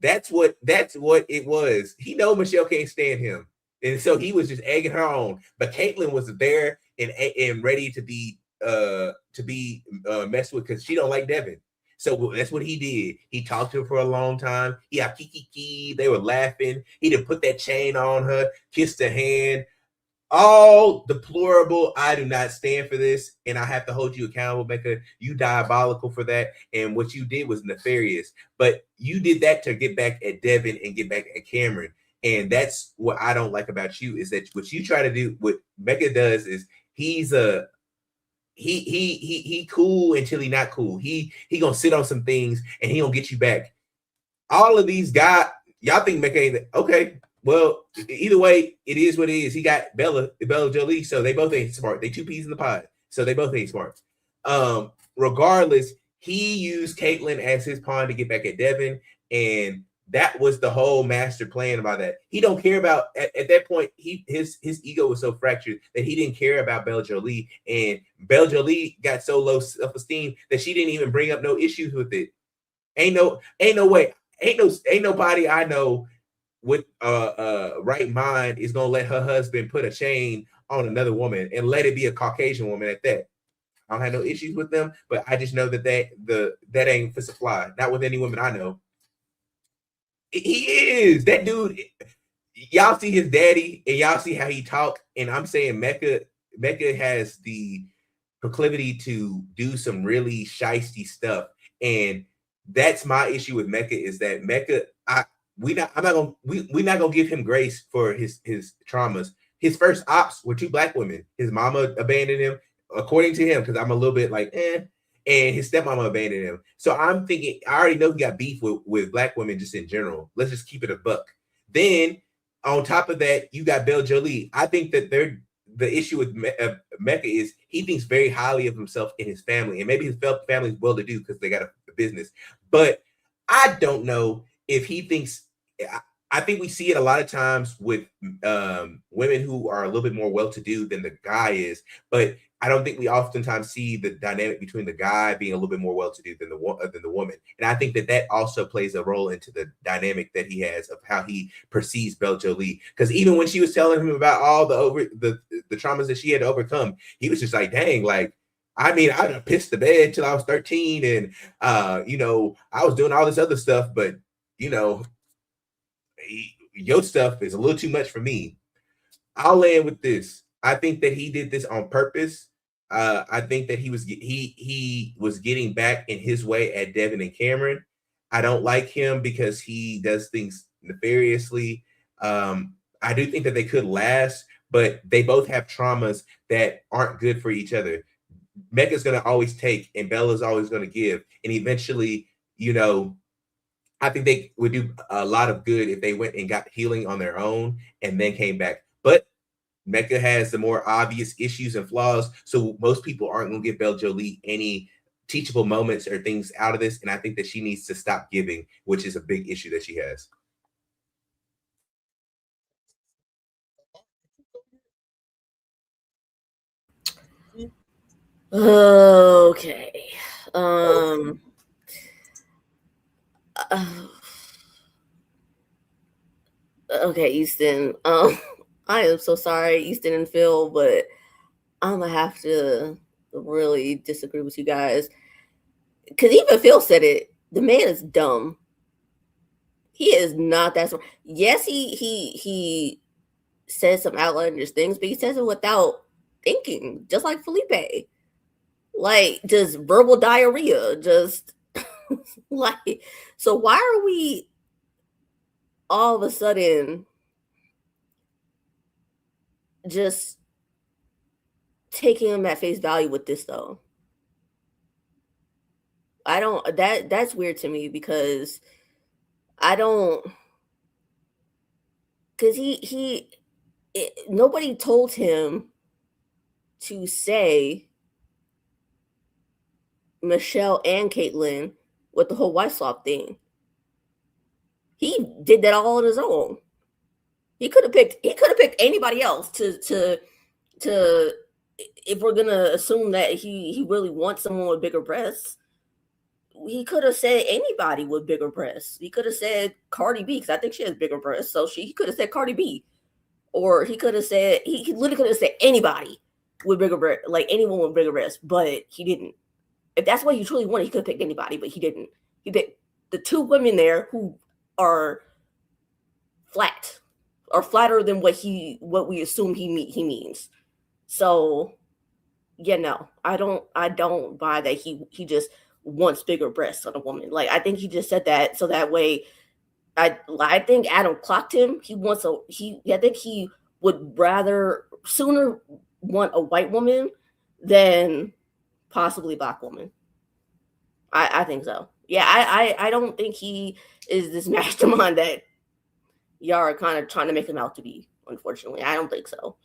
Speaker 3: That's what it was. He know Michelle can't stand him. And so he was just egging her on, but Caitlyn was there and ready to be messed with because she don't like Devin. So that's what he did. He talked to her for a long time. He had kiki. They were laughing. He didn't put that chain on her, kissed her hand. All deplorable. I do not stand for this, and I have to hold you accountable, Becca. You diabolical for that, and what you did was nefarious. But you did that to get back at Devin and get back at Cameron. And that's what I don't like about you is that what you try to do, what Mecca does is he cool until he not cool. He gonna sit on some things and he gonna get you back. All of these guys, y'all think Mecca ain't okay. Well, either way, it is what it is. He got Bella Jolie, so they both ain't smart. They two peas in the pod, so they both ain't smart. Regardless, he used Caitlyn as his pawn to get back at Devin, and that was the whole master plan about that. He don't care about at that point. His ego was so fractured that he didn't care about Bella Jolie, and Bella Jolie got so low self-esteem that she didn't even bring up no issues with it. Ain't no way. Ain't nobody I know with right mind is gonna let her husband put a chain on another woman and let it be a Caucasian woman at that. I don't have no issues with them, but I just know that that ain't for supply. Not with any women I know. He is that dude. Y'all see his daddy and y'all see how he talk. And I'm saying Mecca has the proclivity to do some really shisty stuff. And that's my issue with Mecca is that Mecca, we're not gonna give him grace for his traumas. His first ops were two black women. His mama abandoned him, according to him, because I'm a little bit like, and his stepmama abandoned him. So I'm thinking, I already know he got beef with black women just in general. Let's just keep it a buck. Then on top of that, you got Belle Jolie. I think that the issue with Mecca is he thinks very highly of himself and his family, and maybe his family is well-to-do because they got a business. But I don't know if he thinks. I think we see it a lot of times with women who are a little bit more well-to-do than the guy is, but I don't think we oftentimes see the dynamic between the guy being a little bit more well-to-do than the woman. And I think that also plays a role into the dynamic that he has of how he perceives Belle Jolie. Because even when she was telling him about all the traumas that she had to overcome, he was just like, dang, like, I mean, I done pissed the bed till I was 13 and, I was doing all this other stuff, but, your stuff is a little too much for me. I'll land with this. I think that he did this on purpose. I think that he was getting back in his way at Devin and Cameron. I don't like him because he does things nefariously. I do think that they could last, but they both have traumas that aren't good for each other. Mecca's going to always take, and Bella's always going to give, and eventually, I think they would do a lot of good if they went and got healing on their own and then came back. But Mecca has the more obvious issues and flaws, so most people aren't going to give Belle Jolie any teachable moments or things out of this, and I think that she needs to stop giving, which is a big issue that she has.
Speaker 4: Okay. Okay, Easton. I am so sorry, Easton and Phil, but I'm gonna have to really disagree with you guys. Because even Phil said it. The man is dumb. He is not that smart. Yes, he says some outlandish things, but he says it without thinking, just like Felipe. Like just verbal diarrhea. Just like, so why are we all of a sudden just taking him at face value with this though? I don't, that's weird to me because I don't, because nobody told him to say Michelle and Caitlyn with the whole wife swap thing. He did that all on his own. He could have picked anybody else to if we're gonna assume that he really wants someone with bigger breasts. He could have said anybody with bigger breasts. He could have said Cardi B, because I think she has bigger breasts. So he could have said Cardi B. Or he could have said, he literally could have said anybody with bigger breasts, like anyone with bigger breasts, but he didn't. If that's what he truly wanted, he could have picked anybody, but he didn't. He picked the two women there who are flat, or flatter than what we assume he means. So yeah, no, I don't buy that he just wants bigger breasts on a woman. Like, I think he just said that so that way. I think Adam clocked him. I think he would rather sooner want a white woman than possibly black woman. I think so. Yeah, I don't think he is this mastermind that y'all are kind of trying to make him out to be. Unfortunately, I don't think so.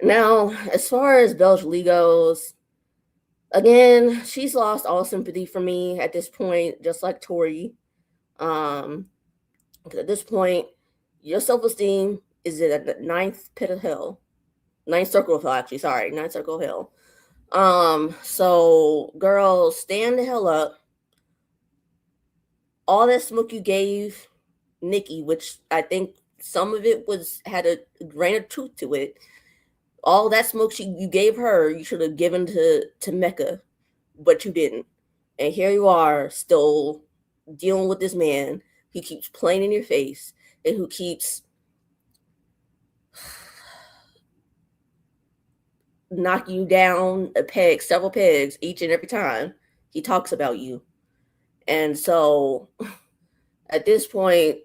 Speaker 4: Now, as far as Belge goes, again, she's lost all sympathy for me at this point, just like Tori. Because at this point, your self-esteem is at the ninth pit of hell. Ninth circle of hell, actually. Sorry, ninth circle of hell. So, girl, stand the hell up. All that smoke you gave Nikki, which I think some of it had a grain of truth to it. All that smoke you gave her, you should have given to Mecca, but you didn't. And here you are, still dealing with this man who keeps playing in your face and who keeps knocking you down a peg, several pegs, each and every time he talks about you. And so at this point,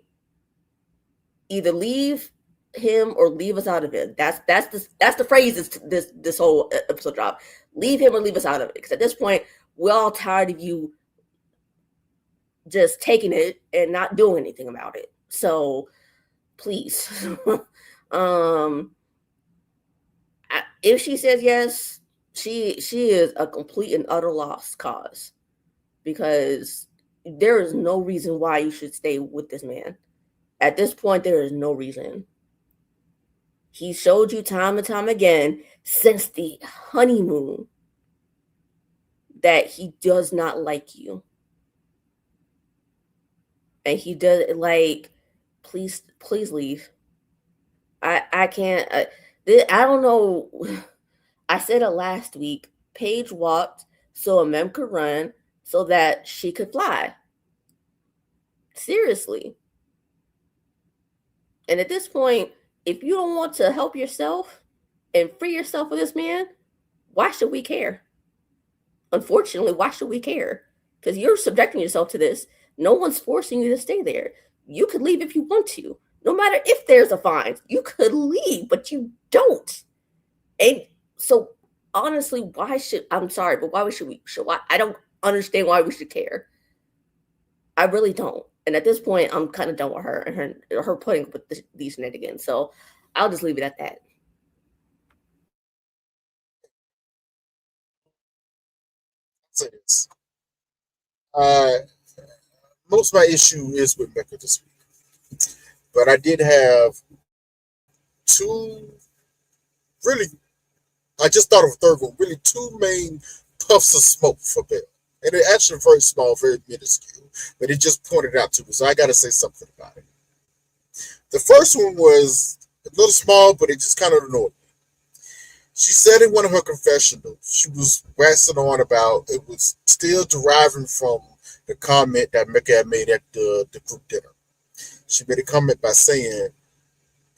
Speaker 4: either leave him or leave us out of it. That's the phrase this whole episode drop. Leave him or leave us out of it. Because at this point, we're all tired of you just taking it and not doing anything about it. So please. If she says yes, she is a complete and utter lost cause, because there is no reason why you should stay with this man. At this point, there is no reason. He showed you time and time again since the honeymoon that he does not like you. And he does, like, please leave. I can't, I don't know. I said it last week. Paige walked so a mem could run so that she could fly. Seriously. And at this point, if you don't want to help yourself and free yourself of this man, why should we care? Unfortunately, why should we care? Because you're subjecting yourself to this. No one's forcing you to stay there. You could leave if you want to. No matter if there's a fine, you could leave, but you don't. And so, honestly, I'm sorry, but why should we? I don't understand why we should care. I really don't. And at this point, I'm kind of done with her and her putting up with these shenanigans. So I'll just leave it at that.
Speaker 1: Say this. Most of my issue is with Mecca this week, but I did have two really. I just thought of a third one. Really, two main puffs of smoke for Bell. And it actually very small, very minuscule. But it just pointed out to me, so I got to say something about it. The first one was a little small, but it just kind of annoyed me. She said in one of her confessionals, she was waxing on about it was still deriving from the comment that Mecca had made at the group dinner. She made a comment by saying,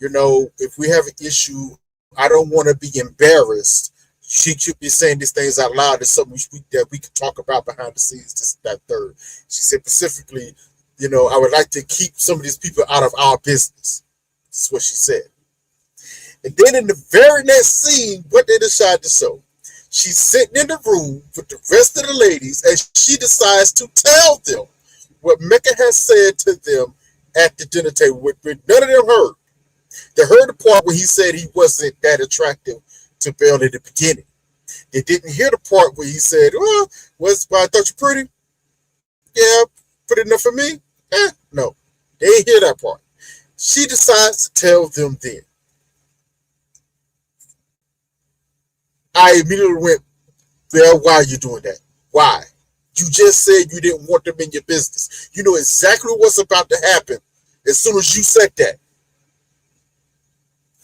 Speaker 1: if we have an issue, I don't want to be embarrassed. She should be saying these things out loud. It's something that we could talk about behind the scenes, this, that, third. She said specifically, I would like to keep some of these people out of our business. That's what she said. And then in the very next scene, what they decide to show, she's sitting in the room with the rest of the ladies, and she decides to tell them what Mecca has said to them at the dinner table, which none of them heard. They heard the part where he said he wasn't that attractive to Belle in the beginning. They didn't hear the part where he said, "Well, I thought you pretty. Yeah, pretty enough for me." No, they didn't hear that part. She decides to tell them then. I immediately went, "Belle, why are you doing that? Why? You just said you didn't want them in your business. You know exactly what's about to happen as soon as you said that.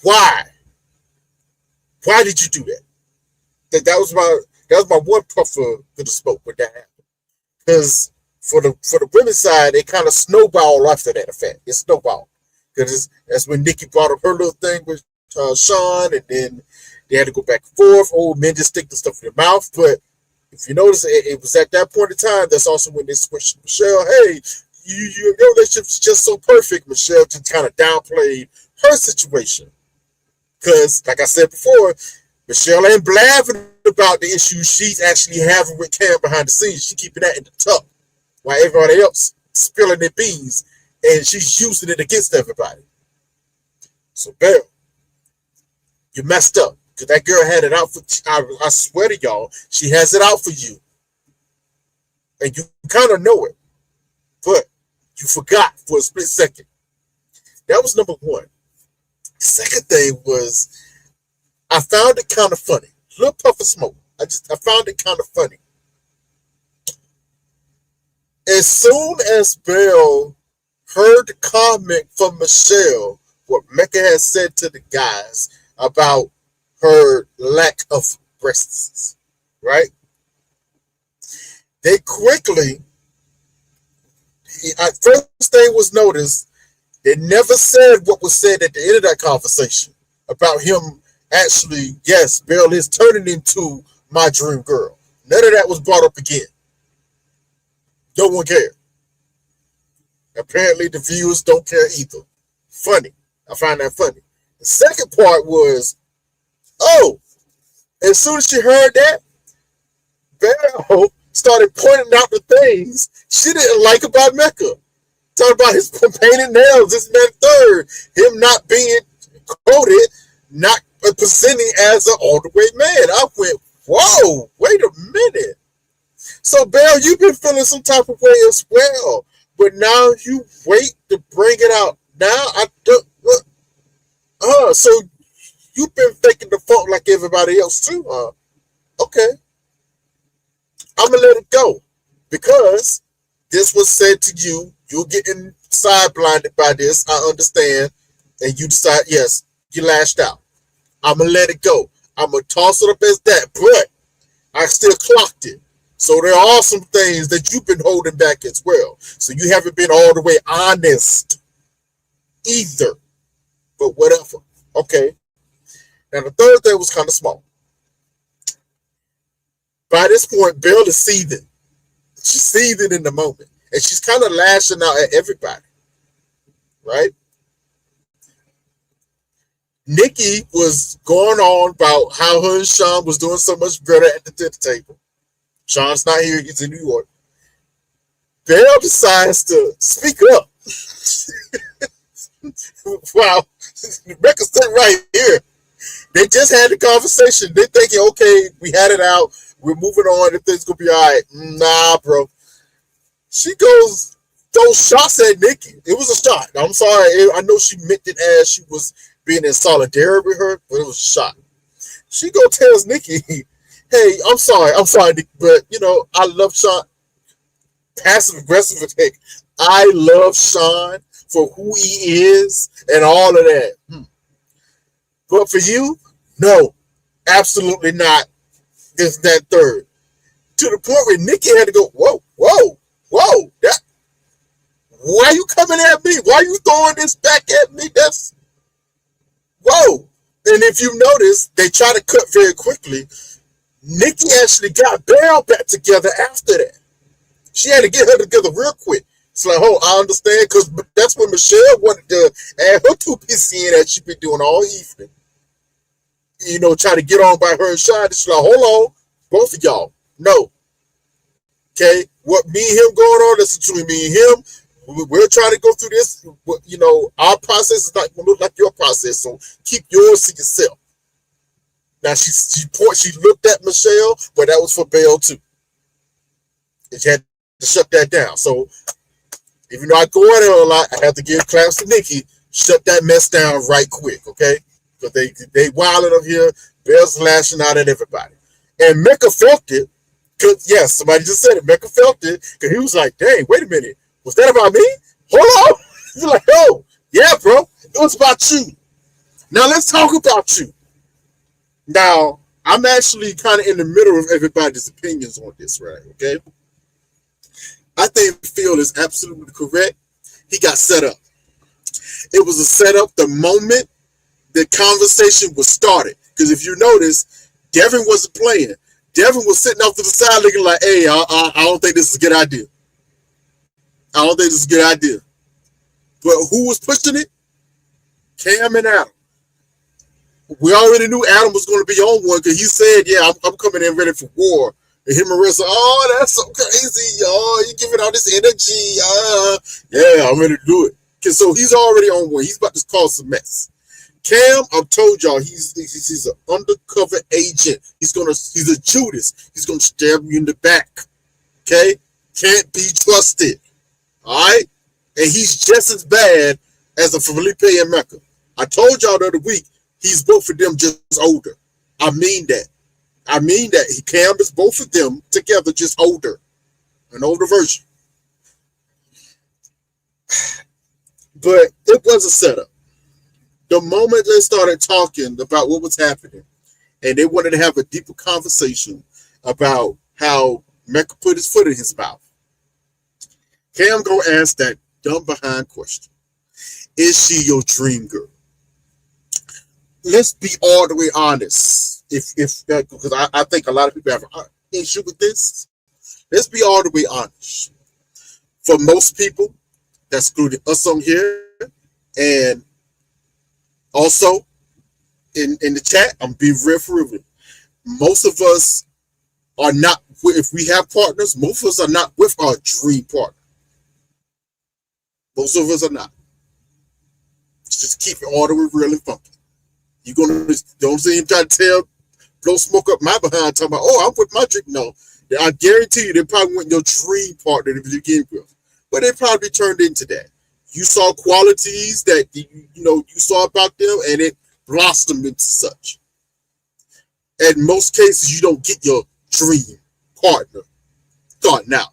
Speaker 1: Why? Why did you do that?" That was my one puff for the smoke when that happened. Because for the women's side, it kind of snowballed after that effect. It snowballed. Because that's when Nikki brought up her little thing with Sean, and then they had to go back and forth. Old men just stick the stuff in their mouth. But if you notice, it was at that point in time, that's also when they switched to Michelle. Hey, your relationship is just so perfect. Michelle just kind of downplayed her situation. Because, like I said before, Michelle ain't blabbing about the issues she's actually having with Cam behind the scenes. She's keeping that in the tuck, while everybody else spilling their beans, and she's using it against everybody. So, Belle, you messed up. Because that girl had it out for, I swear to y'all, she has it out for you. And you kind of know it. But you forgot for a split second. That was number one. The second thing was, I found it kind of funny. A little puff of smoke. I found it kind of funny. As soon as Belle heard the comment from Michelle, what Mecca had said to the guys about her lack of breasts, right? They quickly, first thing was noticed, they never said what was said at the end of that conversation about him actually, yes, Belle is turning into my dream girl. None of that was brought up again. No one cared. Apparently the viewers don't care either. Funny. I find that funny. The second part was, as soon as she heard that, Belle started pointing out the things she didn't like about Mecca. Talking about his painted nails, this and that third. Him not being quoted, not presenting as an all-the-way man. I went, whoa, wait a minute. So, Belle, you've been feeling some type of way as well. But now you wait to bring it out. Now I don't. So you've been faking the funk like everybody else too, huh? Okay. I'm going to let it go. Because this was said to you. You're getting side-blinded by this. I understand. And you decide, yes, you lashed out. I'm going to let it go. I'm going to toss it up as that. But I still clocked it. So there are some things that you've been holding back as well. So you haven't been all the way honest either. But whatever. Okay. Now the third thing was kind of small. By this point, Belle is seething. She's seething in the moment. And she's kind of lashing out at everybody. Right? Nikki was going on about how her and Sean was doing so much better at the dinner table. Sean's not here. He's in New York. Belle decides to speak up. Wow. Rebecca's sitting right here. They just had the conversation. They're thinking, okay, we had it out. We're moving on. Everything's going to be all right. Nah, bro. She goes, those shots at Nikki. It was a shot. I'm sorry. I know she meant it as she was being in solidarity with her, but it was a shot. She tells Nikki, hey, I'm sorry, Nikki, but, I love Sean. passive aggressive attack. I love Sean for who he is and all of that. But for you, no, absolutely not. This, that, third. To the point where Nikki had to go, whoa, whoa, whoa. Why are you coming at me? Why are you throwing this back at me? That's, whoa. And if you notice, they try to cut very quickly. Nikki actually got Belle back together after that. She had to get her together real quick. It's like, oh, I understand, because that's when Michelle wanted to add her 2 pieces in that she been doing all evening. You know, try to get on by her and Sean. She's like, hold on, both of y'all. No. Okay? What me and him going on, that's between me and him. We're trying to go through this. You know, our process is not going to look like your process, so keep yours to yourself. Now, she looked at Michelle, but that was for Belle, too. And she had to shut that down. So, even though I go at her a lot, I have to give claps to Nikki. Shut that mess down right quick, okay? Because they wilding up here. Belle's lashing out at everybody. And Mecca felt it. Because, yes, somebody just said it. Mecca felt it. Because he was like, dang, wait a minute. Was that about me? Hold on. He's like, oh, yeah, bro. It was about you. Now, let's talk about you. Now, I'm actually kind of in the middle of everybody's opinions on this, right? Okay? I think Phil is absolutely correct. He got set up. It was a setup the moment the conversation was started. Because if you notice, Devin wasn't playing. Devin was sitting off to the side looking like, hey, I don't think this is a good idea. I don't think this is a good idea. But who was pushing it? Cam and Adam. We already knew Adam was going to be on one because he said, yeah, I'm coming in ready for war. And him and Marissa, oh, that's so crazy. Oh, you're giving all this energy. Yeah, I'm ready to do it. So he's already on one. He's about to cause some mess. Cam, I've told y'all, he's an undercover agent. He's a Judas. He's gonna stab you in the back. Okay? Can't be trusted. Alright? And he's just as bad as a Felipe and Mecca. I told y'all the other week, he's both of them just older. I mean that. Cam is both of them together, just older. An older version. But it was a setup. The moment they started talking about what was happening, and they wanted to have a deeper conversation about how Mecca put his foot in his mouth, Cam gonna ask that dumb behind question. Is she your dream girl? Let's be all the way honest. If because I think a lot of people have an issue with this. Let's be all the way honest. For most people, that's including us on here, and also in the chat, I'm being real for real. Most of us are not, if we have partners, most of us are not with our dream partner. Most of us are not. Just keep it all the way real and funky. You're gonna don't see him try to blow smoke up my behind talking about, oh, I'm with my dream. No, I guarantee you they probably weren't your dream partner to begin with. But they probably turned into that. You saw qualities that you saw about them, and it blossomed into such. In most cases, you don't get your dream partner starting out.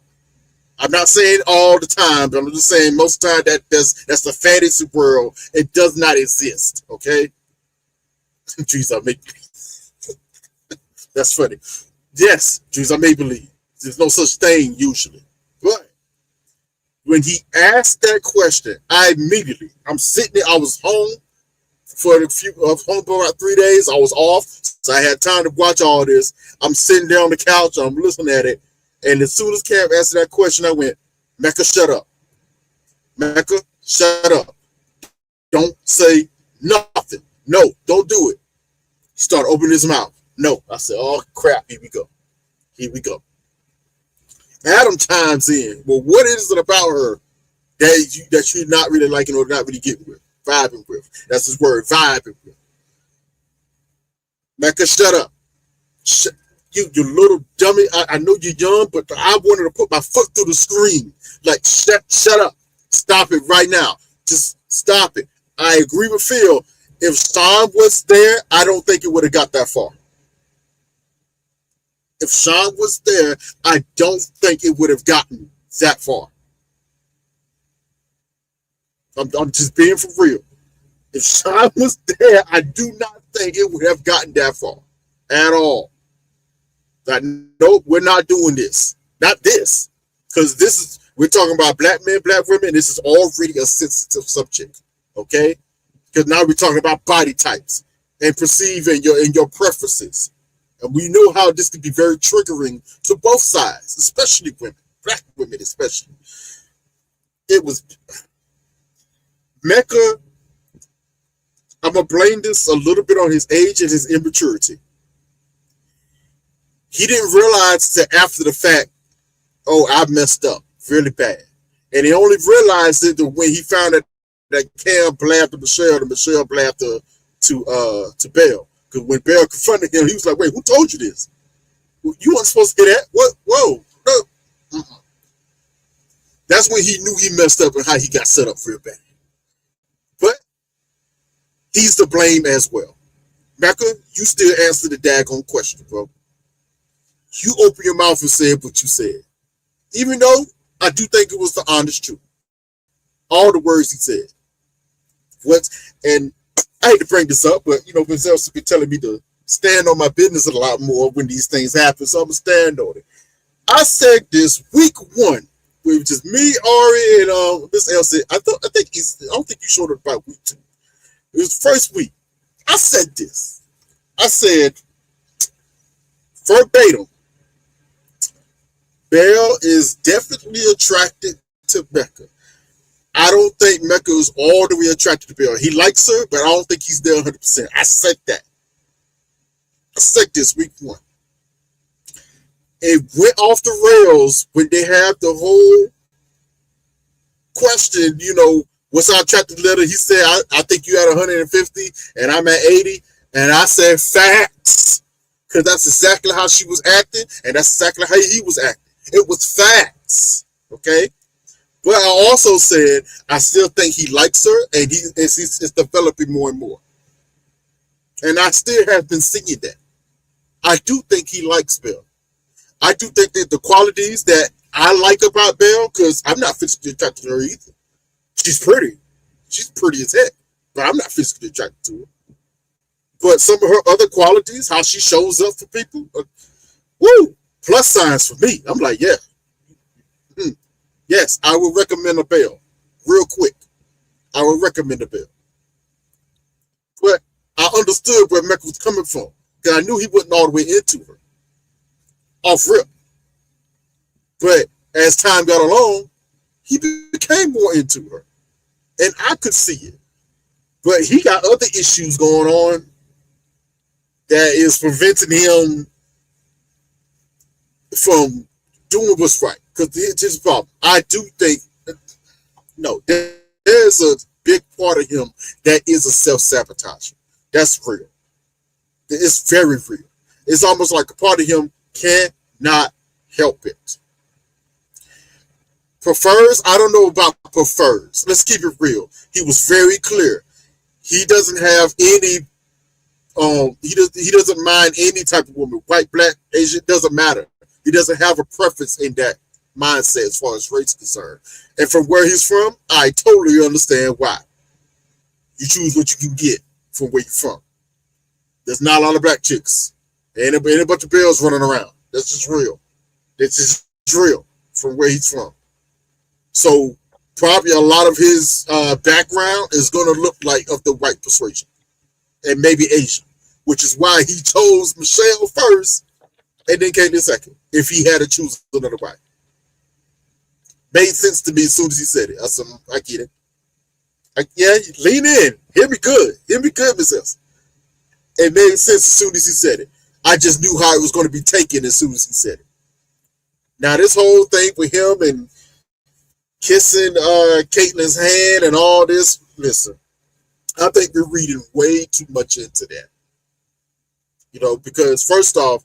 Speaker 1: I'm not saying all the time, but I'm just saying most of the time that's a fantasy world. It does not exist. Okay. Jeez, I make that's funny. Yes, jeez, I may believe. There's no such thing usually. But when he asked that question, I'm sitting there, I was home for about 3 days. I was off, so I had time to watch all this. I'm sitting there on the couch, I'm listening at it, and as soon as Cam answered that question, I went, Mecca, shut up. Mecca, shut up. Don't say nothing. No, don't do it. He started opening his mouth. No. I said, oh, crap, here we go. Here we go. Adam chimes in. Well, what is it about her that you're not really liking or not really getting with? Vibing with. That's his word, vibing with. Mecca, shut up. You little dummy. I know you're young, but I wanted to put my foot through the screen. Like, shut up. Stop it right now. Just stop it. I agree with Phil. If Sean was there, I don't think it would have got that far. If Sean was there, I don't think it would have gotten that far. I'm just being for real. If Sean was there, I do not think it would have gotten that far at all. Like, nope, we're not doing this. Not this. Because we're talking about black men, black women. This is already a sensitive subject. Okay? Because now we're talking about body types and perceiving your preferences. And we know how this can be very triggering to both sides, especially women, black women especially. It was Mecca. I'm going to blame this a little bit on his age and his immaturity. He didn't realize that after the fact, oh, I messed up really bad. And he only realized it when he found out that Cam blabbed to Michelle and Michelle blabbed to Belle. Because when Belle confronted him, he was like, wait, who told you this? You weren't supposed to hear that. What? Whoa. No. Mm-mm. That's when he knew he messed up and how he got set up real bad. But he's to blame as well. Mecca, you still answer the daggone question, bro. You open your mouth and said what you said. Even though I do think it was the honest truth. All the words he said. And I hate to bring this up, but Ms. Elsa been telling me to stand on my business a lot more when these things happen, so I'm gonna stand on it. I said this week 1, with just me, Ari, and Miss Elsa. I don't think you showed up about week 2. It was the first week. I said this. I said verbatim. Belle is definitely attracted to Mecca. I don't think Mecca is all the way attracted to Belle. He likes her, but I don't think he's there 100%. I said that. I said this week 1. It went off the rails when they had the whole question, what's our attracted letter? He said, I think you at 150 and I'm at 80. And I said facts. Because that's exactly how she was acting, and that's exactly how he was acting. It was facts. Okay? But I also said I still think he likes her, and he's developing more and more. And I still have been seeing that. I do think he likes Belle. I do think that the qualities that I like about Belle, because I'm not physically attracted to her either. She's pretty. She's pretty as heck. But I'm not physically attracted to her. But some of her other qualities, how she shows up for people, woo, plus signs for me. I'm like, yeah. Yes, I would recommend a Belle. Real quick. I would recommend a Belle. But I understood where Mecca was coming from. Because I knew he wasn't all the way into her. Off rip. But as time got along, he became more into her. And I could see it. But he got other issues going on that is preventing him from doing what's right. Because it's his problem. I do think, no, there's a big part of him that is a self-sabotage. That's real. It's very real. It's almost like a part of him cannot help it. Prefers, I don't know about prefers. Let's keep it real. He was very clear. He doesn't have any, he doesn't mind any type of woman, white, black, Asian, doesn't matter. He doesn't have a preference in that mindset as far as race is concerned. And from where he's from, I totally understand why. You choose what you can get from where you're from. There's not a lot of black chicks. Ain't a bunch of Bells running around. That's just real. That's just real from where he's from. So probably a lot of his background is going to look like of the white persuasion. And maybe Asian. Which is why he chose Michelle first and then came in second. If he had to choose another white. Made sense to me as soon as he said it. I said, I get it. Yeah, lean in. Hear me good. Hear me good, Miss Elsa. It made sense as soon as he said it. I just knew how it was going to be taken as soon as he said it. Now, this whole thing with him and kissing Caitlyn's hand and all this, listen, I think we're reading way too much into that. You know, because first off,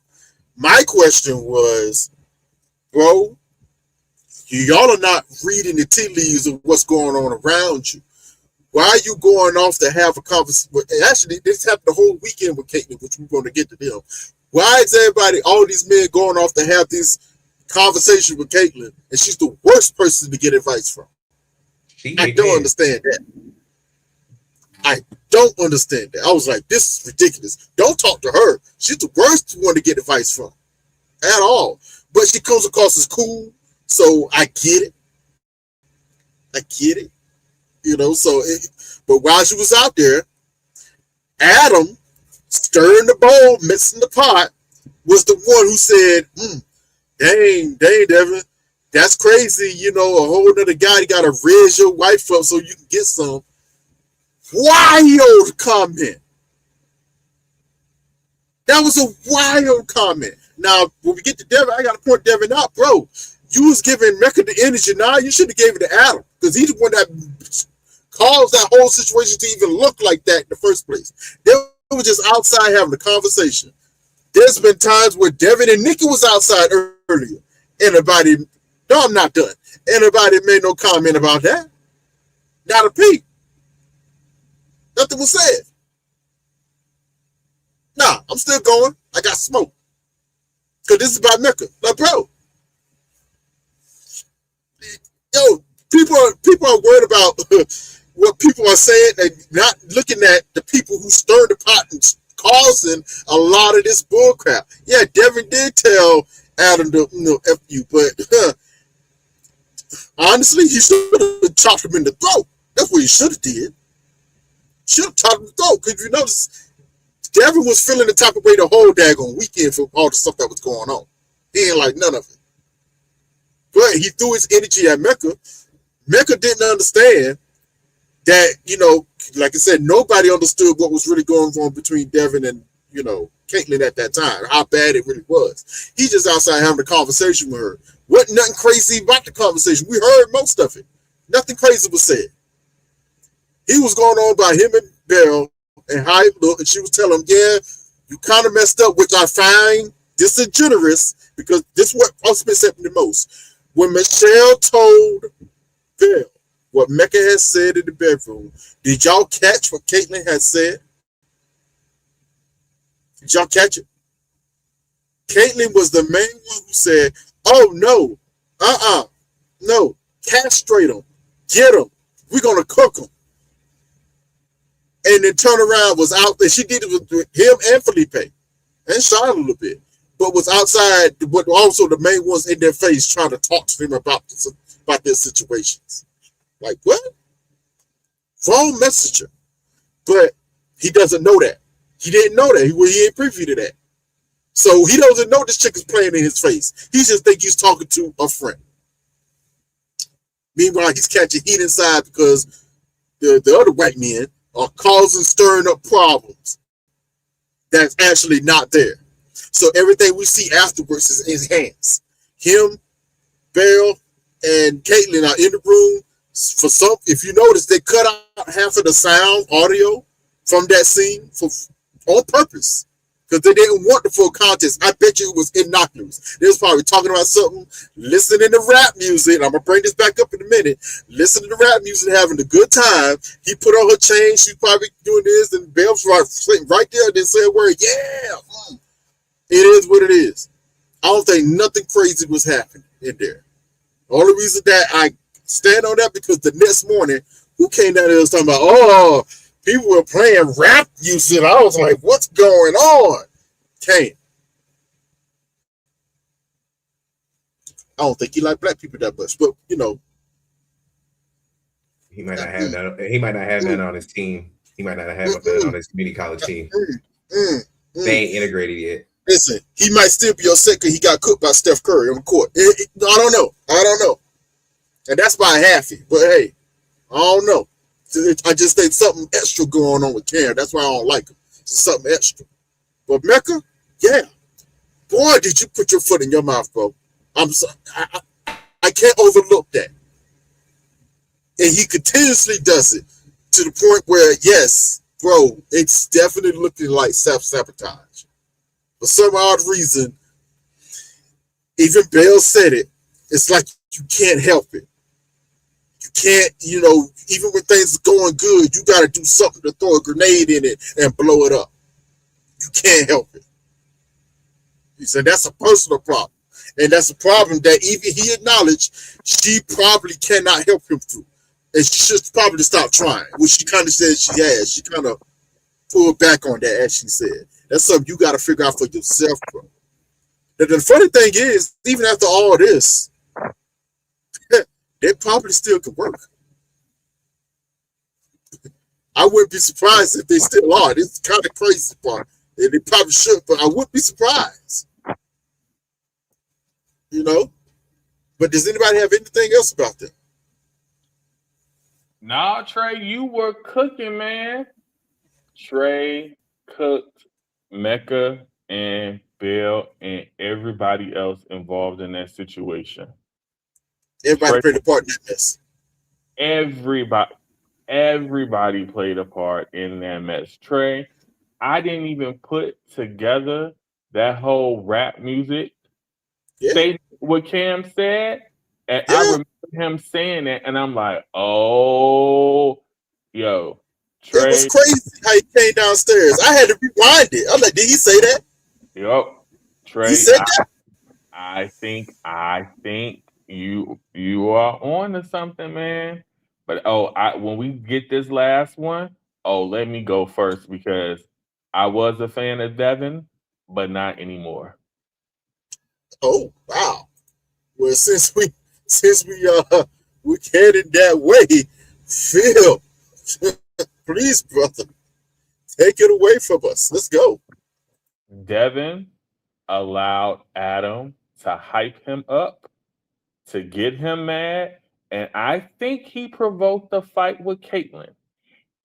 Speaker 1: my question was, bro, y'all are not reading the tea leaves of what's going on around you. Why are you going off to have a conversation? Actually, this happened the whole weekend with Caitlyn, which we're going to get to them. Why is everybody, all these men going off to have these conversation with Caitlyn, and she's the worst person to get advice from. I don't understand that. I don't understand that. I was like, this is ridiculous. Don't talk to her. She's the worst one to get advice from at all. But she comes across as cool, so I get it. I get it. You know, but while she was out there, Adam, stirring the bowl, mixing the pot, was the one who said, dang, Devin, that's crazy. You know, a whole other guy got to raise your wife up so you can get some. Wild comment. That was a wild comment. Now, when we get to Devin, I got to point Devin out, bro. You was giving Mecca the energy. Now you should have gave it to Adam because he's the one that caused that whole situation to even look like that in the first place. They were just outside having a conversation. There's been times where Devin and Nikki was outside earlier. Anybody? No, I'm not done. Anybody made no comment about that? Not a peep. Nothing was said. Nah, I'm still going. I got smoke. Because this is about Mecca. Like, bro. Yo, people are worried about what people are saying and not looking at the people who stirred the pot and causing a lot of this bull crap. Yeah, Devin did tell Adam to, F you, but honestly, he should have chopped him in the throat. That's what he should have did. Should have chopped him in the throat. Because you notice, Devin was feeling the type of way the whole daggone weekend for all the stuff that was going on. He ain't like none of it. But he threw his energy at Mecca. Mecca didn't understand that, like I said, nobody understood what was really going on between Devin and, Caitlyn at that time, how bad it really was. He just outside having a conversation with her. Wasn't nothing crazy about the conversation. We heard most of it. Nothing crazy was said. He was going on by him and Bell and how it looked, and she was telling him, yeah, you kind of messed up, which I find disingenuous because this is what upset me the most. When Michelle told Bell what Mecca had said in the bedroom, did y'all catch what Caitlyn had said? Did y'all catch it? Caitlyn was the main one who said, oh, no, no, castrate them, get them, we're going to cook them. And then turn around was out there. She did it with him and Felipe and Sean a little bit, but was outside, but also the main ones in their face trying to talk to them about their situations. Like, what? Wrong messenger. But he doesn't know that. He didn't know that. He ain't privy to that. So he doesn't know this chick is playing in his face. He just think he's talking to a friend. Meanwhile, he's catching heat inside because the other white men are stirring up problems that's actually not there. So everything we see afterwards is in his hands. Him, Bell, and Caitlyn are in the room. For some, if you notice, they cut out half of the sound audio from that scene on purpose because they didn't want the full context. I bet you it was innocuous. They was probably talking about something, listening to rap music. I'm gonna bring this back up in a minute. Listening to rap music, having a good time. He put on her chain. She's probably doing this, and Bell's sitting right there. Didn't say a word. Yeah, it is what it is. I don't think nothing crazy was happening in there. The only reason that I stand on that because the next morning, who came down there was talking about, people were playing rap music. I was like, what's going on? Kane. I don't think he liked black people that much, but
Speaker 3: he might not have that. He might not have that on his team. He might not have that on his community college team. They ain't integrated yet.
Speaker 1: Listen, he might still be upset because he got cooked by Steph Curry on the court. I don't know. And that's by halfie. But hey, I don't know. I just think something extra going on with Cam. That's why I don't like him. It's something extra. But Mecca, yeah. Boy, did you put your foot in your mouth, bro. I'm sorry. I can't overlook that. And he continuously does it to the point where, yes, bro, it's definitely looking like self-sabotage. For some odd reason, even Bell said it, it's like you can't help it. You can't, even when things are going good, you got to do something to throw a grenade in it and blow it up. You can't help it. He said that's a personal problem. And that's a problem that even he acknowledged she probably cannot help him through. And she should probably stop trying, which she kind of said she has. She kind of pulled back on that, as she said. That's something you got to figure out for yourself, bro. The funny thing is, even after all this, they probably still could work. I wouldn't be surprised if they still are. This is kind of crazy part. And they probably should, but I wouldn't be surprised. You know? But does anybody have anything else about them?
Speaker 5: Nah, Trey, you were cooking, man. Trey cooked Mecca and Bill and everybody else involved in that situation.
Speaker 1: Everybody
Speaker 5: Trey,
Speaker 1: played a part in this.
Speaker 5: everybody played a part in that mess. Trey, I didn't even put together that whole rap music statement what Cam said. And I remember him saying that, and I'm like, oh, yo,
Speaker 1: It was
Speaker 5: Trey.
Speaker 1: crazy how he came downstairs. I had to rewind it. I'm like, did he say that?
Speaker 5: Yup. Trey,
Speaker 1: He said that?
Speaker 5: I think you are on to something, man. But when we get this last one, let me go first because I was a fan of Devin, but not anymore.
Speaker 1: Oh, wow. Well, since we headed that way, Phil, please, brother, take it away from us. Let's go.
Speaker 5: Devin allowed Adam to hype him up, to get him mad, and I think he provoked the fight with Caitlyn.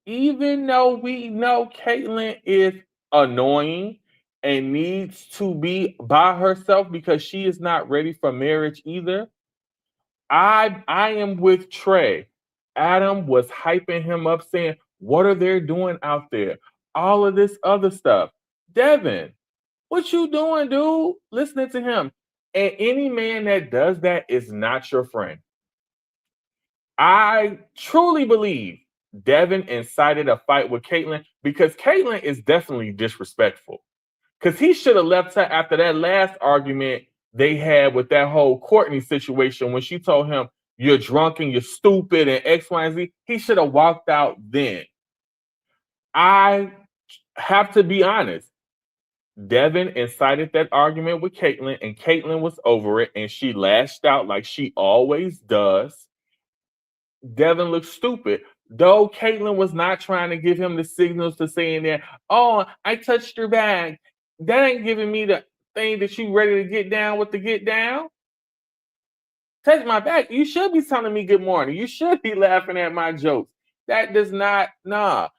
Speaker 5: Even though we know Caitlyn is annoying and needs to be by herself because she is not ready for marriage either, I am with Trey. Adam was hyping him up, saying, "What are they doing out there? All of this other stuff." Devin, what you doing, dude? Listening to him. And any man that does that is not your friend. I truly believe Devin incited a fight with Caitlyn because Caitlyn is definitely disrespectful. Because he should have left her after that last argument they had with that whole Courtney situation when she told him, "You're drunk and you're stupid," and X, Y, and Z. He should have walked out then. I have to be honest. Devin incited that argument with Caitlyn, and Caitlyn was over it, and she lashed out like she always does. Devin looked stupid. Though Caitlyn was not trying to give him the signals to saying that, "Oh, I touched your bag." That ain't giving me the thing that you ready to get down with the get down. Touch my back. You should be telling me good morning. You should be laughing at my jokes. That does not, nah.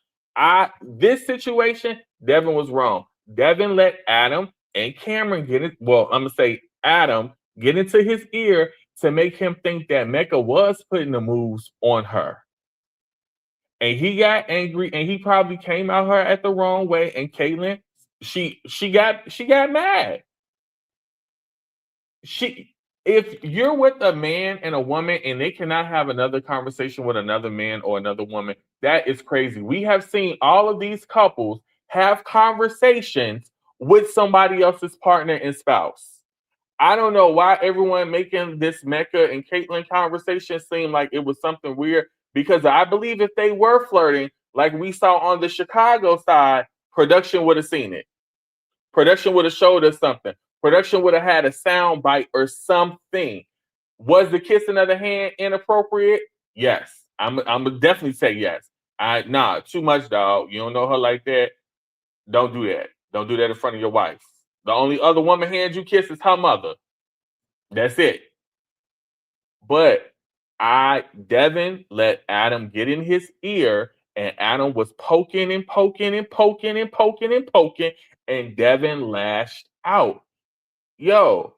Speaker 5: This situation, Devin was wrong. Devin let Adam and Cameron get it. Well, I'm gonna say Adam get into his ear to make him think that Mecca was putting the moves on her. And he got angry and he probably came out her at the wrong way. And Caitlyn, she got mad. If you're with a man and a woman and they cannot have another conversation with another man or another woman, that is crazy. We have seen all of these couples have conversations with somebody else's partner and spouse. I don't know why everyone making this Mecca and Caitlyn conversation seem like it was something weird, because I believe if they were flirting, like we saw on the Chicago side, production would have seen it. Production would have showed us something. Production would have had a sound bite or something. Was the kissing of the hand inappropriate? Yes. I'm gonna definitely say yes. Too much, dog. You don't know her like that. Don't do that. Don't do that in front of your wife. The only other woman hand you kiss is her mother. That's it. But Devin let Adam get in his ear, and Adam was poking and poking and poking and poking and poking, and Devin lashed out. Yo,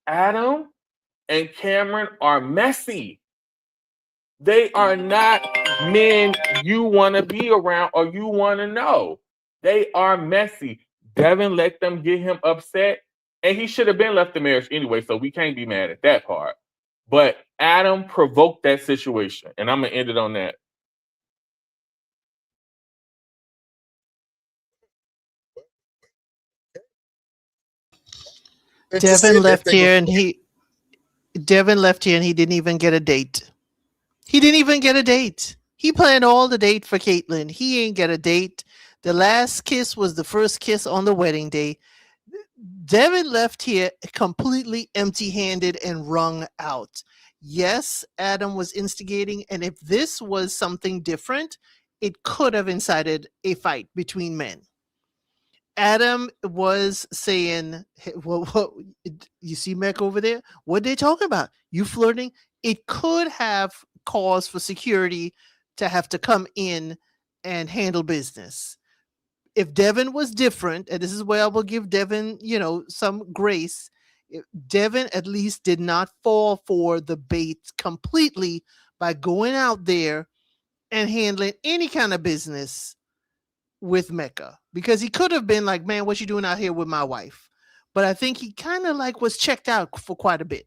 Speaker 5: Adam and Cameron are messy. They are not men you want to be around or you want to know. They are messy. Devin let them get him upset, and he should have been left the marriage anyway, so we can't be mad at that part. But Adam provoked that situation, and I'm going to end it on that.
Speaker 1: And just
Speaker 2: Devin
Speaker 1: said that
Speaker 2: left
Speaker 1: they were
Speaker 2: here and
Speaker 1: friends.
Speaker 2: Devin left here and he didn't even get a date. He didn't even get a date. He planned all the date for Caitlyn. He ain't get a date. The last kiss was the first kiss on the wedding day. Devin left here completely empty handed and wrung out. Yes, Adam was instigating, and if this was something different, it could have incited a fight between men. Adam was saying, "Hey, what, you see Mech over there? What they talking about? You flirting?" It could have cause for security to have to come in and handle business. If Devin was different, and this is where I will give Devin, some grace. Devin at least did not fall for the bait completely by going out there and handling any kind of business with Mecca, because he could have been like, man, what you doing out here with my wife? But I think he kind of like was checked out for quite a bit.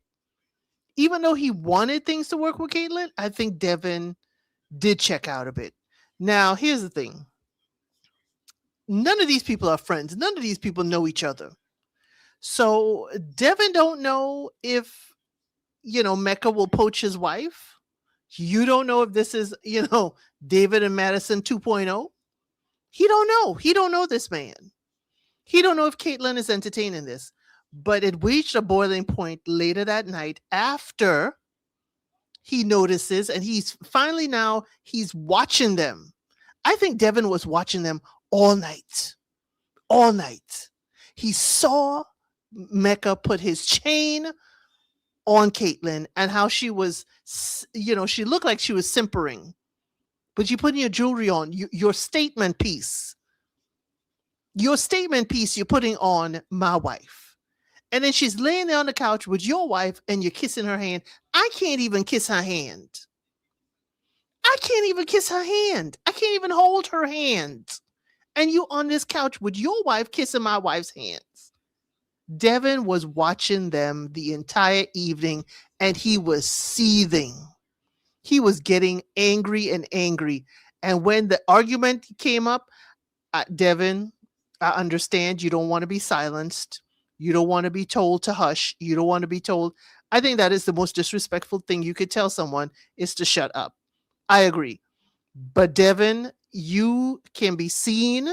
Speaker 2: Even though he wanted things to work with Caitlyn, I think Devin did check out a bit. Now, here's the thing. None of these people are friends. None of these people know each other. So Devin don't know if, Mecca will poach his wife. You don't know if this is, David and Madison 2.0. He don't know. He don't know this man. He don't know if Caitlyn is entertaining this. But it reached a boiling point later that night after he notices, and he's watching them. I think Devin was watching them all night. All night. He saw Mecca put his chain on Caitlyn and how she was, she looked like she was simpering. But you putting your jewelry on, your statement piece. Your statement piece you're putting on my wife. And then she's laying there on the couch with your wife and you're kissing her hand. I can't even kiss her hand. I can't even kiss her hand. I can't even hold her hand. And you on this couch with your wife kissing my wife's hands. Devin was watching them the entire evening and he was seething. He was getting angry and angry. And when the argument came up, Devin, I understand you don't want to be silenced. You don't want to be told to hush. You don't want to be told. I think that is the most disrespectful thing you could tell someone is to shut up. I agree. But Devin, you can be seen.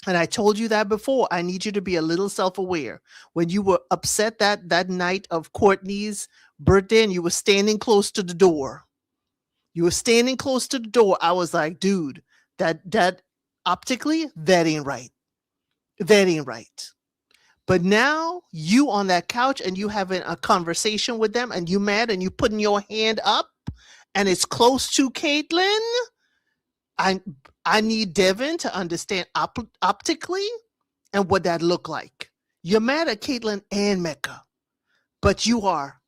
Speaker 2: And I told you that before. I need you to be a little self-aware. When you were upset that night of Courtney's birthday and you were standing close to the door. I was like, dude, that optically, that ain't right. That ain't right. But now you on that couch and you having a conversation with them and you mad and you putting your hand up and it's close to Caitlyn. I need Devin to understand optically and what that looked like. You're mad at Caitlyn and Mecca, but you are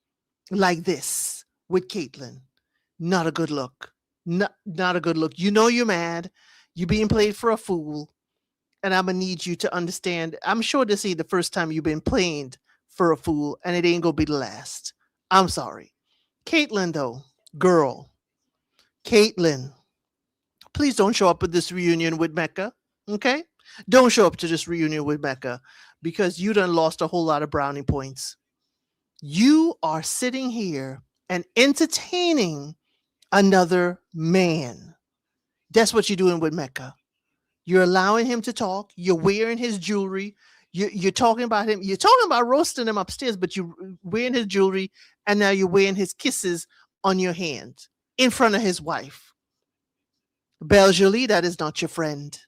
Speaker 2: like this with Caitlyn. Not a good look. Not a good look. You know you're mad. You're being played for a fool. And I'm going to need you to understand. I'm sure this ain't the first time you've been played for a fool, and it ain't going to be the last. I'm sorry. Caitlyn, though, girl. Caitlyn, please don't show up at this reunion with Mecca, okay? Don't show up to this reunion with Mecca because you done lost a whole lot of brownie points. You are sitting here and entertaining another man. That's what you're doing with Mecca. You're allowing him to talk. You're wearing his jewelry. You're talking about him. You're talking about roasting him upstairs, but you're wearing his jewelry, and now you're wearing his kisses on your hand in front of his wife. Belle Jolie, that is not your friend.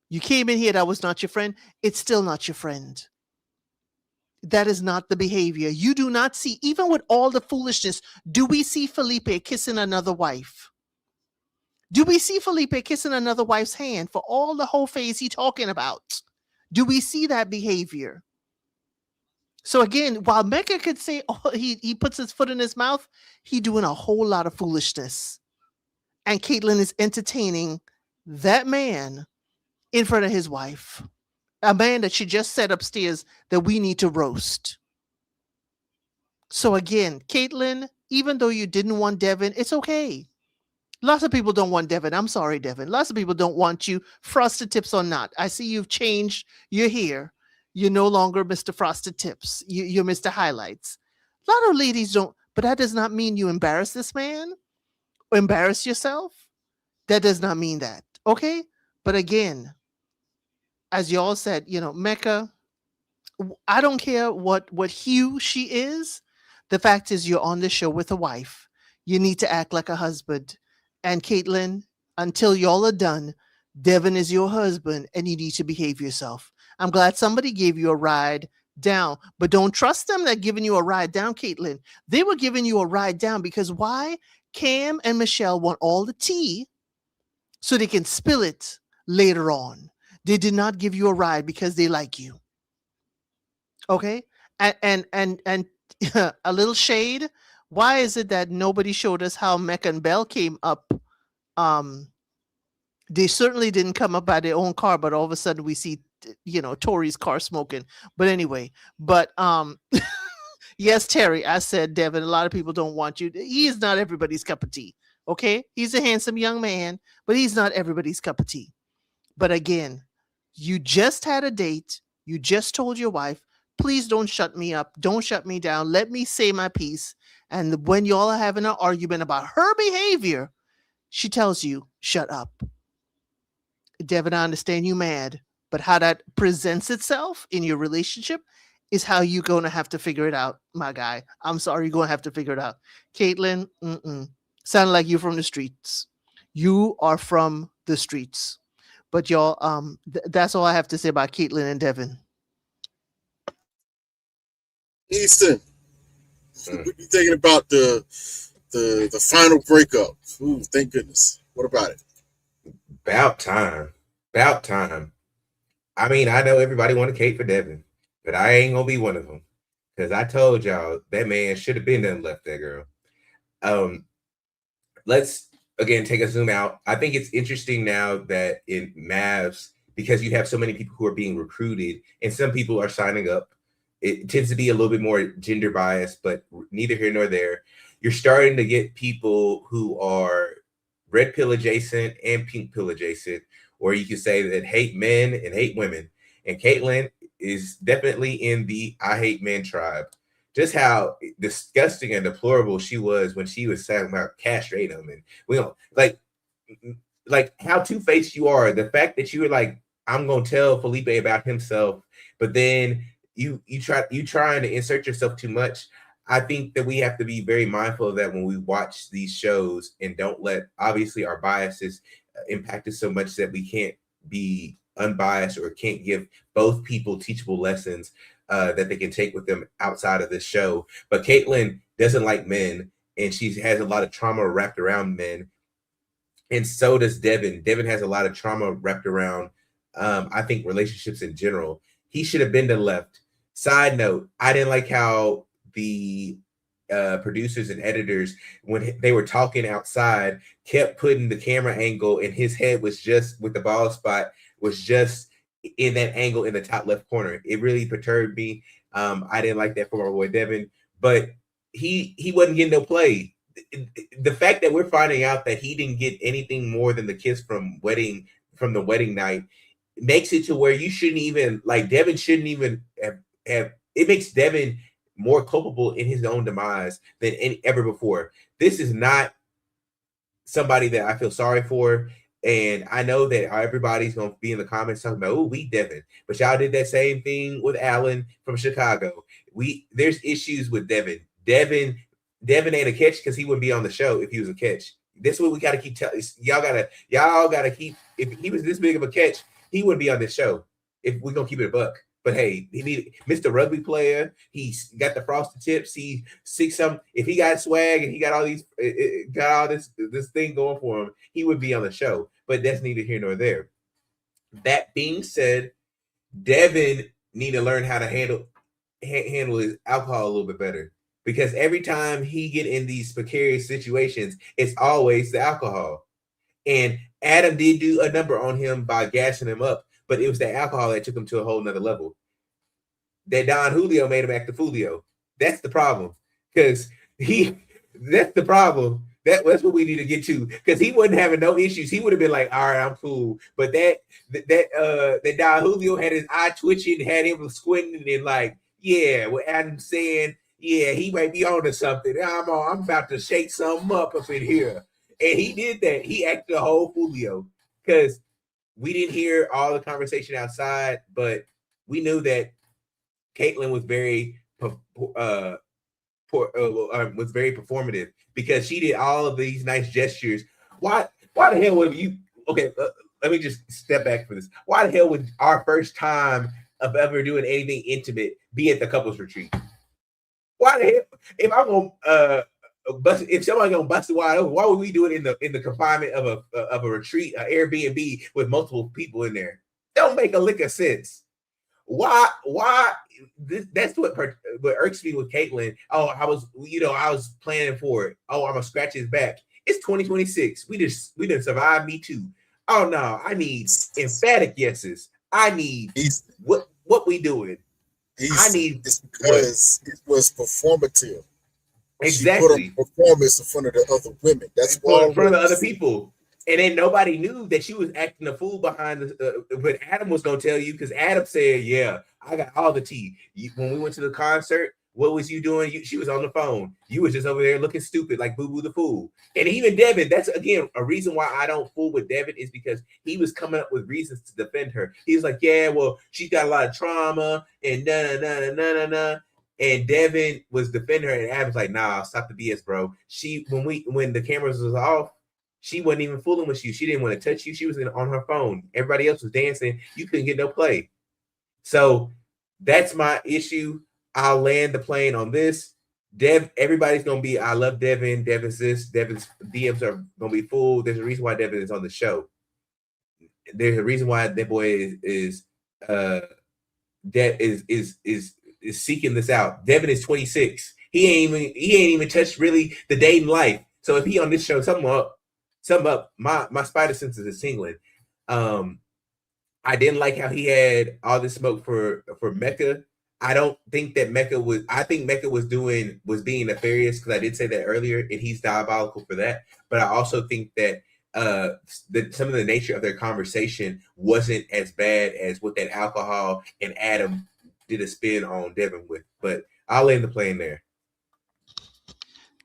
Speaker 2: You came in here, that was not your friend. It's still not your friend. That is not the behavior. You do not see, even with all the foolishness, do we see Felipe kissing another wife? Do we see Felipe kissing another wife's hand for all the whole phase he's talking about? Do we see that behavior? So again, while Mecca could say, oh, he puts his foot in his mouth, he doing a whole lot of foolishness. And Caitlyn is entertaining that man in front of his wife. A man that she just said upstairs that we need to roast. So again, Caitlyn, even though you didn't want Devin, it's okay. Lots of people don't want Devin. I'm sorry, Devin. Lots of people don't want you. Frosted tips or not. I see you've changed your hair. You're no longer Mr. Frosted Tips. You're Mr. Highlights. A lot of ladies don't, but that does not mean you embarrass this man or embarrass yourself. That does not mean that. Okay? But again, as y'all said, Mecca, I don't care what hue she is. The fact is, you're on the show with a wife. You need to act like a husband. And Caitlin, until y'all are done, Devin is your husband, and you need to behave yourself. I'm glad somebody gave you a ride down, but don't trust them that giving you a ride down, Caitlin. They were giving you a ride down because why? Cam and Michelle want all the tea so they can spill it later on. They did not give you a ride because they like you. Okay, and a little shade. Why is it that nobody showed us how Mecca and Bell came up? They certainly didn't come up by their own car, but all of a sudden we see, Tori's car smoking. But anyway, yes, Terry, I said, Devin, a lot of people don't want you. He is not everybody's cup of tea. Okay, he's a handsome young man, but he's not everybody's cup of tea. But again, you just had a date. You just told your wife, please don't shut me up. Don't shut me down. Let me say my piece. And when y'all are having an argument about her behavior, she tells you, shut up. Devin, I understand you mad, but how that presents itself in your relationship is how you're going to have to figure it out, my guy. I'm sorry, you're going to have to figure it out. Caitlin, sound like you're from the streets. You are from the streets. But y'all, that's all I have to say about Caitlin and Devin.
Speaker 1: Easton, what are you thinking about the final breakup? Ooh, thank goodness. What about it?
Speaker 3: About time. I mean, I know everybody want to Kate for Devin, but I ain't gonna be one of them because I told y'all that man should have been done left that girl. Let's again take a zoom out. I think it's interesting now that in Mavs, because you have so many people who are being recruited and some people are signing up, it tends to be a little bit more gender biased, but neither here nor there. You're starting to get people who are red pill adjacent and pink pill adjacent, or you can say that hate men and hate women. And Caitlin is definitely in the I hate men tribe. Just how disgusting and deplorable she was when she was talking about castrate them, and we don't like how two-faced you are. The fact that you were like, I'm gonna tell Felipe about himself, but then you trying to insert yourself too much. I think that we have to be very mindful of that when we watch these shows and don't let obviously our biases impact us so much that we can't be unbiased or can't give both people teachable lessons that they can take with them outside of this show. But Caitlin doesn't like men, and she has a lot of trauma wrapped around men. And so does Devin. Devin has a lot of trauma wrapped around, I think, relationships in general. He should have been to left. Side note, I didn't like how the producers and editors, when they were talking outside, kept putting the camera angle, and his head was just with the bald spot, was just in that angle in the top left corner. It really perturbed me. I didn't like that for my boy Devin, but he wasn't getting no play. The fact that we're finding out that he didn't get anything more than the kiss from the wedding night makes it to where you shouldn't even, like, Devin shouldn't even have it makes Devin more culpable in his own demise than ever before. This is not somebody that I feel sorry for. And I know that everybody's going to be in the comments talking about, oh, we Devin. But y'all did that same thing with Alan from Chicago. There's issues with Devin. Devin ain't a catch because he wouldn't be on the show if he was a catch. This is what we got to keep telling. Y'all got to keep, if he was this big of a catch, he wouldn't be on this show if we're going to keep it a buck. But hey, he needed Mr. Rugby player. He's got the frosted tips. He's 6'something. If he got swag and he got all this thing going for him, he would be on the show. But that's neither here nor there. That being said, Devin need to learn how to handle his alcohol a little bit better, because every time he get in these precarious situations, it's always the alcohol. And Adam did do a number on him by gassing him up, but it was the alcohol that took him to a whole nother level. That Don Julio made him act the Fulio. That's the problem. Because that's the problem. That's what we need to get to, because he wasn't having no issues. He would have been like, all right, I'm cool. But that Don Julio had his eye twitching, had him squinting, and like, yeah, what Adam's saying, yeah, he might be on to something. I'm about to shake something up in here. And he did that. He acted a whole Julio, because we didn't hear all the conversation outside, but we knew that Caitlyn was very was very performative, because she did all of these nice gestures. Why the hell would you? Okay, let me just step back for this. Why the hell would our first time of ever doing anything intimate be at the couples retreat? Why the hell? If I'm gonna if somebody's gonna bust it wide open, why would we do it in the confinement of a retreat, an Airbnb with multiple people in there? Don't make a lick of sense. Why that's what irks me with Caitlyn. Oh, I was planning for it. Oh, I'm gonna scratch his back. It's 2026. We didn't survive Me Too. Oh no, I need emphatic yeses. I need what we doing.
Speaker 1: It's because it was performative.
Speaker 3: Exactly.
Speaker 1: She put on performance in front of the other women. That's why
Speaker 3: in front of the other people. And then nobody knew that she was acting a fool behind but Adam was gonna tell you, because Adam said, yeah, I got all the tea. When we went to the concert, what was you doing? She was on the phone. You was just over there looking stupid like Boo Boo the Fool. And even Devin, that's again a reason why I don't fool with Devin, is because he was coming up with reasons to defend her. He was like, yeah, well, she's got a lot of trauma and na. And Devin was defending her, and Adam's like, nah, stop the BS, bro. When the cameras was off, she wasn't even fooling with you. She didn't want to touch you. She was on her phone. Everybody else was dancing. You couldn't get no play. So that's my issue. I'll land the plane on this. Everybody's gonna be, I love Devin. Devin's this. Devin's DMs are gonna be full. There's a reason why Devin is on the show. There's a reason why that boy is seeking this out. Devin is 26. He ain't even touched really the dating life. So if he on this show, something up. My spider senses is tingling. I didn't like how he had all this smoke for Mecca. I don't think that Mecca was. I think Mecca was being nefarious, because I did say that earlier, and he's diabolical for that. But I also think that some of the nature of their conversation wasn't as bad as what that alcohol and Adam did a spin on Devin with. But I'll land the plane there.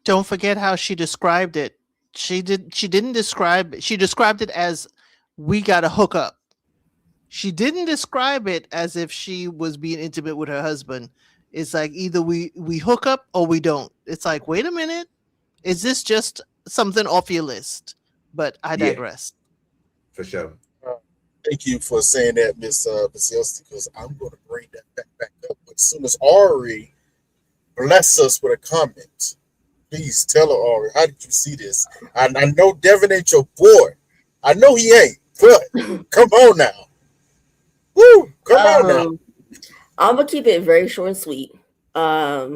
Speaker 2: Don't forget how she described it. She described it as, we gotta hook up. She didn't describe it as if she was being intimate with her husband. It's like, either we hook up or we don't. It's like, wait a minute, is this just something off your list? But I digress.
Speaker 3: For sure.
Speaker 1: Thank you for saying that, Miss Elsie, because I'm going to bring that back up. But as soon as Ari bless us with a comment, please tell her, Ari, how did you see this? I know Devin ain't your boy. I know he ain't, but come on now. Woo! Come on now.
Speaker 4: I'm gonna keep it very short and sweet. I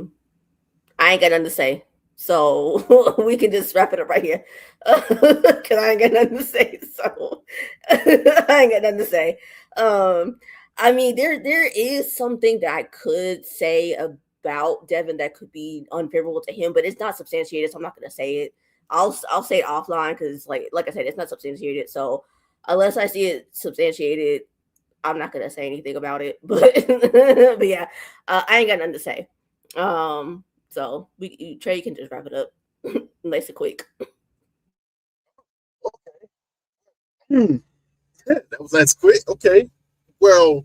Speaker 4: ain't got nothing to say, so we can just wrap it up right here. Cause I ain't got nothing to say. So I ain't got nothing to say. I mean, there is something that I could say about Devin that could be unfavorable to him, but it's not substantiated, so I'm not gonna say it. I'll say it offline, because like I said, it's not substantiated. So unless I see it substantiated, I'm not gonna say anything about it. But yeah, I ain't got nothing to say. So Trey, you can just wrap it up nice and quick.
Speaker 1: Okay. That's quick. Okay. Well,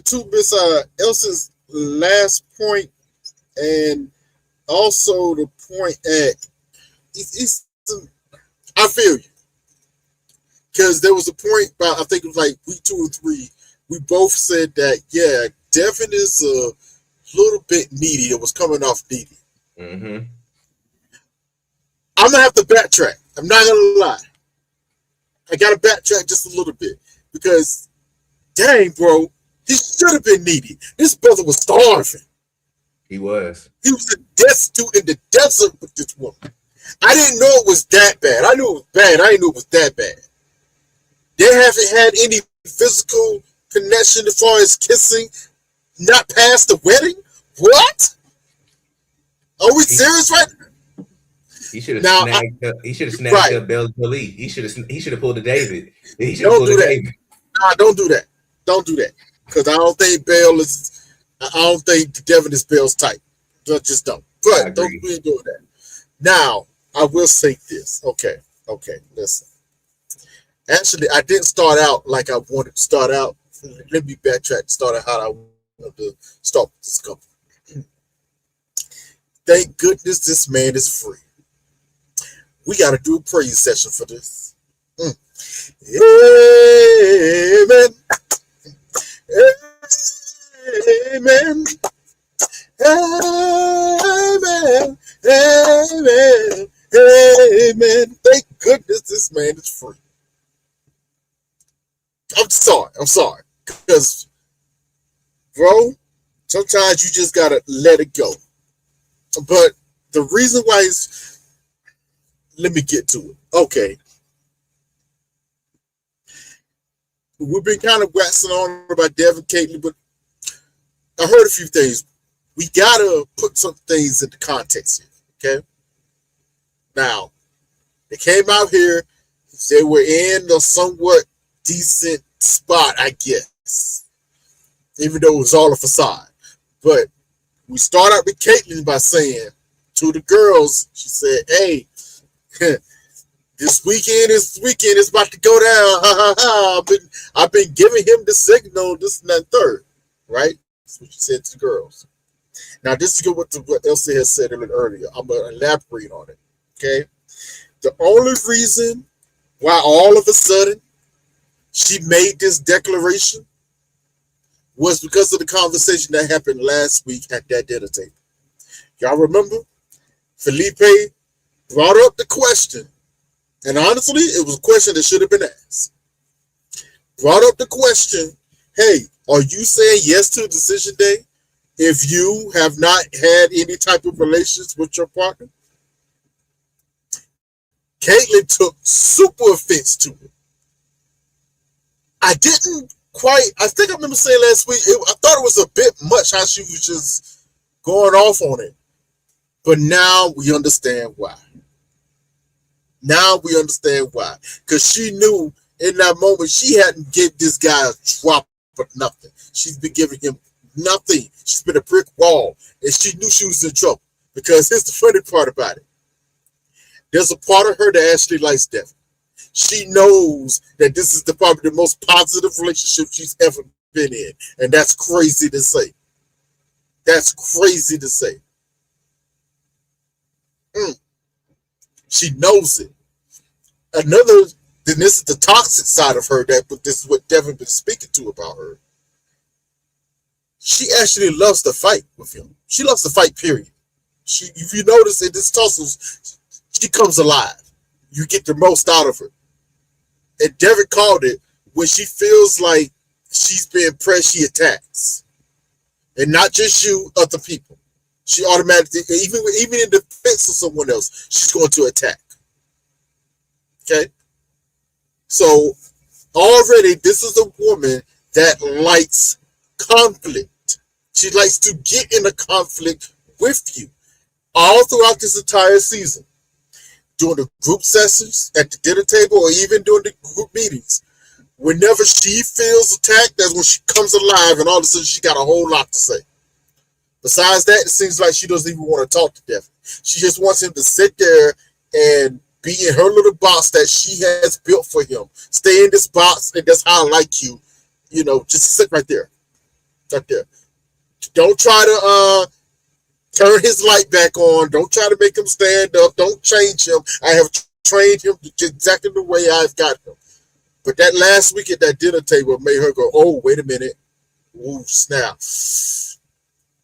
Speaker 1: to Miss Elsie's last point, and also the point at I feel you. Because there was a point about, I think it was like week 2 or 3, we both said that, yeah, Devin is a little bit needy. It was coming off needy.
Speaker 3: Mm-hmm.
Speaker 1: I'm going to have to backtrack. I'm not going to lie. I got to backtrack just a little bit. Because, dang, bro, he should have been needy. This brother was starving.
Speaker 3: He was.
Speaker 1: He was destitute in the desert with this woman. I didn't know it was that bad. I knew it was bad. I didn't know it was that bad. They haven't had any physical connection as far as kissing, not past the wedding? What? Are we serious right now?
Speaker 3: He should have
Speaker 1: Now,
Speaker 3: snagged up. He should have snagged
Speaker 1: right.
Speaker 3: up Bell Lee. He should have pulled a David. He should have
Speaker 1: Don't
Speaker 3: pulled
Speaker 1: do
Speaker 3: a
Speaker 1: that.
Speaker 3: David.
Speaker 1: Nah, don't do that. Don't do that. Because I don't think Bell is. I don't think Devin is Bell's type. Just don't. But don't be doing that. Now, I will say this. Okay. Listen. Actually, I didn't start out like I wanted to start out. Let me backtrack. Start out how I wanted to start with this company. Thank goodness this man is free. We got to do a praise session for this. Amen. Amen. Amen. Amen. Amen. Thank goodness this man is free. I'm sorry. Because, bro, sometimes you just got to let it go. But the reason why is, let me get to it. Okay. We've been kind of waxing on about Devin Caitlin, but I heard a few things. We got to put some things into context here, okay? Now, they came out here. They were in a somewhat decent spot, I guess, even though it was all a facade. But we start out with Caitlin by saying to the girls, she said, hey, this weekend is about to go down. I've been giving him the signal, this and that third, right? That's what she said to the girls. Now, this is what Elsie has said a little earlier. I'm going to elaborate on it, okay? The only reason why all of a sudden she made this declaration was because of the conversation that happened last week at that dinner table. Y'all remember? Felipe brought up the question, and honestly, it was a question that should have been asked. Brought up the question, hey, are you saying yes to decision day if you have not had any type of relations with your partner? Caitlin took super offense to it. I think I remember saying last week, I thought it was a bit much how she was just going off on it. But now we understand why. Because she knew in that moment she hadn't given this guy a drop of nothing. She's been giving him nothing. She's been a brick wall. And she knew she was in trouble. Because here's the funny part about it. There's a part of her that actually likes Devin. She knows that this is probably the most positive relationship she's ever been in. And that's crazy to say. She knows it. Then this is the toxic side of her, but this is what Devin been speaking to about her. She actually loves to fight with him. She loves to fight, period. If you notice in this tussles, she comes alive. You get the most out of her. And Devin called it, when she feels like she's being pressed, she attacks. And not just you, other people. She automatically, even in defense of someone else, she's going to attack. Okay? So, already, this is a woman that likes conflict. She likes to get in a conflict with you all throughout this entire season. During the group sessions, at the dinner table, or even during the group meetings. Whenever she feels attacked, that's when she comes alive, and all of a sudden she got a whole lot to say. Besides that, it seems like she doesn't even want to talk to Devin. She just wants him to sit there and be in her little box that she has built for him. Stay in this box, and that's how I like you. You know, just sit right there. Right there. Don't try to turn his light back on. Don't try to make him stand up. Don't change him. I have trained him exactly the way I've got him. But that last week at that dinner table made her go, oh, wait a minute. Ooh, snap.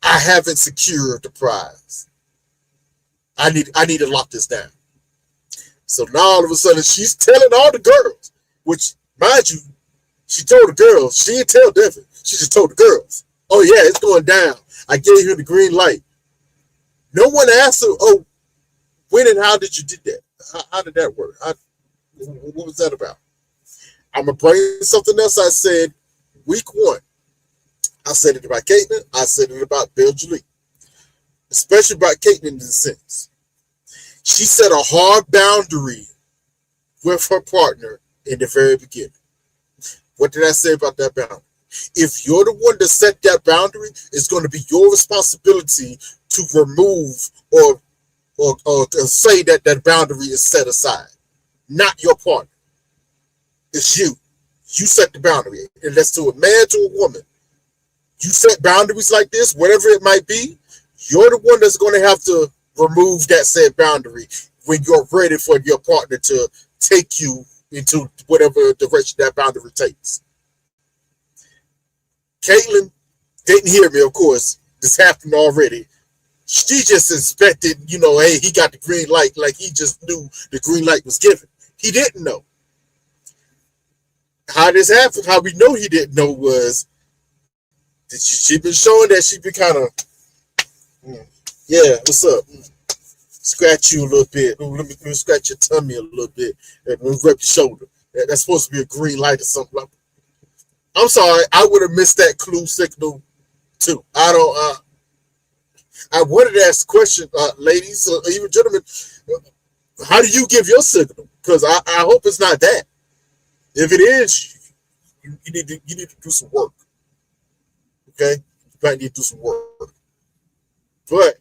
Speaker 1: I haven't secured the prize. I need to lock this down. So now all of a sudden she's telling all the girls, which, mind you, she told the girls. She didn't tell Devin. She just told the girls. Oh, yeah, it's going down. I gave her the green light. No one asked her, oh, when and how did you do that? How did that work? What was that about? I'm going to bring something else I said week one. I said it about Caitlin. I said it about Bill Julie. Especially about Caitlin in a sense. She set a hard boundary with her partner in the very beginning. What did I say about that boundary? If you're the one that set that boundary, it's going to be your responsibility to remove or to say that that boundary is set aside, not your partner. It's you. You set the boundary. And that's to a man, to a woman. You set boundaries like this, whatever it might be, you're the one that's going to have to remove that said boundary when you're ready for your partner to take you into whatever direction that boundary takes. Caitlin didn't hear me, of course. This happened already. She just expected, hey, he got the green light, like he just knew the green light was given. He didn't know. How this happened, how we know he didn't know was that she been showing that she been kind of, yeah, what's up? Scratch you a little bit. Let me scratch your tummy a little bit and rub your shoulder. That's supposed to be a green light or something like that. I'm sorry, I would have missed that clue signal too. I wanted to ask the question, ladies, even gentlemen, how do you give your signal? Because I hope it's not that. If it is, you need to do some work. Okay? You might need to do some work. But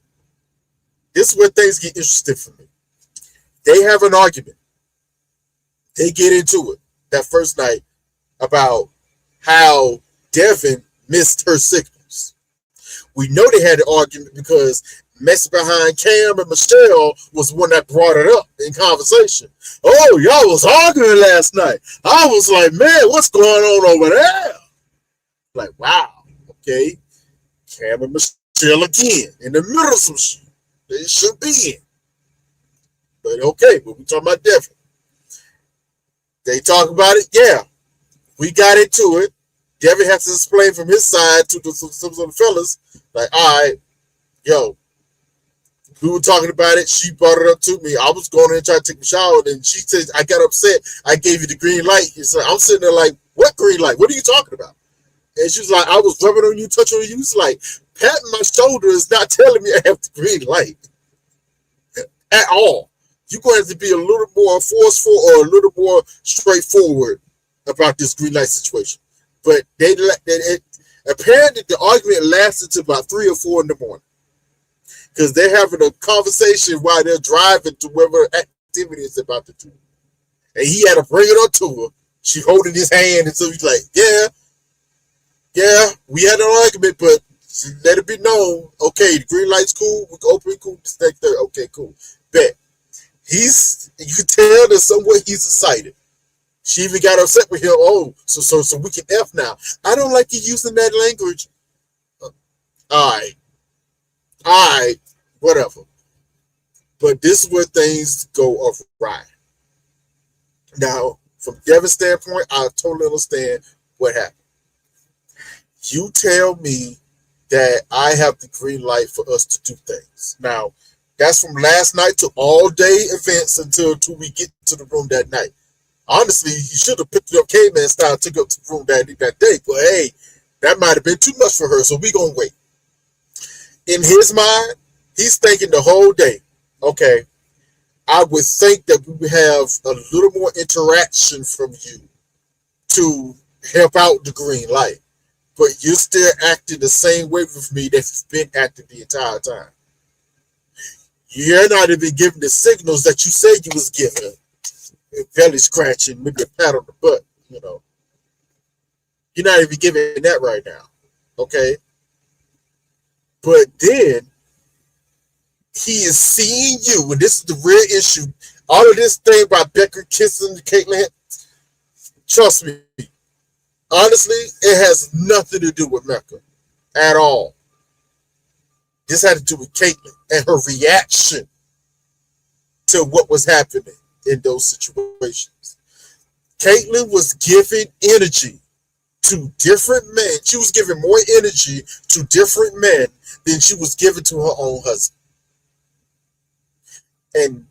Speaker 1: this is where things get interesting for me. They have an argument. They get into it that first night about how Devin missed her signals. We know they had an argument because messing behind Cam and Michelle was the one that brought it up in conversation. Oh, y'all was arguing last night. I was like, man, what's going on over there? Like, wow, okay. Cam and Michelle again in the middle of some shit they should be in. But okay, but we talking about Devin. They talk about it, yeah. We got into it. Devin has to explain from his side to some of the fellas, like, all right, yo, we were talking about it. She brought it up to me. I was going in and trying to take a shower, and she said, I got upset. I gave you the green light. So I'm sitting there like, what green light? What are you talking about? And she was like, I was rubbing on you, touching on you. It's like, patting my shoulder is not telling me I have the green light at all. You're going to have to be a little more forceful or a little more straightforward about this green light situation. But apparently the argument lasted to about 3 or 4 in the morning. Because they're having a conversation while they're driving to whatever activity is about to do. And he had to bring it up to her. She holding his hand, and so he's like, yeah, we had an argument, but let it be known. Okay, the green light's cool. We can open it, cool. Stay there. Okay, cool. Bet. You can tell that somewhat he's excited. She even got upset with him. Oh, so we can F now. I don't like you using that language. All right, whatever. But this is where things go awry. Now, from Devin's standpoint, I totally understand what happened. You tell me that I have the green light for us to do things. Now, that's from last night to all day events until we get to the room that night. Honestly, you should have picked it up caveman style and took it up to the room that day. But hey, that might have been too much for her, so we gonna wait. In his mind, he's thinking the whole day, okay, I would think that we would have a little more interaction from you to help out the green light. But you're still acting the same way with me that you've been acting the entire time. You're not even giving the signals that you said you was giving. Belly scratching, maybe a pat on the butt, You're not even giving that right now, okay? But then he is seeing you, and this is the real issue. All of this thing about Becker kissing Caitlin, trust me, honestly, it has nothing to do with Mecca at all. This had to do with Caitlin and her reaction to what was happening in those situations. Caitlin was giving energy to different men. She was giving more energy to different men than she was giving to her own husband. And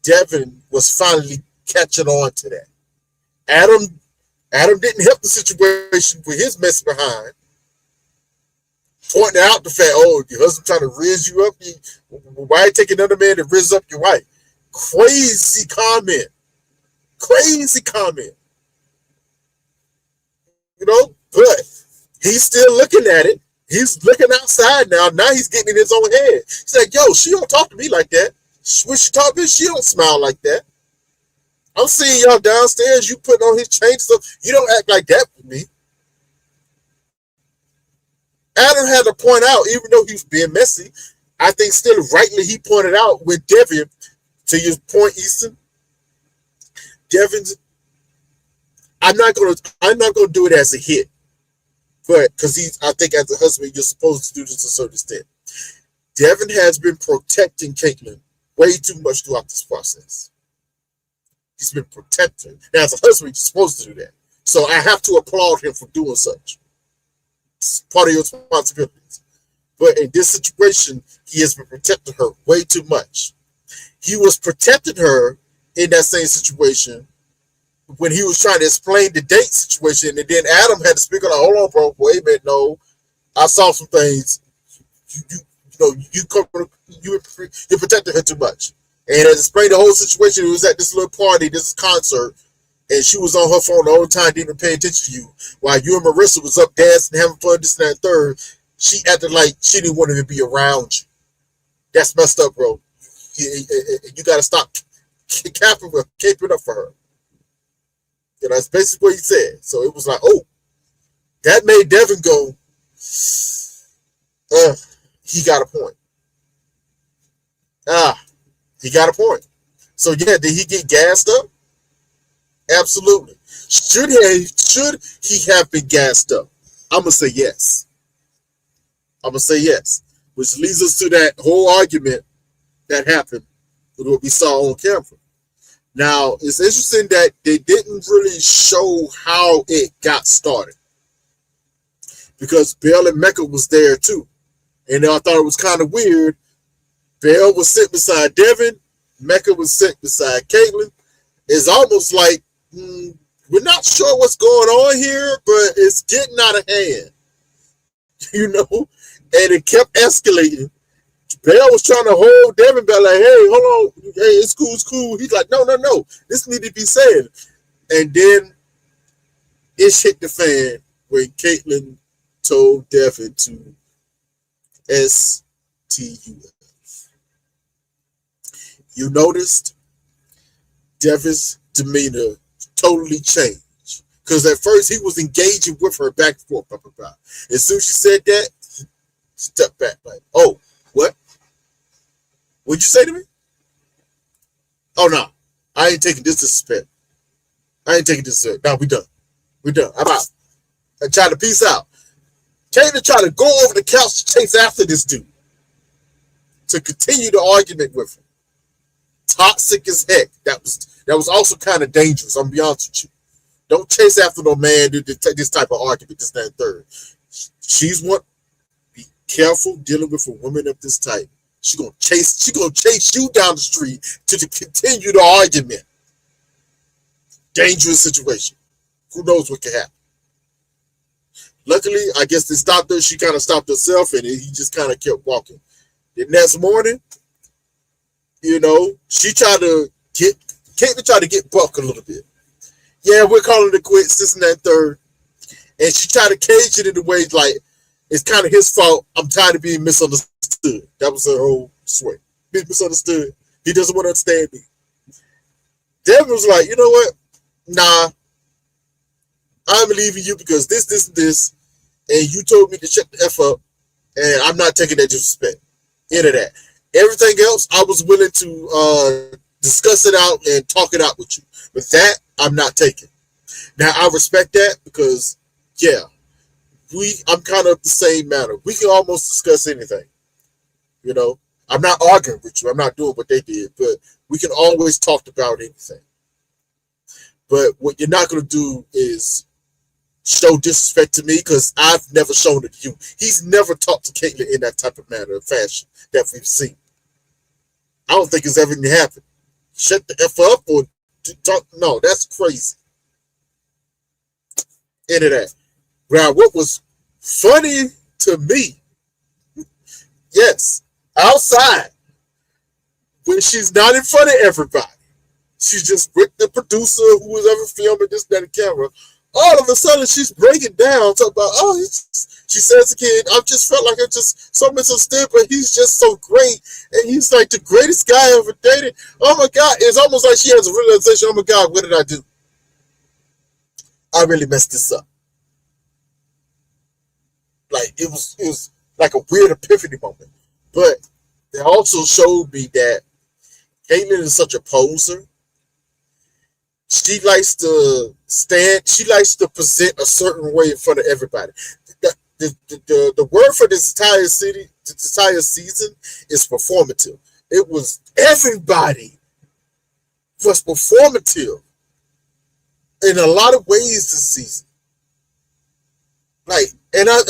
Speaker 1: Devin was finally catching on to that. Adam didn't help the situation with his mess behind, pointing out the fact, oh, your husband trying to rizz you up. Why take another man to rizz up your wife? Crazy comment. Crazy comment. But he's still looking at it. He's looking outside now. Now he's getting in his own head. He's like, yo, she don't talk to me like that. When she talk to me, she don't smile like that. I'm seeing y'all downstairs, you putting on his chain stuff. You don't act like that with me. Adam had to point out, even though he was being messy, I think still rightly he pointed out with Devin, to your point, Easton. Devin's, I'm not gonna do it as a hit. But because I think as a husband, you're supposed to do this to a certain extent. Devin has been protecting Caitlyn way too much throughout this process. He's been protecting. Now, as a husband, you're supposed to do that. So I have to applaud him for doing such. It's part of your responsibilities. But in this situation, he has been protecting her way too much. He was protecting her in that same situation when he was trying to explain the date situation, and then Adam had to speak on, hold on, bro, wait a minute, no, I saw some things. You protected her too much. And as explained the whole situation, it was at this little party, this concert, and she was on her phone the whole time, didn't even pay attention to you. While you and Marissa was up dancing, having fun, this and that third, she acted like she didn't want to be around you. That's messed up, bro. You got to stop caping up for her. That's basically what he said. So it was like, oh, that made Devin go, he got a point. He got a point. So yeah, did he get gassed up? Absolutely. Should he have been gassed up? I'm gonna say yes. Which leads us to that whole argument that happened with what we saw on camera. Now, it's interesting that they didn't really show how it got started. Because Belle and Mecca was there too. And I thought it was kind of weird. Belle was sitting beside Devin. Mecca was sitting beside Caitlyn. It's almost like we're not sure what's going on here, but it's getting out of hand. And it kept escalating. Belle was trying to hold Devin back, like, hey, hold on. Hey, it's cool. He's like, no. This need to be said. And then it hit the fan when Caitlyn told Devin to STUF. You noticed Devin's demeanor totally changed. Because at first he was engaging with her back and forth. Blah, blah, blah. As soon as she said that, step back like, oh, what? What'd you say to me? Oh, no. I ain't taking this disrespect. No, we done. I'm out. I tried to peace out. Katie tried to go over the couch to chase after this dude. To continue the argument with him. Toxic as heck. That was also kind of dangerous. I'm gonna be honest with you. Don't chase after no man to take this type of argument, this, that, and third. She's one. Be careful dealing with a woman of this type. She gonna chase you down the street to continue the argument. Dangerous situation. Who knows what can happen? Luckily, I guess they stopped her. She kind of stopped herself, and he just kind of kept walking. The next morning, she tried to get Buck a little bit. Yeah, we're calling it quits, this and that third. And she tried to cage it in a way like, it's kind of his fault. I'm tired of being misunderstood. That was her whole swing. Being misunderstood. He doesn't want to understand me. Devin was like, you know what? Nah. I'm leaving you because this, and this. And you told me to shut the F up. And I'm not taking that disrespect. Into that. Everything else, I was willing to discuss it out and talk it out with you. But that, I'm not taking. Now, I respect that because, yeah, I'm kind of the same matter. We can almost discuss anything. I'm not arguing with you. I'm not doing what they did. But we can always talk about anything. But what you're not going to do is show disrespect to me because I've never shown it to you. He's never talked to Caitlyn in that type of manner of fashion that we've seen. I don't think it's ever going to happen. Shut the F up or talk. No, that's crazy. Into that. Now, what was funny to me, yes, outside, when she's not in front of everybody. She's just with the producer who was ever filming this, that, and camera. All of a sudden, she's breaking down, talking about, oh, she says again, I just felt like I just so misunderstood, but he's just so great. And he's like the greatest guy I ever dated. Oh my God. It's almost like she has a realization, oh my God, what did I do? I really messed this up. Like, it was like a weird epiphany moment. But they also showed me that Caitlyn is such a poser. She likes to present a certain way in front of everybody. The word for this entire season is performative. It was everybody was performative in a lot of ways this season. Like, I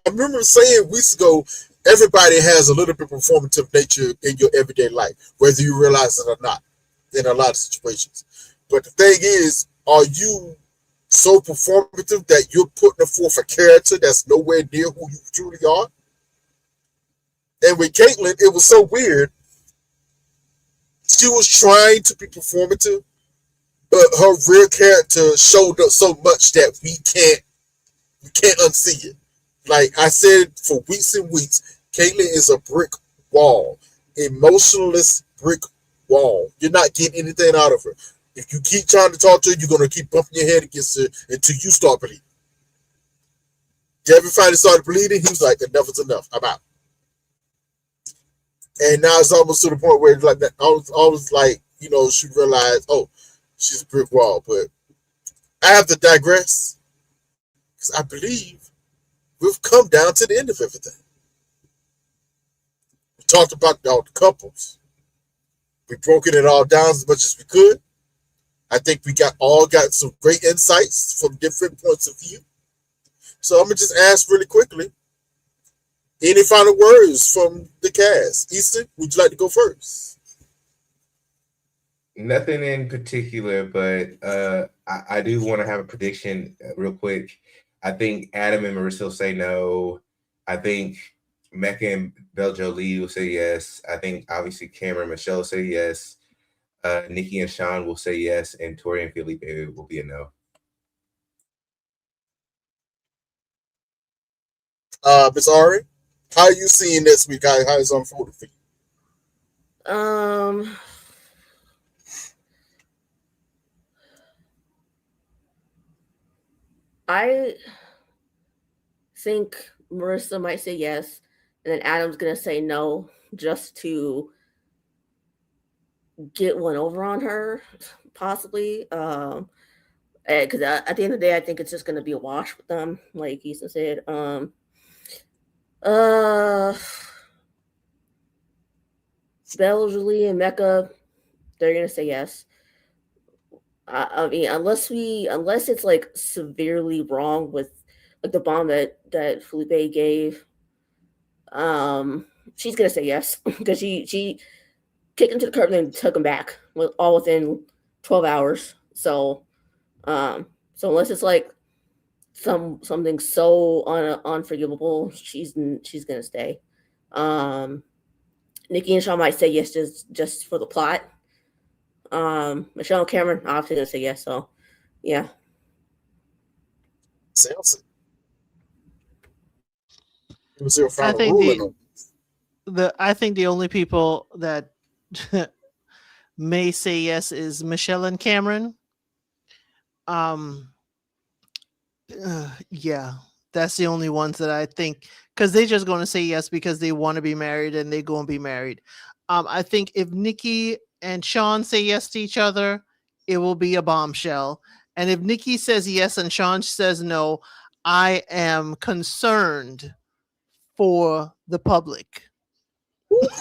Speaker 1: remember saying weeks ago, everybody has a little bit of performative nature in your everyday life, whether you realize it or not, in a lot of situations. But the thing is, are you so performative that you're putting forth a character that's nowhere near who you truly are? And with Caitlyn, it was so weird. She was trying to be performative, but her real character showed up so much that we can't unsee it. Like I said for weeks and weeks, Caitlyn is a brick wall, emotionless brick wall. You're not getting anything out of her. If you keep trying to talk to her, you're going to keep bumping your head against her until you start bleeding. Devin finally started bleeding. He was like, enough is enough. I'm out. And now it's almost to the point where it's like that. I was like, she realized, oh, she's a brick wall. But I have to digress because I believe we've come down to the end of everything. We talked about all the couples. We've broken it all down as much as we could. I think we got some great insights from different points of view. So I'm going to just ask really quickly, any final words from the cast? Easton, would you like to go first?
Speaker 3: Nothing in particular, but I do want to have a prediction real quick. I think Adam and Marissa will say no. I think Mecca and Beljo Lee will say yes. I think obviously Cameron and Michelle will say yes. Nikki and Sean will say yes, and Tori and Felipe will be a no.
Speaker 1: Ms. Ari, how are you seeing this week? How is it unfolding for you?
Speaker 4: I think Marissa might say yes, and then Adam's gonna say no, just to get one over on her, possibly. Because at the end of the day, I think it's just gonna be a wash with them, like Ethan said. Belle, Julie, and Mecca, they're gonna say yes. I mean, unless it's like severely wrong with like the bomb that Felipe gave, she's gonna say yes because she kicked him to the curb and then took him back all within 12 hours. So unless it's like something so unforgivable, she's gonna stay. Nikki and Sean might say yes just for the plot. Michelle and Cameron obviously gonna say yes. So yeah.
Speaker 1: Sounds it was your final
Speaker 2: I think the only people that may say yes is Michelle and Cameron. Yeah, that's the only ones that I think, because they're just going to say yes because they want to be married and they're going to be married. I think if Nikki and Sean say yes to each other, it will be a bombshell. And if Nikki says yes and Sean says no, I am concerned for the public.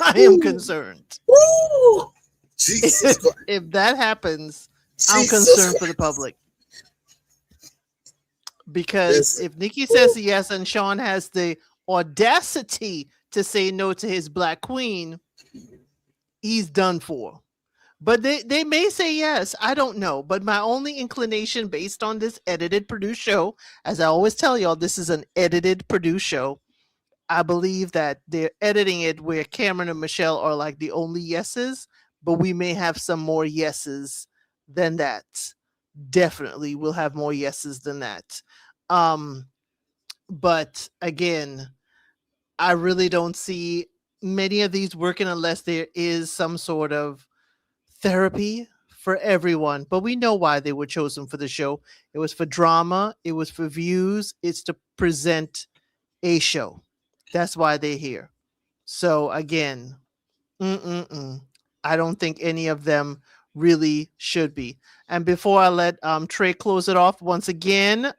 Speaker 2: I am concerned.
Speaker 1: Ooh, Jesus Christ.
Speaker 2: If that happens, I'm concerned for the public. Because if Nikki says yes and Sean has the audacity to say no to his black queen, he's done for. But they may say yes. I don't know. But my only inclination based on this edited produced show, as I always tell y'all, this is an edited produced show. I believe that they're editing it where Cameron and Michelle are like the only yeses, but we may have some more yeses than that. Definitely, we'll have more yeses than that. Um, but again, I really don't see many of these working unless there is some sort of therapy for everyone. But we know why they were chosen for the show. It was for drama, it was for views, it's to present a show. That's why they're here. So again, I don't think any of them really should be. And before I let Trey close it off once again,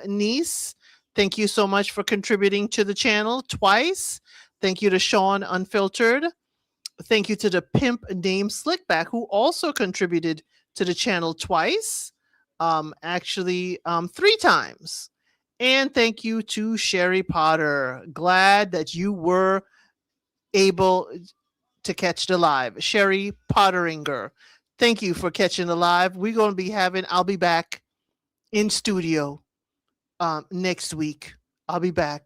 Speaker 2: Niece, thank you so much for contributing to the channel twice. Thank you to Sean Unfiltered. Thank you to the pimp named Slickback, who also contributed to the channel twice. Actually, 3 times. And thank you to Sherry Potter. Glad that you were able to catch the live. Sherry Potteringer, thank you for catching the live. We're going to be I'll be back in studio next week. I'll be back.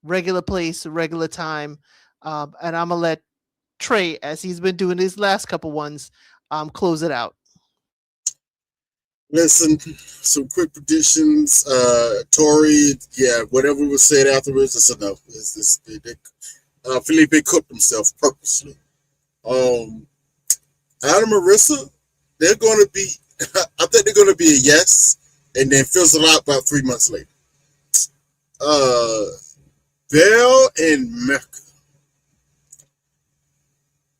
Speaker 2: Regular place, regular time. And I'm going to let Trey, as he's been doing his last couple ones, close it out.
Speaker 1: Listen, some quick predictions. Tori, yeah, whatever was said afterwards, it's enough. Felipe cooked himself purposely. Adam and Marissa, they're going to be, I think they're going to be a yes, and then fizzle out about 3 months later. Belle and Mecca,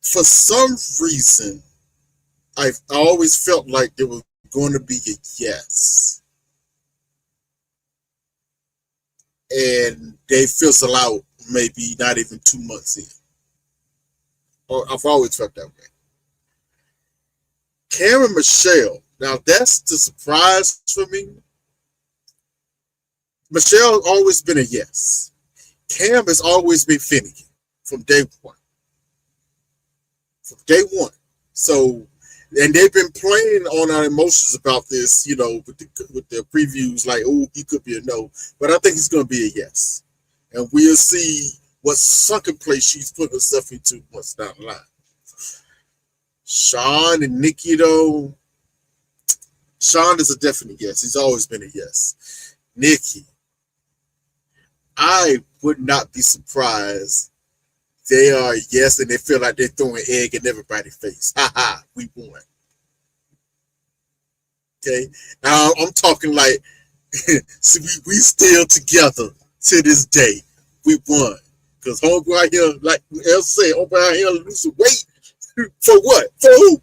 Speaker 1: for some reason, I always felt like there was going to be a yes, and they fizzle out maybe not even 2 months in. I've always felt that way. Cam and Michelle, now that's the surprise for me. Michelle always been a yes. Cam has always been finicky from day one. From day one. So, and they've been playing on our emotions about this, you know, with the previews, like, oh, he could be a no. But I think he's going to be a yes. And we'll see what sunken place she's put herself into once down the line. Sean and Nikki, though, Sean is a definite yes. He's always been a yes. Nikki, I would not be surprised. They are a yes, and they feel like they're throwing egg in everybody's face. Ha ha, we won. Okay, now I'm talking like, see, we still together to this day. We won. Because homeboy out here, like El said, homeboy out here losing weight. For what? For who?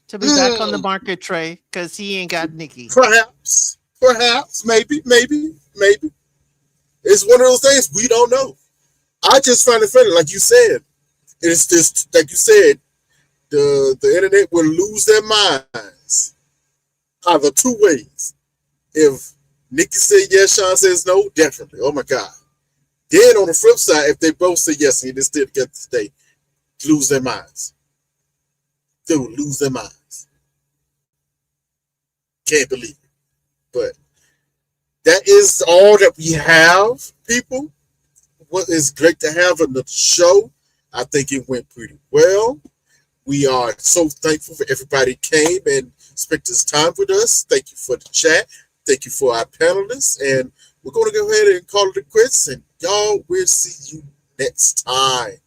Speaker 2: To be back on the market, Trey, because he ain't got Nikki.
Speaker 1: Perhaps, maybe. It's one of those things we don't know. I just find it funny, like you said. It's just like you said, the internet will lose their minds either 2 ways. If Nikki said yes, Sean says no, definitely. Oh my God. Then on the flip side, if they both say yes and they still get to stay, lose their minds. They will lose their minds. Can't believe it. But that is all that we have, people. What is great to have on the show. I think it went pretty well. We are so thankful for everybody came and spent this time with us. Thank you for the chat. Thank you for our panelists. And we're going to go ahead and call it a quits. And y'all, we'll see you next time.